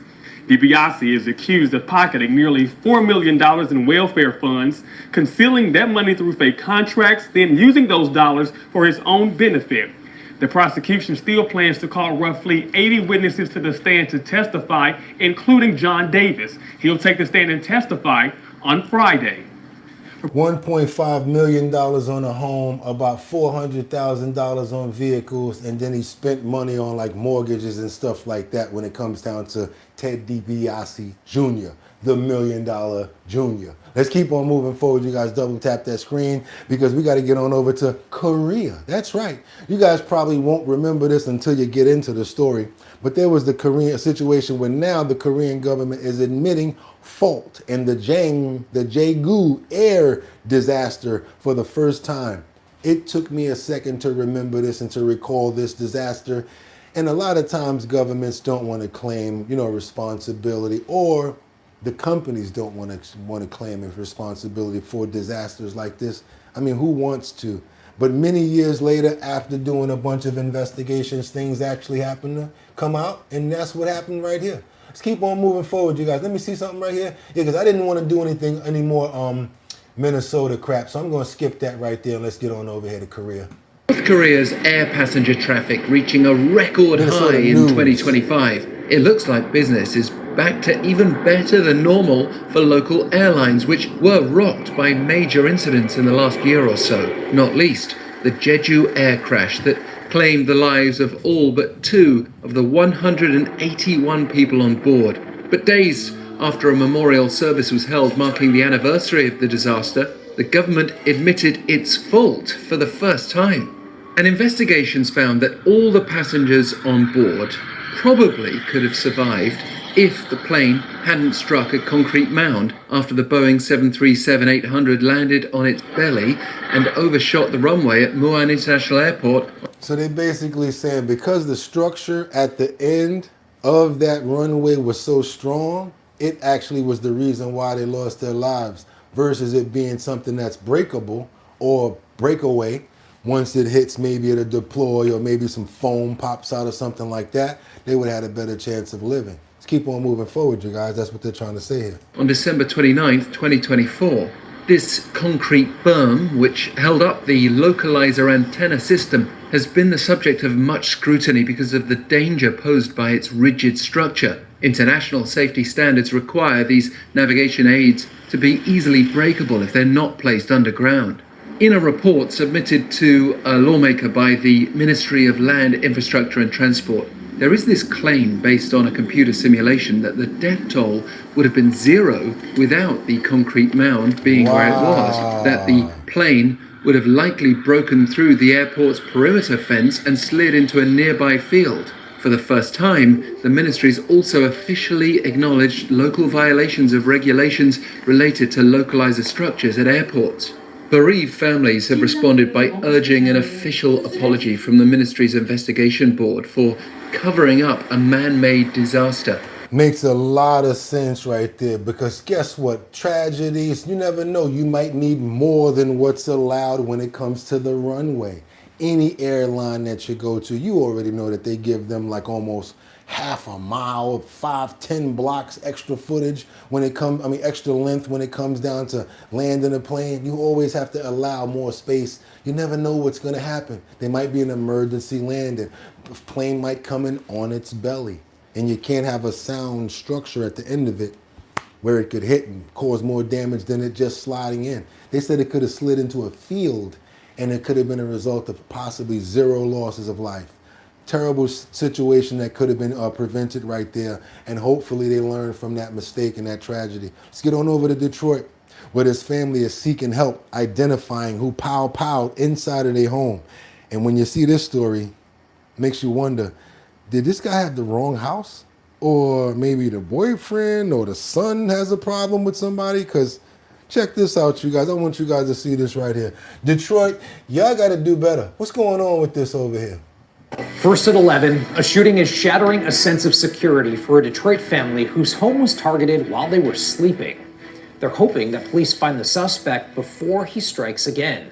Speaker 22: DiBiase is accused of pocketing nearly $4 million in welfare funds, concealing that money through fake contracts, then using those dollars for his own benefit. The prosecution still plans to call roughly 80 witnesses to the stand to testify, including John Davis. He'll take the stand and testify on Friday.
Speaker 1: $1.5 million on a home, about $400,000 on vehicles, and then he spent money on like mortgages and stuff like that when it comes down to Ted DiBiase Jr., the $1 Million Jr. Let's keep on moving forward. You guys double tap that screen because we got to get on over to Korea. That's right. You guys probably won't remember this until you get into the story, but there was the Korean situation where now the Korean government is admitting fault in the Daegu air disaster for the first time. It took me a second to remember this and to recall this disaster. And a lot of times governments don't want to claim, responsibility, or the companies don't want to claim responsibility for disasters like this. I mean, who wants to? But many years later, after doing a bunch of investigations, things actually happen to come out, and that's what happened right here. Let's keep on moving forward, you guys. Let me see something right here. Yeah, because I didn't want to do any more Minnesota crap, so I'm going to skip that right there, and let's get on over here to Korea.
Speaker 23: North Korea's air passenger traffic reaching a record high in 2025. It looks like business is back to even better than normal for local airlines, which were rocked by major incidents in the last year or so, not least the Jeju air crash that claimed the lives of all but 2 of the 181 people on board. But days after a memorial service was held marking the anniversary of the disaster, the government admitted its fault for the first time. And investigations found that all the passengers on board probably could have survived if the plane hadn't struck a concrete mound after the Boeing 737-800 landed on its belly and overshot the runway at Muan International Airport.
Speaker 1: So they basically saying because the structure at the end of that runway was so strong, it actually was the reason why they lost their lives, versus it being something that's breakable or breakaway. Once it hits, maybe it'll deploy or maybe some foam pops out or something like that, they would have had a better chance of living. Let's keep on moving forward, you guys. That's what they're trying to say here.
Speaker 23: On December 29th, 2024, this concrete berm, which held up the localizer antenna system, has been the subject of much scrutiny because of the danger posed by its rigid structure. International safety standards require these navigation aids to be easily breakable if they're not placed underground. In a report submitted to a lawmaker by the Ministry of Land, Infrastructure and Transport, there is this claim based on a computer simulation that the death toll would have been 0 without the concrete mound being where it was, that the plane would have likely broken through the airport's perimeter fence and slid into a nearby field. For the first time, the ministry's also officially acknowledged local violations of regulations related to localizer structures at airports. Bereaved families have responded by urging an official apology from the ministry's investigation board for covering up a man-made disaster.
Speaker 1: Makes a lot of sense right there, because guess what? Tragedies, you never know. You might need more than what's allowed when it comes to the runway. Any airline that you go to, you already know that they give them like almost half a mile, 5-10 blocks extra footage when it comes, extra length when it comes down to landing a plane. You always have to allow more space. You never know what's going to happen. There might be an emergency landing. The plane might come in on its belly, and you can't have a sound structure at the end of it where it could hit and cause more damage than it just sliding in. They said it could have slid into a field, and it could have been a result of possibly 0 losses of life. Terrible situation that could have been prevented right there, and hopefully they learned from that mistake and that tragedy. Let's get on over to Detroit, where this family is seeking help identifying who powed inside of their home. And when you see this story, it makes you wonder, did this guy have the wrong house? Or maybe the boyfriend or the son has a problem with somebody? Because check this out, you guys. I want you guys to see this right here. Detroit, y'all got to do better. What's going on with this over here?
Speaker 7: First at 11, a shooting is shattering a sense of security for a Detroit family whose home was targeted while they were sleeping. They're hoping that police find the suspect before he strikes again.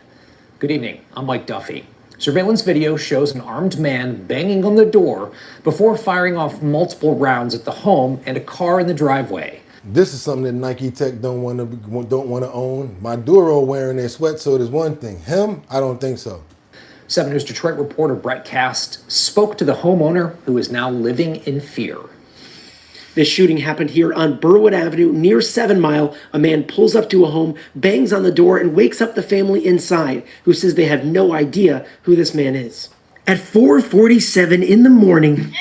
Speaker 7: Good evening, I'm Mike Duffy. Surveillance video shows an armed man banging on the door before firing off multiple rounds at the home and a car in the driveway.
Speaker 1: This is something that Nike Tech don't want to own. My Duro wearing their sweatsuit is one thing. Him, I don't think so.
Speaker 7: 7 News Detroit reporter Brett Cast spoke to the homeowner who is now living in fear.
Speaker 8: This shooting happened here on Burwood Avenue near 7 Mile. A man pulls up to a home, bangs on the door, and wakes up the family inside, who says they have no idea who this man is. At 4:47 in the morning,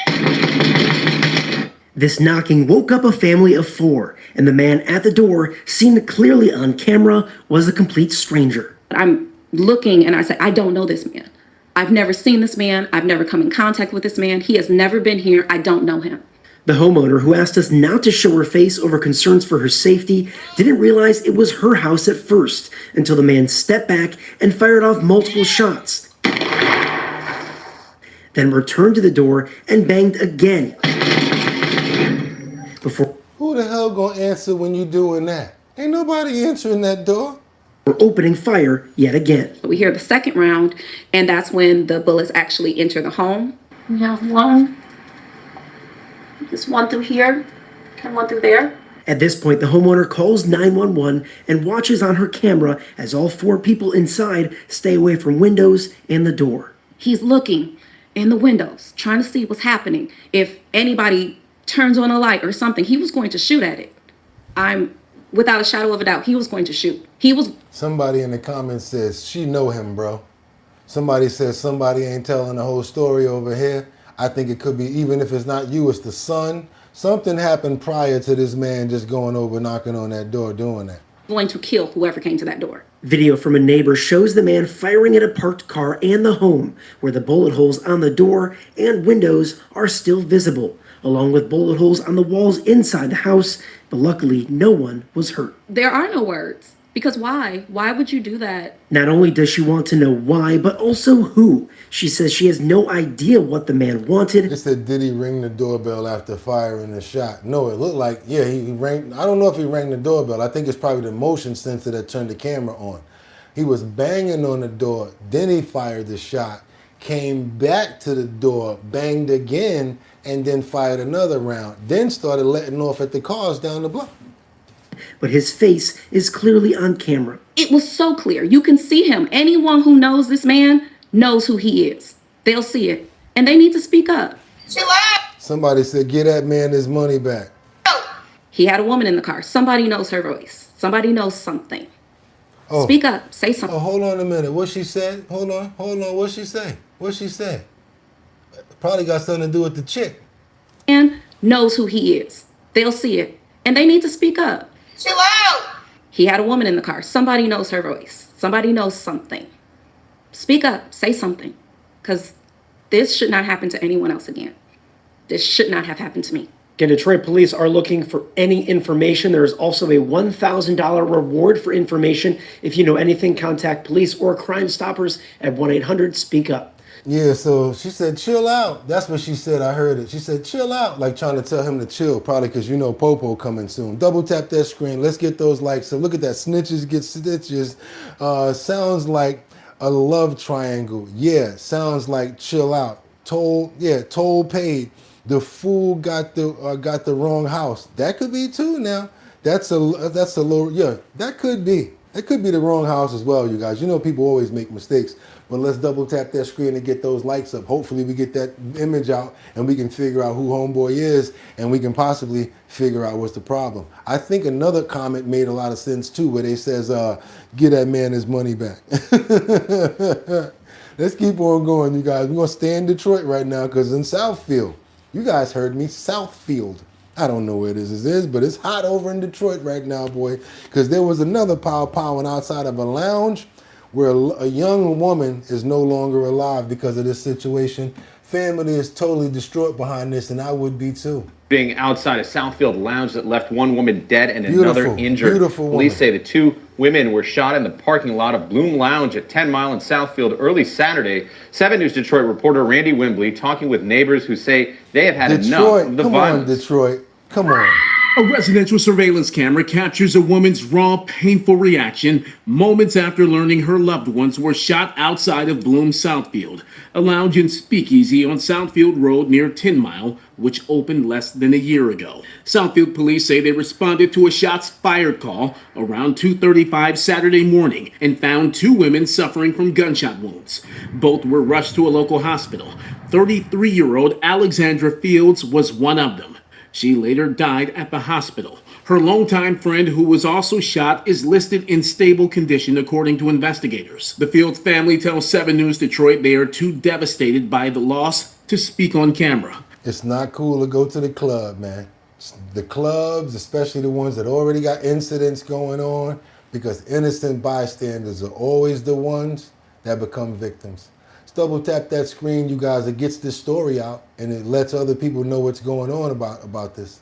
Speaker 8: this knocking woke up a family of 4, and the man at the door, seen clearly on camera, was a complete stranger.
Speaker 10: I'm looking and I said, I don't know this man. I've never seen this man. I've never come in contact with this man. He has never been here. I don't know him.
Speaker 8: The homeowner, who asked us not to show her face over concerns for her safety, didn't realize it was her house at first until the man stepped back and fired off multiple shots. Then returned to the door and banged again. Before
Speaker 1: Who the hell gonna answer when you doing that? Ain't nobody answering that door.
Speaker 8: Opening fire yet again.
Speaker 10: We hear the second round, and that's when the bullets actually enter the home.
Speaker 24: We have one. Just one through here and one through there.
Speaker 8: At this point, the homeowner calls 911 and watches on her camera as all 4 people inside stay away from windows and the door.
Speaker 10: He's looking in the windows, trying to see what's happening. If anybody turns on a light or something, he was going to shoot at it. Without a shadow of a doubt, he was going to shoot.
Speaker 1: Somebody in the comments says, she know him, bro. Somebody says somebody ain't telling the whole story over here. I think it could be, even if it's not you, it's the son. Something happened prior to this man just going over, knocking on that door, doing that.
Speaker 10: Going to kill whoever came to that door.
Speaker 8: Video from a neighbor shows the man firing at a parked car and the home, where the bullet holes on the door and windows are still visible, along with bullet holes on the walls inside the house, but luckily no one was hurt.
Speaker 10: There are no words. Because why? Why would you do that?
Speaker 8: Not only does she want to know why, but also who. She says she has no idea what the man wanted.
Speaker 1: They said, did he ring the doorbell after firing the shot? No, it looked like, yeah, he rang. I don't know if he rang the doorbell. I think it's probably the motion sensor that turned the camera on. He was banging on the door. Then he fired the shot, came back to the door, banged again, and then fired another round. Then started letting off at the cars down the block.
Speaker 8: But his face is clearly on camera.
Speaker 10: It was so clear. You can see him. Anyone who knows this man knows who he is. They'll see it. And they need to speak up.
Speaker 1: Somebody said, get that man his money back.
Speaker 10: He had a woman in the car. Somebody knows her voice. Somebody knows something.
Speaker 1: Oh.
Speaker 10: Speak up. Say something.
Speaker 1: Oh, hold on a minute. What she said? Hold on. What'd she say? What'd she say? Probably got something to do with the chick.
Speaker 10: Man knows who he is. They'll see it. And they need to speak up. Chill out. He had a woman in the car. Somebody knows her voice. Somebody knows something. Speak up, say something, because this should not happen to anyone else again. This should not have happened to me.
Speaker 8: Again, Detroit police are looking for any information. There is also a $1,000 reward for information. If you know anything, contact police or Crime Stoppers at 1-800-SPEAK-UP.
Speaker 1: Yeah, so she said, chill out. That's what she said. I heard it. She said, chill out, like trying to tell him to chill, probably because you know Popo coming soon. Double tap that screen. Let's get those likes. So look at that. Snitches get stitches. Sounds like a love triangle. Yeah, sounds like chill out. Toll paid. The fool got the wrong house. That could be too now. That's a low, yeah, that could be. It could be the wrong house as well, you guys. You know people always make mistakes. But let's double tap that screen and get those likes up. Hopefully we get that image out and we can figure out who homeboy is and we can possibly figure out what's the problem. I think another comment made a lot of sense too, where they says, get that man his money back. Let's keep on going, you guys. We're going to stay in Detroit right now because in Southfield, you guys heard me, Southfield. I don't know where this is, but it's hot over in Detroit right now, boy, because there was another powering outside of a lounge where a young woman is no longer alive because of this situation. Family is totally distraught behind this, and I would be too.
Speaker 11: Being outside a Southfield lounge that left one woman dead and another injured. Police say the two women were shot in the parking lot of Bloom Lounge at 10 Mile in Southfield early Saturday. 7 News Detroit reporter Randy Wimbley talking with neighbors who say they have had enough of the violence.
Speaker 1: Come on, Detroit. Come on.
Speaker 12: A residential surveillance camera captures a woman's raw, painful reaction moments after learning her loved ones were shot outside of Bloom Southfield, a lounge and speakeasy on Southfield Road near 10 Mile, which opened less than a year ago. Southfield police say they responded to a shots fired call around 2:35 Saturday morning and found 2 women suffering from gunshot wounds. Both were rushed to a local hospital. 33-year-old Alexandra Fields was one of them. She later died at the hospital. Her longtime friend, who was also shot, is listed in stable condition according to investigators. The Fields family tells 7 News Detroit they are too devastated by the loss to speak on camera.
Speaker 1: It's not cool to go to the club, man. The clubs, especially the ones that already got incidents going on, because innocent bystanders are always the ones that become victims. Double tap that screen, you guys. It gets this story out and it lets other people know what's going on about this.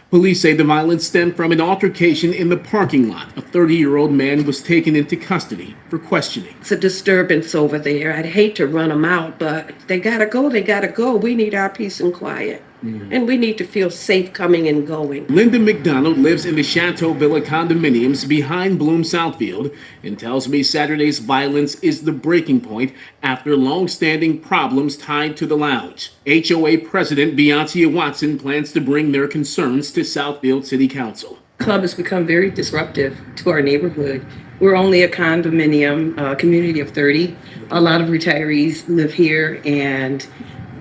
Speaker 12: Police say the violence stemmed from an altercation in the parking lot. A 30-year-old man was taken into custody for questioning.
Speaker 14: It's a disturbance over there. I'd hate to run them out, but they gotta go. They gotta go. We need our peace and quiet. And we need to feel safe coming and going.
Speaker 12: Linda McDonald lives in the Chateau Villa condominiums behind Bloom Southfield and tells me Saturday's violence is the breaking point after long-standing problems tied to the lounge. HOA President Beyonce Watson plans to bring their concerns to Southfield City Council.
Speaker 14: The club has become very disruptive to our neighborhood. We're only a condominium community of 30. A lot of retirees live here, and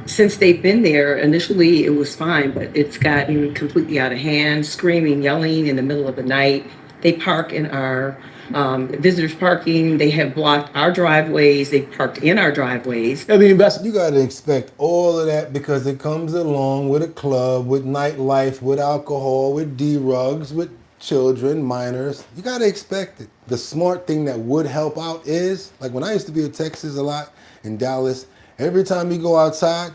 Speaker 14: since they've been there, initially it was fine, but it's gotten completely out of hand, screaming, yelling in the middle of the night. They park in our visitors parking. They have blocked our driveways. They parked in our driveways.
Speaker 1: I mean, you got to expect all of that because it comes along with a club, with nightlife, with alcohol, with D-rugs, with children, minors. You got to expect it. The smart thing that would help out is, like when I used to be in Texas a lot, in Dallas, every time you go outside,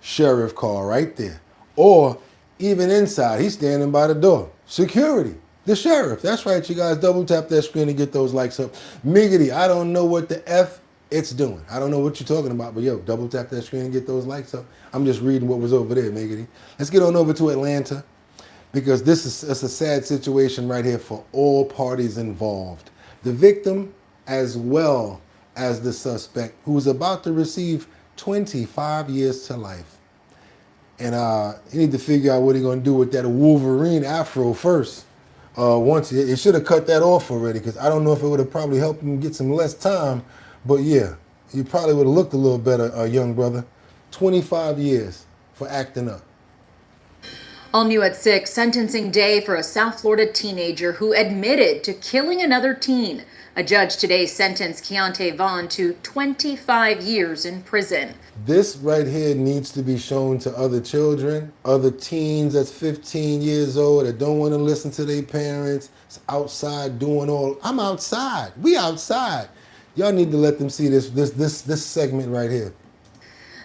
Speaker 1: sheriff car right there. Or even inside, he's standing by the door. Security, the sheriff. That's right, you guys. Double tap that screen and get those likes up. Miggity, I don't know what the F it's doing. I don't know what you're talking about, but yo, double tap that screen and get those likes up. I'm just reading what was over there, Miggity. Let's get on over to Atlanta because it's a sad situation right here for all parties involved. The victim as well as the suspect who's about to receive 25 years to life. And you need to figure out what he's going to do with that Wolverine afro first. Once he should have cut that off already because I don't know if it would have probably helped him get some less time. But yeah, you probably would have looked a little better, young brother. 25 years for acting up.
Speaker 15: All new at 6, sentencing day for a South Florida teenager who admitted to killing another teen. A judge today sentenced Keontae Vaughn to 25 years in prison.
Speaker 1: This right here needs to be shown to other children, other teens that's 15 years old that don't want to listen to their parents. It's outside doing all. I'm outside. We outside. Y'all need to let them see this segment right here.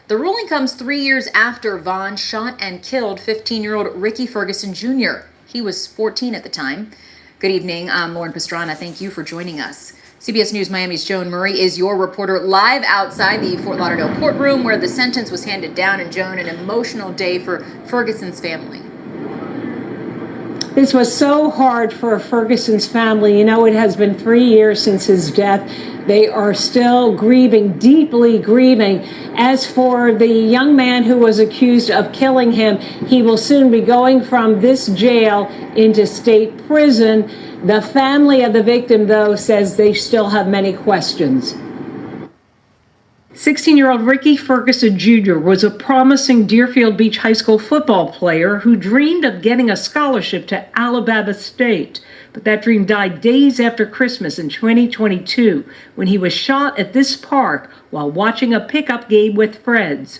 Speaker 15: The ruling comes 3 years after Vaughn shot and killed 15-year-old Ricky Ferguson Jr. He was 14 at the time. Good evening, I'm Lauren Pastrana. Thank you for joining us. CBS News Miami's Joan Murray is your reporter live outside the Fort Lauderdale courtroom where the sentence was handed down. And Joan, an emotional day for Ferguson's family.
Speaker 3: This was so hard for Ferguson's family. You know, it has been 3 years since his death. They are still grieving, deeply grieving. As for the young man who was accused of killing him, he will soon be going from this jail into state prison. The family of the victim, though, says they still have many questions. 16-year-old Ricky Ferguson Jr. was a promising Deerfield Beach High School football player who dreamed of getting a scholarship to Alabama State. But that dream died days after Christmas in 2022 when he was shot at this park while watching a pickup game with friends.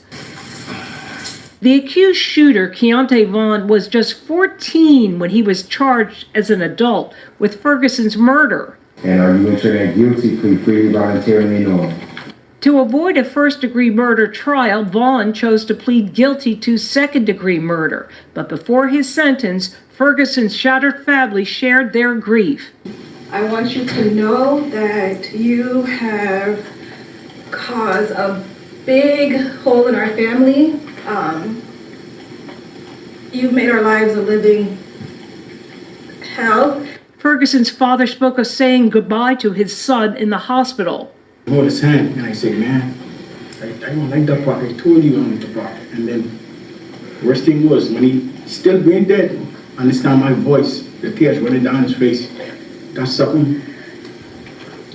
Speaker 3: The accused shooter, Keontae Vaughn, was just 14 when he was charged as an adult with Ferguson's murder.
Speaker 13: And are you entering a guilty plea freely, voluntarily, or?
Speaker 3: To avoid a first-degree murder trial, Vaughn chose to plead guilty to second-degree murder. But before his sentence, Ferguson's shattered family shared their grief.
Speaker 16: I want you to know that you have caused a big hole in our family. You've made our lives a living hell.
Speaker 3: Ferguson's father spoke of saying goodbye to his son in the hospital.
Speaker 19: I hold his hand and I say, man, I don't like that part. I told you I don't like the part. And then worst thing was when he still being dead, understand my voice, the tears running down his face. That's something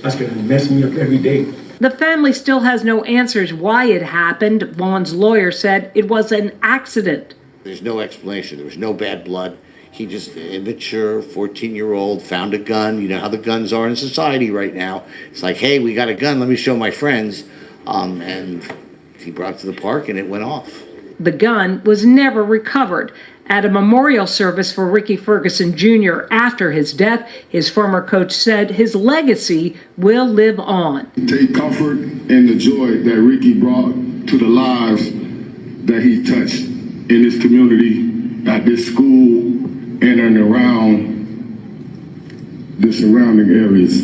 Speaker 19: that's gonna mess me up every day.
Speaker 3: The family still has no answers why it happened. Vaughn's lawyer said it was an accident.
Speaker 25: There's no explanation. There was no bad blood. He just, immature, 14-year-old, found a gun. You know how the guns are in society right now. It's like, hey, we got a gun. Let me show my friends. And he brought it to the park and it went off.
Speaker 3: The gun was never recovered. At a memorial service for Ricky Ferguson Jr. after his death, his former coach said his legacy will live on.
Speaker 26: Take comfort in the joy that Ricky brought to the lives that he touched in this community, at this school, and around the surrounding areas.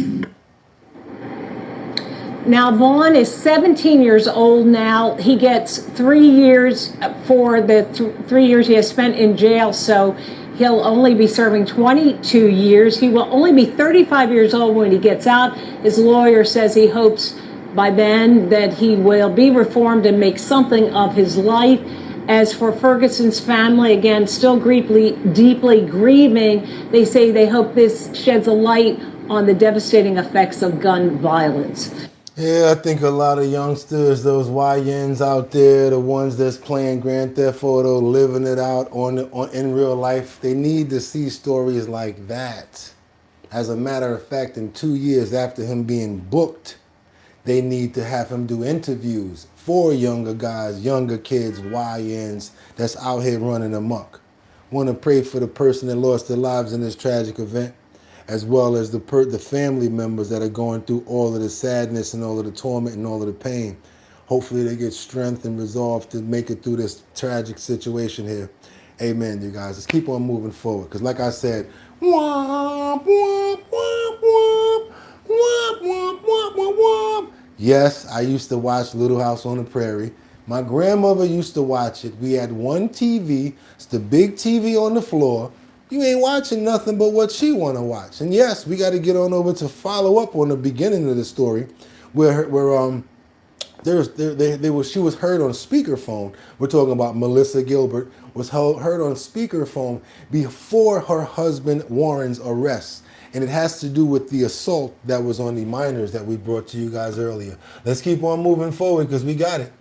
Speaker 3: Now, Vaughn is 17 years old now. He gets 3 years for the 3 years he has spent in jail, so he'll only be serving 22 years. He will only be 35 years old when he gets out. His lawyer says he hopes by then that he will be reformed and make something of his life. As for Ferguson's family, again, still deeply grieving, they say they hope this sheds a light on the devastating effects of gun violence.
Speaker 1: Yeah, I think a lot of youngsters, those YNs out there, the ones that's playing Grand Theft Auto, living it out in real life, they need to see stories like that. As a matter of fact, in 2 years after him being booked, they need to have him do interviews for younger guys, younger kids, YNs that's out here running amok. Want to pray for the person that lost their lives in this tragic event, as well as the family members that are going through all of the sadness and all of the torment and all of the pain. Hopefully they get strength and resolve to make it through this tragic situation here. Amen, you guys. Let's keep on moving forward. Because like I said, womp, womp, womp, womp, womp, womp, womp, womp, womp. Yes, I used to watch Little House on the Prairie. My grandmother used to watch it. We had one TV. It's the big TV on the floor. You ain't watching nothing but what she want to watch. And yes, we got to get on over to follow up on the beginning of the story where she was heard on speakerphone. We're talking about Melissa Gilbert was heard on speakerphone before her husband Warren's arrest. And it has to do with the assault that was on the minors that we brought to you guys earlier. Let's keep on moving forward because we got it.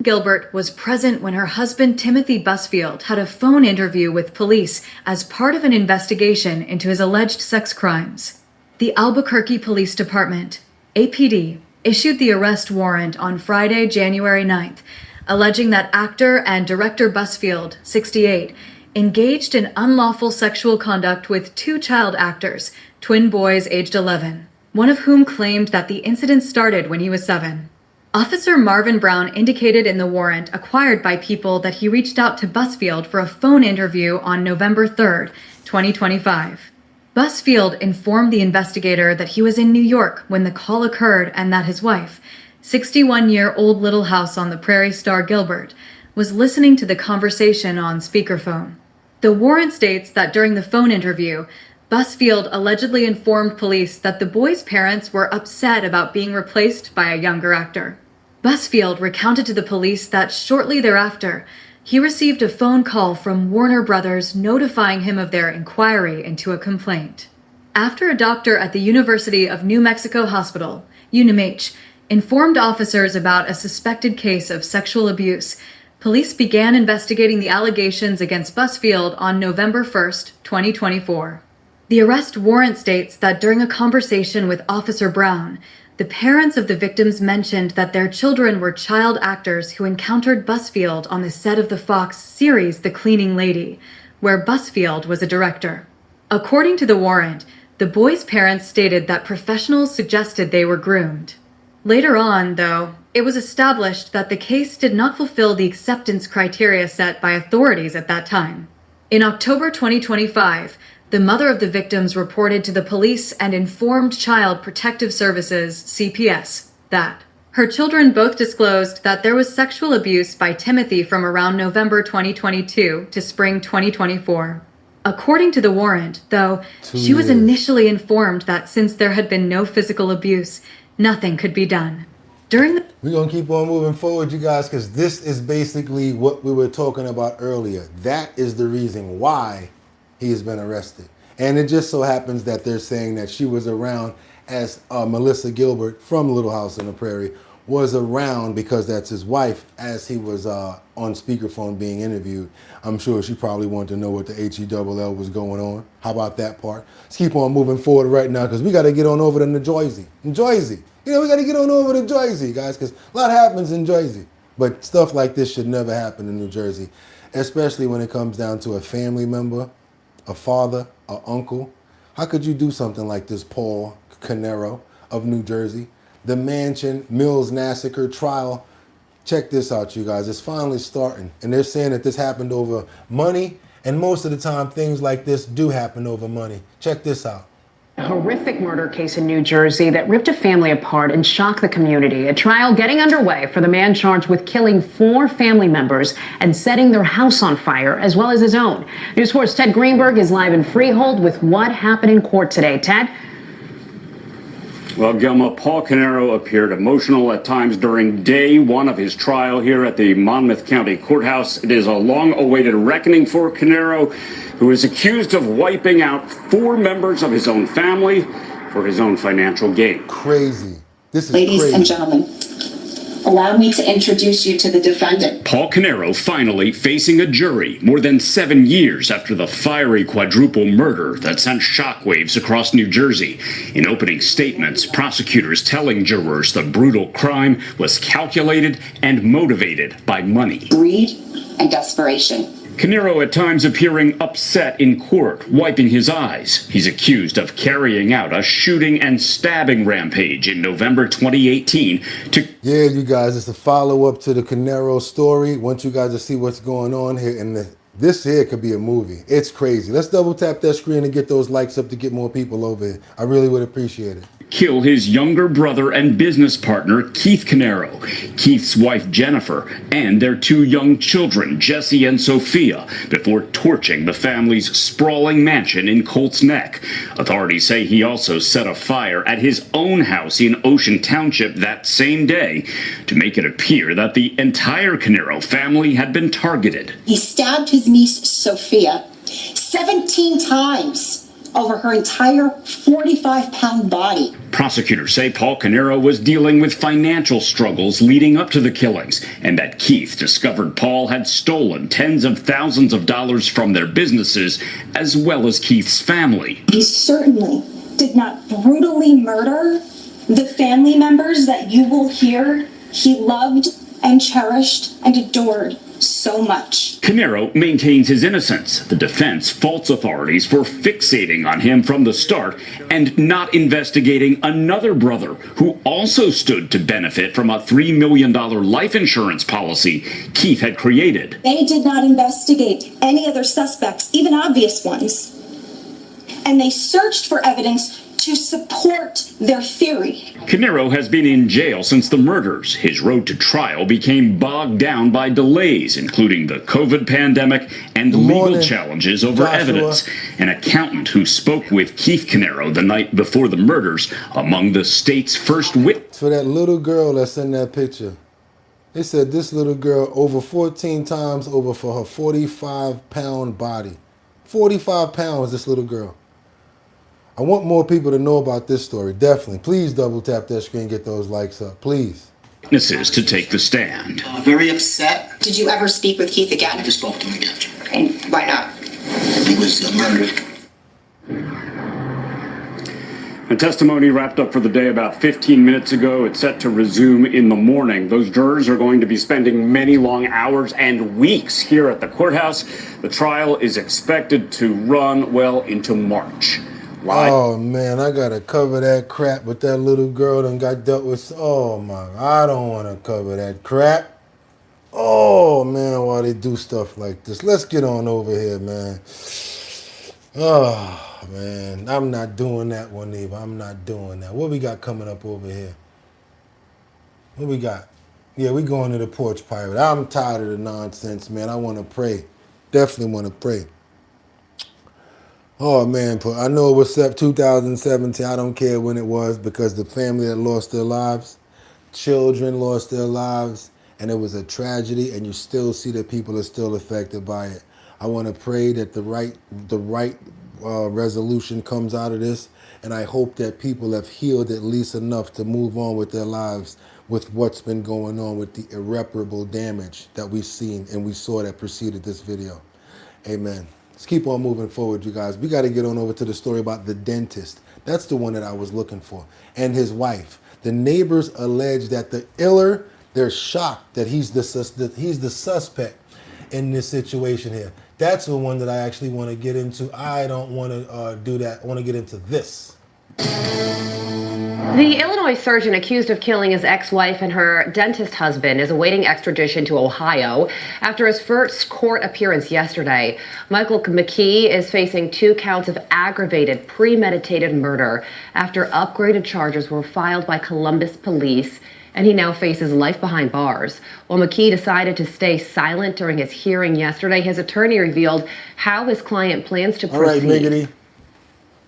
Speaker 27: Gilbert was present when her husband Timothy Busfield had a phone interview with police as part of an investigation into his alleged sex crimes. The Albuquerque Police Department, APD, issued the arrest warrant on Friday, January 9th, alleging that actor and director Busfield, 68, engaged in unlawful sexual conduct with two child actors, twin boys aged 11. one of whom claimed that the incident started when he was 7. Officer Marvin Brown indicated in the warrant acquired by People that he reached out to Busfield for a phone interview on November 3rd, 2025. Busfield informed the investigator that he was in New York when the call occurred and that his wife, 61-year-old Little House on the Prairie Star Gilbert, was listening to the conversation on speakerphone. The warrant states that during the phone interview, Busfield allegedly informed police that the boy's parents were upset about being replaced by a younger actor. Busfield recounted to the police that shortly thereafter, he received a phone call from Warner Brothers notifying him of their inquiry into a complaint. After a doctor at the University of New Mexico Hospital, UNMH, informed officers about a suspected case of sexual abuse, police began investigating the allegations against Busfield on November 1st, 2024. The arrest warrant states that during a conversation with Officer Brown, the parents of the victims mentioned that their children were child actors who encountered Busfield on the set of the Fox series The Cleaning Lady, where Busfield was a director. According to the warrant, the boys' parents stated that professionals suggested they were groomed. Later on, though, it was established that the case did not fulfill the acceptance criteria set by authorities at that time. In October 2025, the mother of the victims reported to the police and informed Child Protective Services, CPS, that her children both disclosed that there was sexual abuse by Timothy from around November 2022 to spring 2024. According to the warrant, though, she was initially informed that since there had been no physical abuse, nothing could be done. We're
Speaker 1: going to keep on moving forward, you guys, because this is basically what we were talking about earlier. That is the reason why he has been arrested. And it just so happens that they're saying that she was around as Melissa Gilbert from Little House on the Prairie was around because that's his wife as he was on speakerphone being interviewed. I'm sure she probably wanted to know what the H+OUR was going on. How about that part? Let's keep on moving forward right now because we got to get on over to New Jersey. New Jersey. You know, we got to get on over to Jersey, guys, because a lot happens in Jersey. But stuff like this should never happen in New Jersey, especially when it comes down to a family member, a father, an uncle. How could you do something like this, Paul Canero of New Jersey? The Mansion Mills Massacre trial. Check this out, you guys. It's finally starting. And they're saying that this happened over money. And most of the time, things like this do happen over money. Check this out.
Speaker 2: A horrific murder case in New Jersey that ripped a family apart and shocked the community. A trial getting underway for the man charged with killing 4 family members and setting their house on fire, as well as his own. News 4's Ted Greenberg is live in Freehold with what happened in court today. Ted?
Speaker 5: Well, Gilma, Paul Canero appeared emotional at times during day 1 of his trial here at the Monmouth County Courthouse. It is a long-awaited reckoning for Canero, who is accused of wiping out 4 members of his own family for his own financial gain.
Speaker 1: Crazy. This is
Speaker 9: Ladies
Speaker 1: crazy.
Speaker 9: and gentlemen, allow me to introduce you to the defendant.
Speaker 5: Paul Canero finally facing a jury more than 7 years after the fiery quadruple murder that sent shockwaves across New Jersey. In opening statements, prosecutors telling jurors the brutal crime was calculated and motivated by money.
Speaker 9: Greed and desperation.
Speaker 5: Canero at times appearing upset in court, wiping his eyes. He's accused of carrying out a shooting and stabbing rampage in November 2018
Speaker 1: Yeah, you guys, it's a follow-up to the Canero story. Want you guys to see what's going on here. And this here could be a movie. It's crazy. Let's double tap that screen and get those likes up to get more people over here. I really would appreciate it.
Speaker 5: kill his younger brother and business partner, Keith Canero, Keith's wife, Jennifer, and their 2 young children, Jesse and Sophia, before torching the family's sprawling mansion in Colts Neck. Authorities say he also set a fire at his own house in Ocean Township that same day to make it appear that the entire Canero family had been targeted.
Speaker 9: He stabbed his niece, Sophia, 17 times over her entire 45-pound body.
Speaker 5: Prosecutors say Paul Canero was dealing with financial struggles leading up to the killings, and that Keith discovered Paul had stolen tens of thousands of dollars from their businesses, as well as Keith's family.
Speaker 9: He certainly did not brutally murder the family members that you will hear he loved and cherished and adored so much.
Speaker 5: Canero maintains his innocence. The defense faults authorities for fixating on him from the start and not investigating another brother who also stood to benefit from a $3 million life insurance policy Keith had created.
Speaker 9: They did not investigate any other suspects, even obvious ones. And they searched for evidence to support their theory.
Speaker 5: Canero has been in jail since the murders. His road to trial became bogged down by delays, including the COVID pandemic and legal challenges over evidence. An accountant who spoke with Keith Canero the night before the murders, among the state's first witnesses.
Speaker 1: For that little girl that's in that picture, they said this little girl over 14 times over for her 45-pound body. 45 pounds, this little girl. I want more people to know about this story, definitely. Please double tap that screen, get those likes up, please.
Speaker 5: Witnesses to take the stand.
Speaker 9: Very upset. Did you ever speak with Keith again? Never spoke to him again. And why not? He was murdered.
Speaker 5: The testimony wrapped up for the day about 15 minutes ago. It's set to resume in the morning. Those jurors are going to be spending many long hours and weeks here at the courthouse. The trial is expected to run well into March.
Speaker 1: Oh man, I gotta cover that crap with that little girl that got dealt with. Oh my, I don't want to cover that crap. Oh man, why they do stuff like this? Let's get on over here, man. Oh man, I'm not doing that one, Eva. I'm not doing that. What we got coming up over here? What we got? Yeah, we going to the porch pirate. I'm tired of the nonsense, man. I want to pray. Definitely want to pray. Oh man, I know it was 2017. I don't care when it was, because the family that lost their lives, children lost their lives, and it was a tragedy, and you still see that people are still affected by it. I want to pray that the right resolution comes out of this, and I hope that people have healed at least enough to move on with their lives with what's been going on with the irreparable damage that we've seen and we saw that preceded this video. Amen. Let's keep on moving forward, you guys. We got to get on over to the story about the dentist. That's the one that I was looking for. And his wife. The neighbors allege that they're shocked that he's the suspect in this situation here. That's the one that I actually want to get into. I don't want to do that. I want to get into this.
Speaker 2: The Illinois surgeon accused of killing his ex-wife and her dentist husband is awaiting extradition to Ohio after his first court appearance yesterday. Michael McKee is facing 2 counts of aggravated premeditated murder after upgraded charges were filed by Columbus police, and he now faces life behind bars. While McKee decided to stay silent during his hearing yesterday, his attorney revealed how his client plans to proceed.
Speaker 1: All right, Miggity.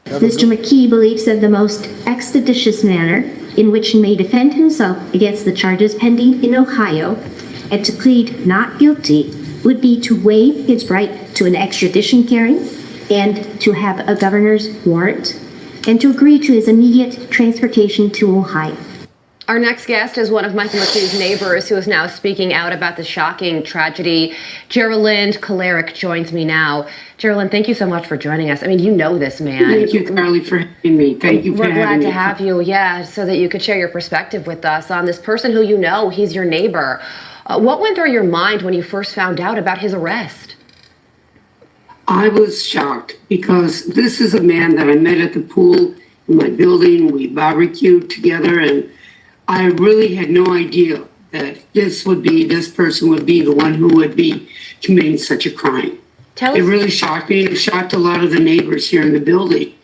Speaker 4: Mr. McKee believes that the most expeditious manner in which he may defend himself against the charges pending in Ohio and to plead not guilty would be to waive his right to an extradition hearing and to have a governor's warrant and to agree to his immediate transportation to Ohio.
Speaker 2: Our next guest is one of Michael McKee's neighbors who is now speaking out about the shocking tragedy. Geraldine Kolaric joins me now. Geraldine, thank you so much for joining us. I mean, you know this man.
Speaker 6: Thank you, Carly, for having me. Thank you for having me.
Speaker 2: We're glad to have you, yeah, so that you could share your perspective with us on this person who you know. He's your neighbor. What went through your mind when you first found out about his arrest?
Speaker 6: I was shocked because this is a man that I met at the pool in my building. We barbecued together, and I really had no idea that this person would be the one who would be committing such a crime. It really shocked me. It shocked a lot of the neighbors here in the building.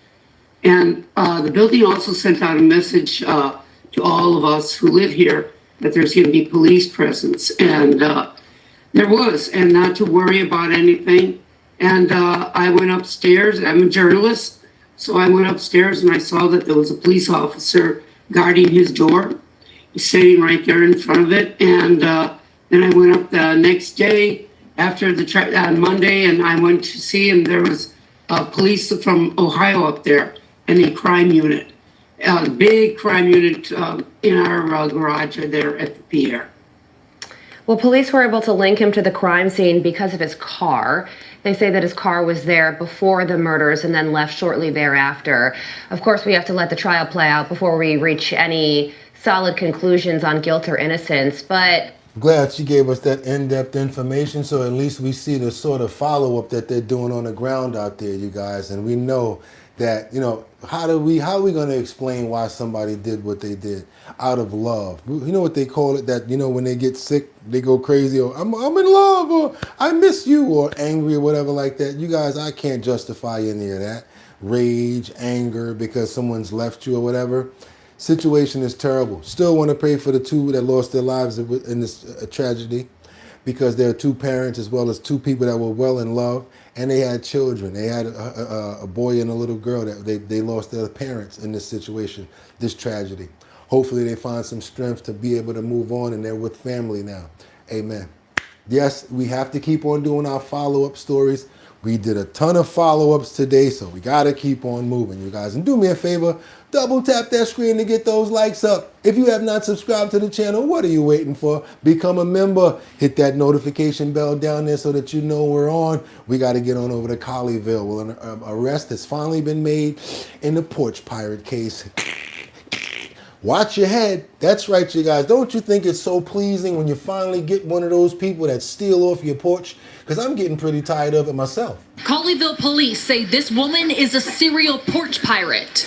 Speaker 6: And the building also sent out a message to all of us who live here that there's going to be police presence. And there was, and not to worry about anything. And I went upstairs. I'm a journalist. So I went upstairs and I saw that there was a police officer guarding his door. He's sitting right there in front of it. And then I went up the next day after on Monday, and I went to see him. There was police from Ohio up there and a crime unit, a big crime unit in our garage there at the pier.
Speaker 2: Well, police were able to link him to the crime scene because of his car. They say that his car was there before the murders and then left shortly thereafter. Of course, we have to let the trial play out before we reach any solid conclusions on guilt or innocence. But
Speaker 1: Glad she gave us that in-depth information, so at least we see the sort of follow-up that they're doing on the ground out there, you guys, and we know that, you know, how are we going to explain why somebody did what they did out of love? You know what they call it, that, you know, when they get sick, they go crazy, or I'm in love, or I miss you, or angry, or whatever like that. You guys, I can't justify any of that. Rage, anger, because someone's left you or whatever. Situation is terrible. Still want to pray for the two that lost their lives in this tragedy, because there are two parents as well as two people that were well in love, and they had children. They had a boy and a little girl that they lost their parents in this situation, this tragedy. Hopefully they find some strength to be able to move on, and they're with family now. Amen. Yes, we have to keep on doing our follow-up stories. We did a ton of follow-ups today, so we got to keep on moving, you guys. And do me a favor, double tap that screen to get those likes up. If you have not subscribed to the channel, what are you waiting for? Become a member. Hit that notification bell down there so that you know we're on. We got to get on over to Colleyville. Well, an arrest has finally been made in the porch pirate case. Watch your head. That's right, you guys. Don't you think it's so pleasing when you finally get one of those people that steal off your porch? Because I'm getting pretty tired of it myself.
Speaker 7: Colleyville police say this woman is a serial porch pirate,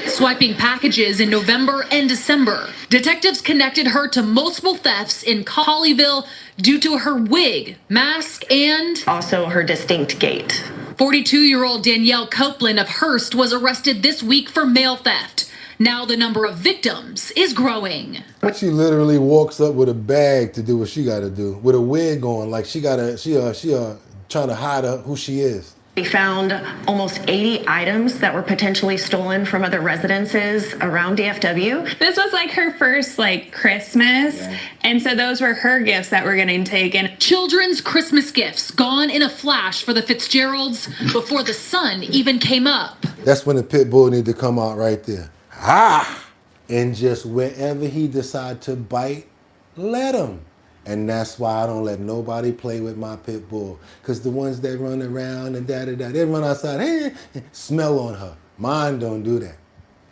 Speaker 7: swiping packages in November and December. Detectives connected her to multiple thefts in Colleyville due to her wig, mask, and
Speaker 17: also her distinct gait.
Speaker 7: 42-year-old Danielle Copeland of Hearst was arrested this week for mail theft. Now the number of victims is growing.
Speaker 1: She literally walks up with a bag to do what she got to do, with a wig on, like she trying to hide who she is.
Speaker 17: We found almost 80 items that were potentially stolen from other residences around DFW.
Speaker 18: This was like her first Christmas, and so those were her gifts that were getting taken.
Speaker 7: Children's Christmas gifts gone in a flash for the Fitzgeralds before the sun even came up.
Speaker 1: That's when the pit bull need to come out right there. Ah! And just wherever he decide to bite, let him. And that's why I don't let nobody play with my pit bull. Because the ones that run around and da-da-da, they run outside, hey, smell on her. Mine don't do that.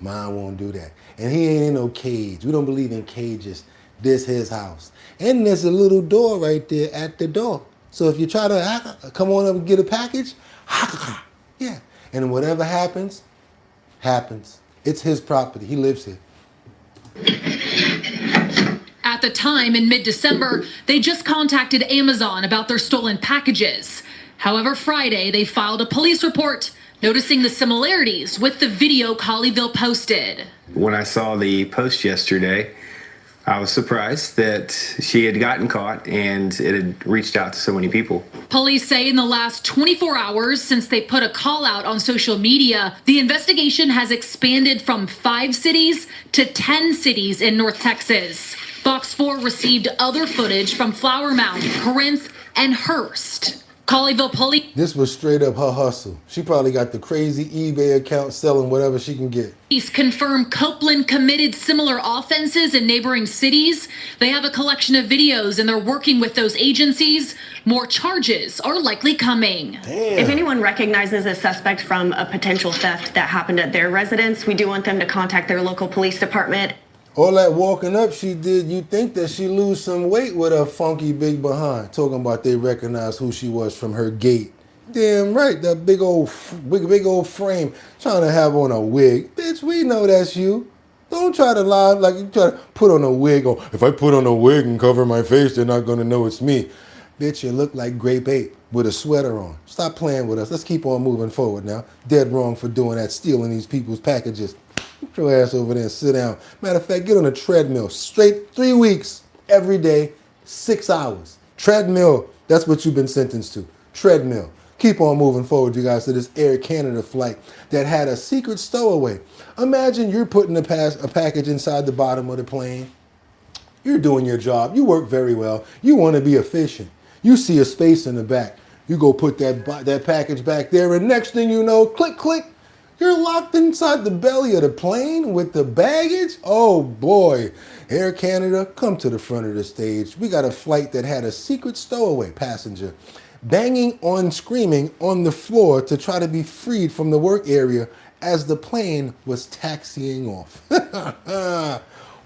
Speaker 1: Mine won't do that. And he ain't in no cage. We don't believe in cages. This his house. And there's a little door right there at the door. So if you try to come on up and get a package, yeah. And whatever happens, happens. It's his property. He lives here.
Speaker 7: At the time, in mid-December, they just contacted Amazon about their stolen packages. However, Friday, they filed a police report noticing the similarities with the video Colleyville posted.
Speaker 20: When I saw the post yesterday, I was surprised that she had gotten caught and it had reached out to so many people.
Speaker 7: Police say in the last 24 hours since they put a call out on social media, the investigation has expanded from 5 cities to 10 cities in North Texas. Fox 4 received other footage from Flower Mound, Corinth, and Hearst. Colleyville police.
Speaker 1: This was straight up her hustle. She probably got the crazy eBay account selling whatever she can get.
Speaker 7: Police confirm Copeland committed similar offenses in neighboring cities. They have a collection of videos and they're working with those agencies. More charges are likely coming.
Speaker 17: Damn. If anyone recognizes a suspect from a potential theft that happened at their residence, we do want them to contact their local police department.
Speaker 1: All that walking up she did, you think that she lose some weight with her funky big behind. Talking about they recognize who she was from her gait. Damn right, that big old frame. Trying to have on a wig. Bitch, we know that's you. Don't try to lie like you try to put on a wig. Or if I put on a wig and cover my face, they're not going to know it's me. Bitch, you look like Grape Ape with a sweater on. Stop playing with us. Let's keep on moving forward now. Dead wrong for doing that, stealing these people's packages. Get your ass over there and sit down. Matter of fact, get on a treadmill. Straight 3 weeks, every day, 6 hours. Treadmill, that's what you've been sentenced to. Treadmill. Keep on moving forward, you guys, to this Air Canada flight that had a secret stowaway. Imagine you're putting a package inside the bottom of the plane. You're doing your job. You work very well. You want to be efficient. You see a space in the back. You go put that package back there, and next thing you know, click, click, you're locked inside the belly of the plane with the baggage? Oh boy. Air Canada, come to the front of the stage. We got a flight that had a secret stowaway passenger banging on, screaming on the floor to try to be freed from the work area as the plane was taxiing off.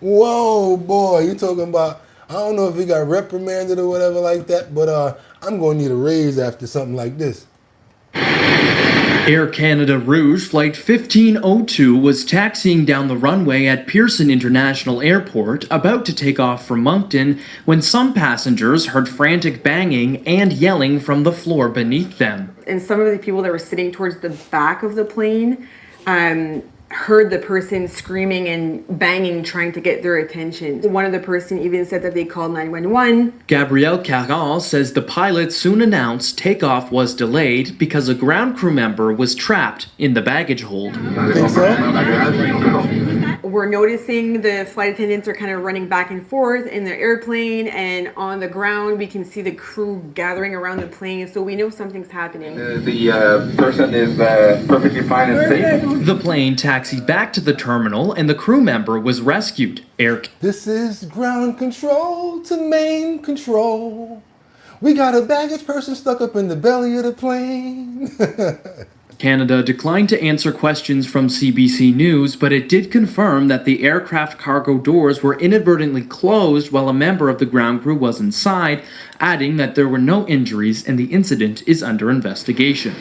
Speaker 1: Whoa, boy, you talking about, I don't know if he got reprimanded or whatever like that, but I'm going to need a raise after something like this.
Speaker 8: Air Canada Rouge Flight 1502 was taxiing down the runway at Pearson International Airport, about to take off for Moncton, when some passengers heard frantic banging and yelling from the floor beneath them.
Speaker 10: And some of the people that were sitting towards the back of the plane heard the person screaming and banging, trying to get their attention. One of the person even said that they called 911.
Speaker 8: Gabrielle Caron says the pilot soon announced takeoff was delayed because a ground crew member was trapped in the baggage hold.
Speaker 1: Think so?
Speaker 10: We're noticing the flight attendants are kind of running back and forth in the airplane, and on the ground we can see the crew gathering around the plane, so we know something's happening.
Speaker 11: The person is perfectly fine and safe.
Speaker 8: The plane taxied back to the terminal and the crew member was rescued.
Speaker 1: This is ground control to main control. We got a baggage person stuck up in the belly of the plane.
Speaker 8: Canada declined to answer questions from CBC News, but it did confirm that the aircraft cargo doors were inadvertently closed while a member of the ground crew was inside, adding that there were no injuries and the incident is under investigation.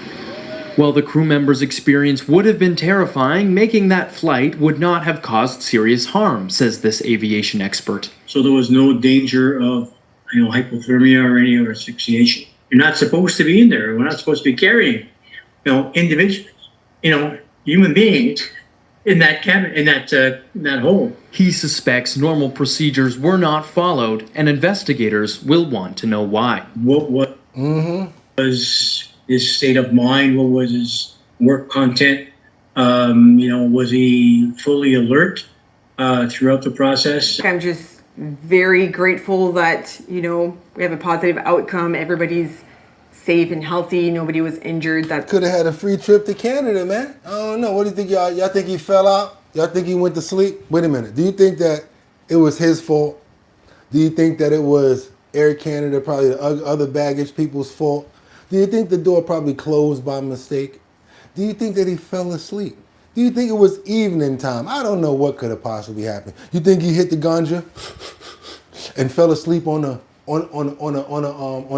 Speaker 8: While the crew member's experience would have been terrifying, making that flight would not have caused serious harm, says this aviation expert.
Speaker 21: So there was no danger of, hypothermia or any other asphyxiation. You're not supposed to be in there. We're not supposed to be carrying, individuals, human beings in that cabin, in that hole.
Speaker 8: He suspects normal procedures were not followed, and investigators will want to know why.
Speaker 21: What was his state of mind? What was his work content? Was he fully alert throughout the process?
Speaker 10: I'm just very grateful that, we have a positive outcome. Everybody's safe and healthy. Nobody was injured. That
Speaker 1: could have had a free trip to Canada, man. I don't know. What do you think, y'all? Y'all think he fell out? Y'all think he went to sleep? Wait a minute. Do you think that it was his fault? Do you think that it was Air Canada, probably the other baggage people's fault? Do you think the door probably closed by mistake? Do you think that he fell asleep? Do you think it was evening time? I don't know what could have possibly happened. You think he hit the ganja and fell asleep on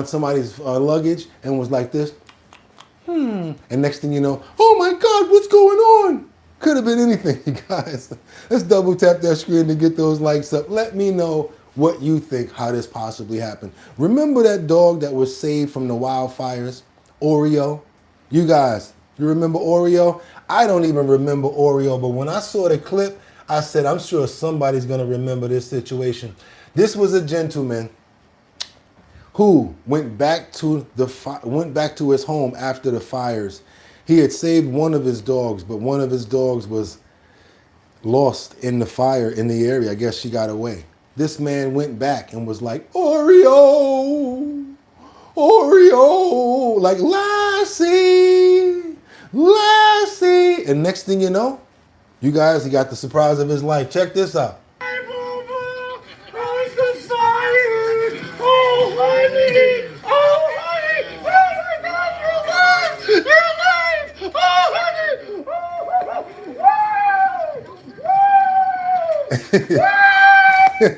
Speaker 1: somebody's luggage and was like this? And next thing you know, oh my God, what's going on? Could have been anything, you guys. Let's double tap that screen to get those likes up. Let me know what you think, how this possibly happened. Remember that dog that was saved from the wildfires? Oreo? You guys, you remember Oreo? I don't even remember Oreo, but when I saw the clip, I said, I'm sure somebody's gonna remember this situation. This was a gentleman who went back to his home after the fires. He had saved one of his dogs, but one of his dogs was lost in the fire in the area. I guess she got away. This man went back and was like, Oreo, Oreo, like Lassie, Lassie. And next thing you know, you guys, he got the surprise of his life. Check this out.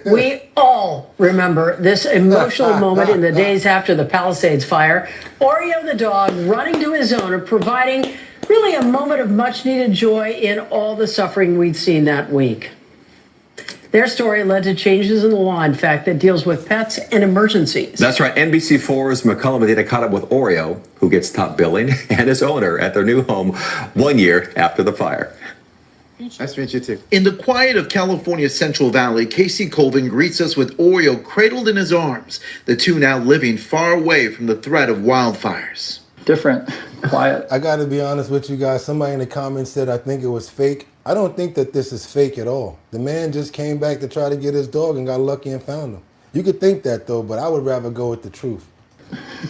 Speaker 22: We all remember this emotional moment in the days after the Palisades fire. Oreo the dog running to his owner, providing really a moment of much needed joy in all the suffering we'd seen that week. Their story led to changes in the law, in fact, that deals with pets and emergencies.
Speaker 23: That's right. NBC4's McCullum Medina caught up with Oreo, who gets top billing, and his owner at their new home 1 year after the fire.
Speaker 24: Nice to meet you too. In the quiet of California's Central Valley, Casey Colvin greets us with Oreo cradled in his arms, the two now living far away from the threat of wildfires.
Speaker 28: Different, quiet.
Speaker 1: I gotta be honest with you guys. Somebody in the comments said I think it was fake. I don't think that this is fake at all. The man just came back to try to get his dog and got lucky and found him. You could think that though, but I would rather go with the truth.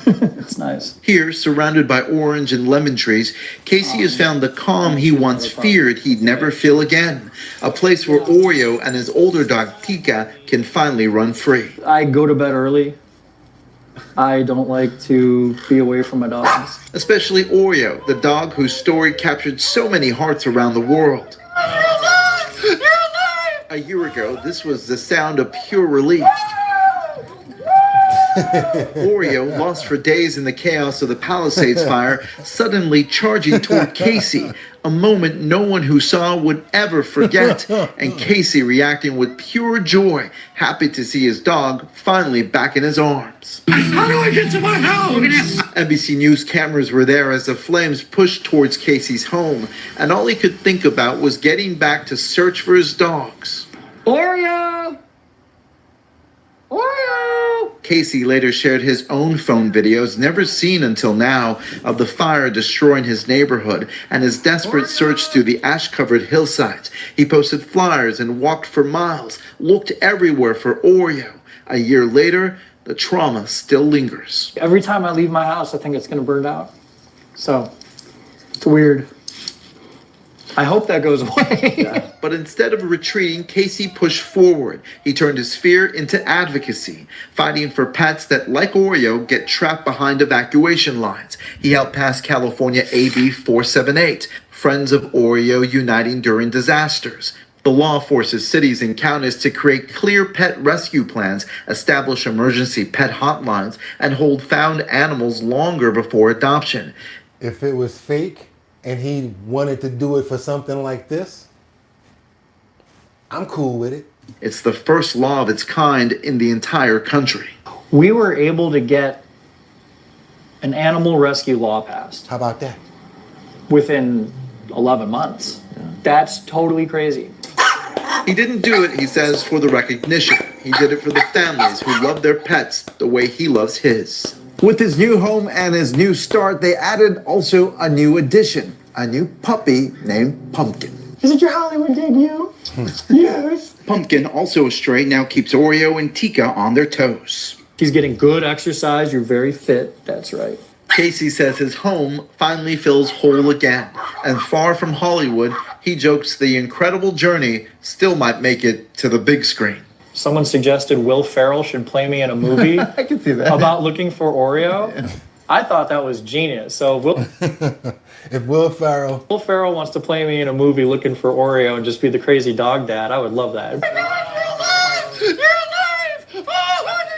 Speaker 28: It's nice.
Speaker 24: Here, surrounded by orange and lemon trees, Casey has found the calm he once feared he'd never feel again. A place where Oreo and his older dog, Tika, can finally run free.
Speaker 28: I go to bed early. I don't like to be away from my dogs.
Speaker 24: Especially Oreo, the dog whose story captured so many hearts around the world.
Speaker 29: You're alive! You're alive!
Speaker 24: A year ago, this was the sound of pure relief. Oreo, lost for days in the chaos of the Palisades fire, suddenly charging toward Casey, a moment no one who saw would ever forget, and Casey reacting with pure joy, happy to see his dog finally back in his arms.
Speaker 12: How do I get to my house?
Speaker 24: NBC News cameras were there as the flames pushed towards Casey's home, and all he could think about was getting back to search for his dogs.
Speaker 12: Oreo! Oreo!
Speaker 24: Casey later shared his own phone videos, never seen until now, of the fire destroying his neighborhood and his desperate search through the ash-covered hillsides. He posted flyers and walked for miles, looked everywhere for Oreo. A year later, the trauma still lingers.
Speaker 28: Every time I leave my house, I think it's going to burn out. So, it's weird. I hope that goes away.
Speaker 24: But instead of retreating, Casey pushed forward. He turned his fear into advocacy, fighting for pets that, like Oreo, get trapped behind evacuation lines. He helped pass California AB 478, Friends of Oreo Uniting During Disasters. The law forces cities and counties to create clear pet rescue plans, establish emergency pet hotlines, and hold found animals longer before adoption.
Speaker 1: If it was fake and he wanted to do it for something like this, I'm cool with it.
Speaker 24: It's the first law of its kind in the entire country.
Speaker 28: We were able to get an animal rescue law passed.
Speaker 1: How about that?
Speaker 28: Within 11 months. That's totally crazy.
Speaker 24: He didn't do it, he says, for the recognition. He did it for the families who love their pets the way he loves his.
Speaker 13: With his new home and his new start, they added also a new addition, a new puppy named Pumpkin.
Speaker 12: Is it your Hollywood debut? Yes.
Speaker 24: Pumpkin, also a stray, now keeps Oreo and Tika on their toes.
Speaker 28: He's getting good exercise. You're very fit. That's right.
Speaker 24: Casey says his home finally feels whole again. And far from Hollywood, he jokes the incredible journey still might make it to the big screen.
Speaker 28: Someone suggested Will Ferrell should play me in a movie
Speaker 13: I can see that.
Speaker 28: about looking for Oreo. Yeah. I thought that was genius. So
Speaker 1: if Will Ferrell
Speaker 28: wants to play me in a movie looking for Oreo and just be the crazy dog dad, I would love that.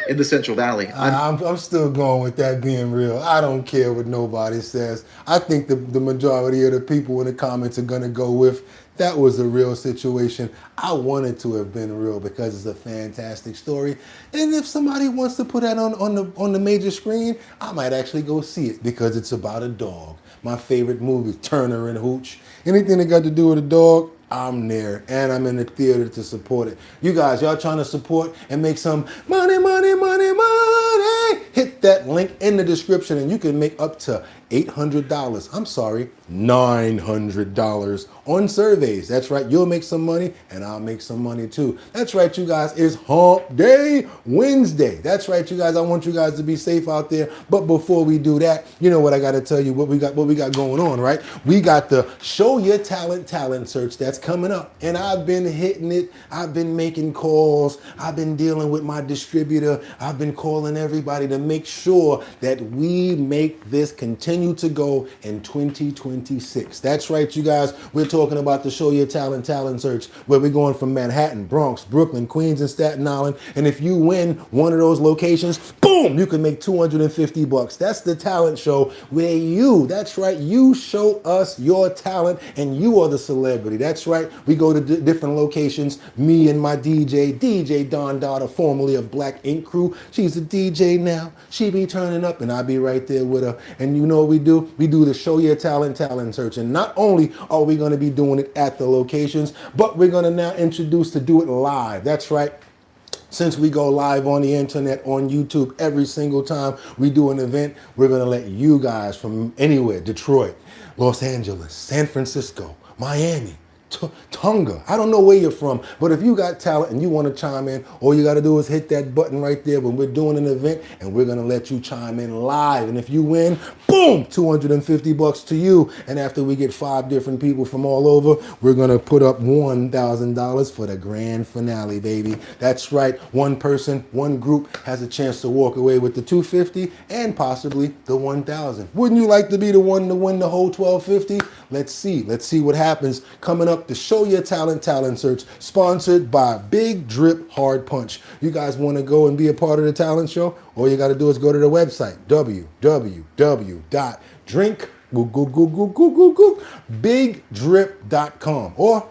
Speaker 24: In the Central Valley.
Speaker 1: I'm still going with that being real. I don't care what nobody says. I think the majority of the people in the comments are going to go with that was a real situation. I wanted to have been real because it's a fantastic story. And if somebody wants to put that on the major screen, I might actually go see it because it's about a dog. My favorite movie, Turner and Hooch. Anything that got to do with a dog, I'm there, and I'm in the theater to support it. You guys, y'all trying to support and make some money, money, money, money? Hit that link in the description, and you can make up to $800. I'm sorry, $900 on surveys. That's right, you'll make some money, and I'll make some money too. That's right, you guys, it's Hump Day Wednesday. That's right, you guys, I want you guys to be safe out there. But before we do that, you know what I got to tell you, what we got going on, right? We got the Show Your Talent search that's coming up, and I've been hitting it. I've been making calls. I've been dealing with my distributor. I've been calling everybody to make sure that we make this continue to go in 2026. That's right, you guys. We're talking about the Show Your Talent search, where we're going from Manhattan, Bronx, Brooklyn, Queens, and Staten Island. And if you win one of those locations, boom, you can make $250. That's the talent show where that's right, you show us your talent and you are the celebrity. That's right. We go to different locations. Me and my DJ Don Dada, formerly of Black Ink Crew. She's a DJ now. She be turning up and I be right there with her. And you know what we do? We do the Show Your Talent search. And not only are we going to be doing it at the locations, but we're going to now introduce to do it live. That's right. Since we go live on the internet, on YouTube, every single time we do an event, we're going to let you guys from anywhere, Detroit, Los Angeles, San Francisco, Miami, Tonga. I don't know where you're from, but if you got talent and you want to chime in, all you got to do is hit that button right there when we're doing an event, and we're going to let you chime in live. And if you win, boom, $250 to you. And after we get 5 different people from all over, we're going to put up $1,000 for the grand finale, baby. That's right. One person, one group has a chance to walk away with the $250 and possibly the $1,000. Wouldn't you like to be the one to win the whole $1,250? Let's see what happens. Coming up up the Show Your Talent talent search, sponsored by Big Drip Hard Punch. You guys want to go and be a part of the talent show? All you got to do is go to the website, bigdrip.com, or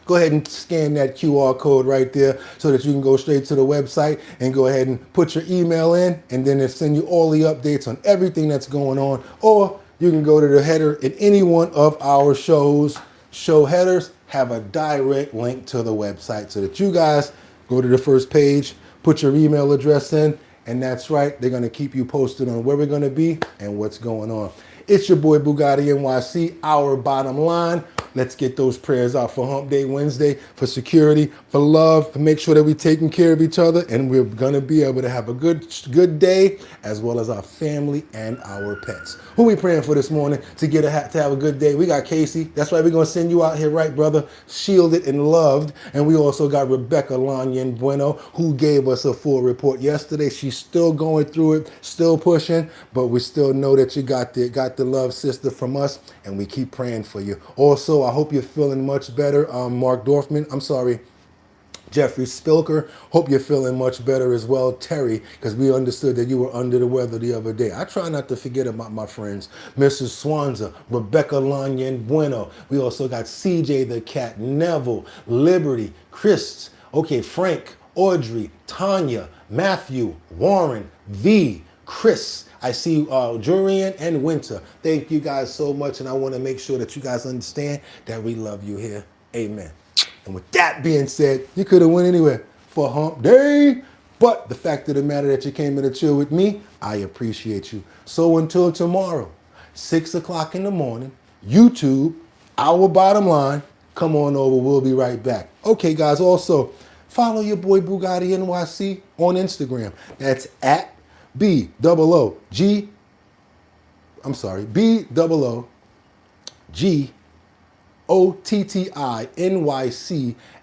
Speaker 1: go ahead and scan that QR code right there so that you can go straight to the website and go ahead and put your email in, and then it'll send you all the updates on everything that's going on. Or you can go to the header in any one of our shows. Show headers have a direct link to the website so that you guys go to the first page, put your email address in, and that's right, they're going to keep you posted on where we're going to be and what's going on. It's your boy Bugatti NYC, our bottom line. Let's get those prayers out for Hump Day Wednesday, for security, for love, to make sure that we're taking care of each other, and we're gonna be able to have a good day, as well as our family and our pets. Who we praying for this morning to have a good day? We got Casey. That's right, we're gonna send you out here, right, brother, shielded and loved. And we also got Rebecca Lanyan Bueno, who gave us a full report yesterday. She's still going through it, still pushing, but we still know that you got the love, sister, from us, and we keep praying for you. Also, I hope you're feeling much better. Jeffrey Spilker, hope you're feeling much better as well. Terry, because we understood that you were under the weather the other day. I try not to forget about my friends. Mrs. Swanza, Rebecca Lanyan Bueno. We also got CJ the Cat, Neville, Liberty, Chris, Frank, Audrey, Tanya, Matthew, Warren, V, Chris. I see Jurian and Winter. Thank you guys so much, and I want to make sure that you guys understand that we love you here. Amen. And with that being said, you could have went anywhere for Hump Day, but the fact of the matter that you came in to chill with me, I appreciate you. So until tomorrow, 6 o'clock in the morning, YouTube, Our Bottom Line, come on over, we'll be right back. Okay, guys, also, follow your boy Bugatti NYC on Instagram. That's at BOOGOTTINYC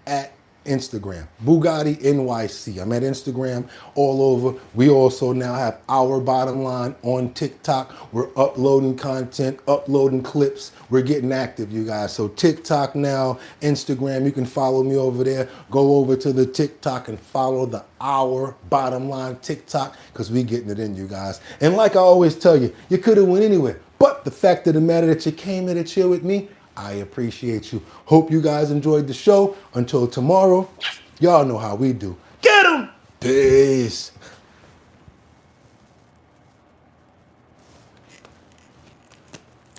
Speaker 1: at Instagram. Bugatti NYC. I'm at Instagram all over. We also now have Our Bottom Line on TikTok. We're uploading content, uploading clips. We're getting active, you guys. So TikTok now, Instagram, you can follow me over there. Go over to the TikTok and follow the Our Bottom Line TikTok, because we getting it in, you guys. And like I always tell you, you could have went anywhere, but the fact of the matter that you came in to chill with me, I appreciate you. Hope you guys enjoyed the show. Until tomorrow, y'all know how we do. Get 'em! Peace.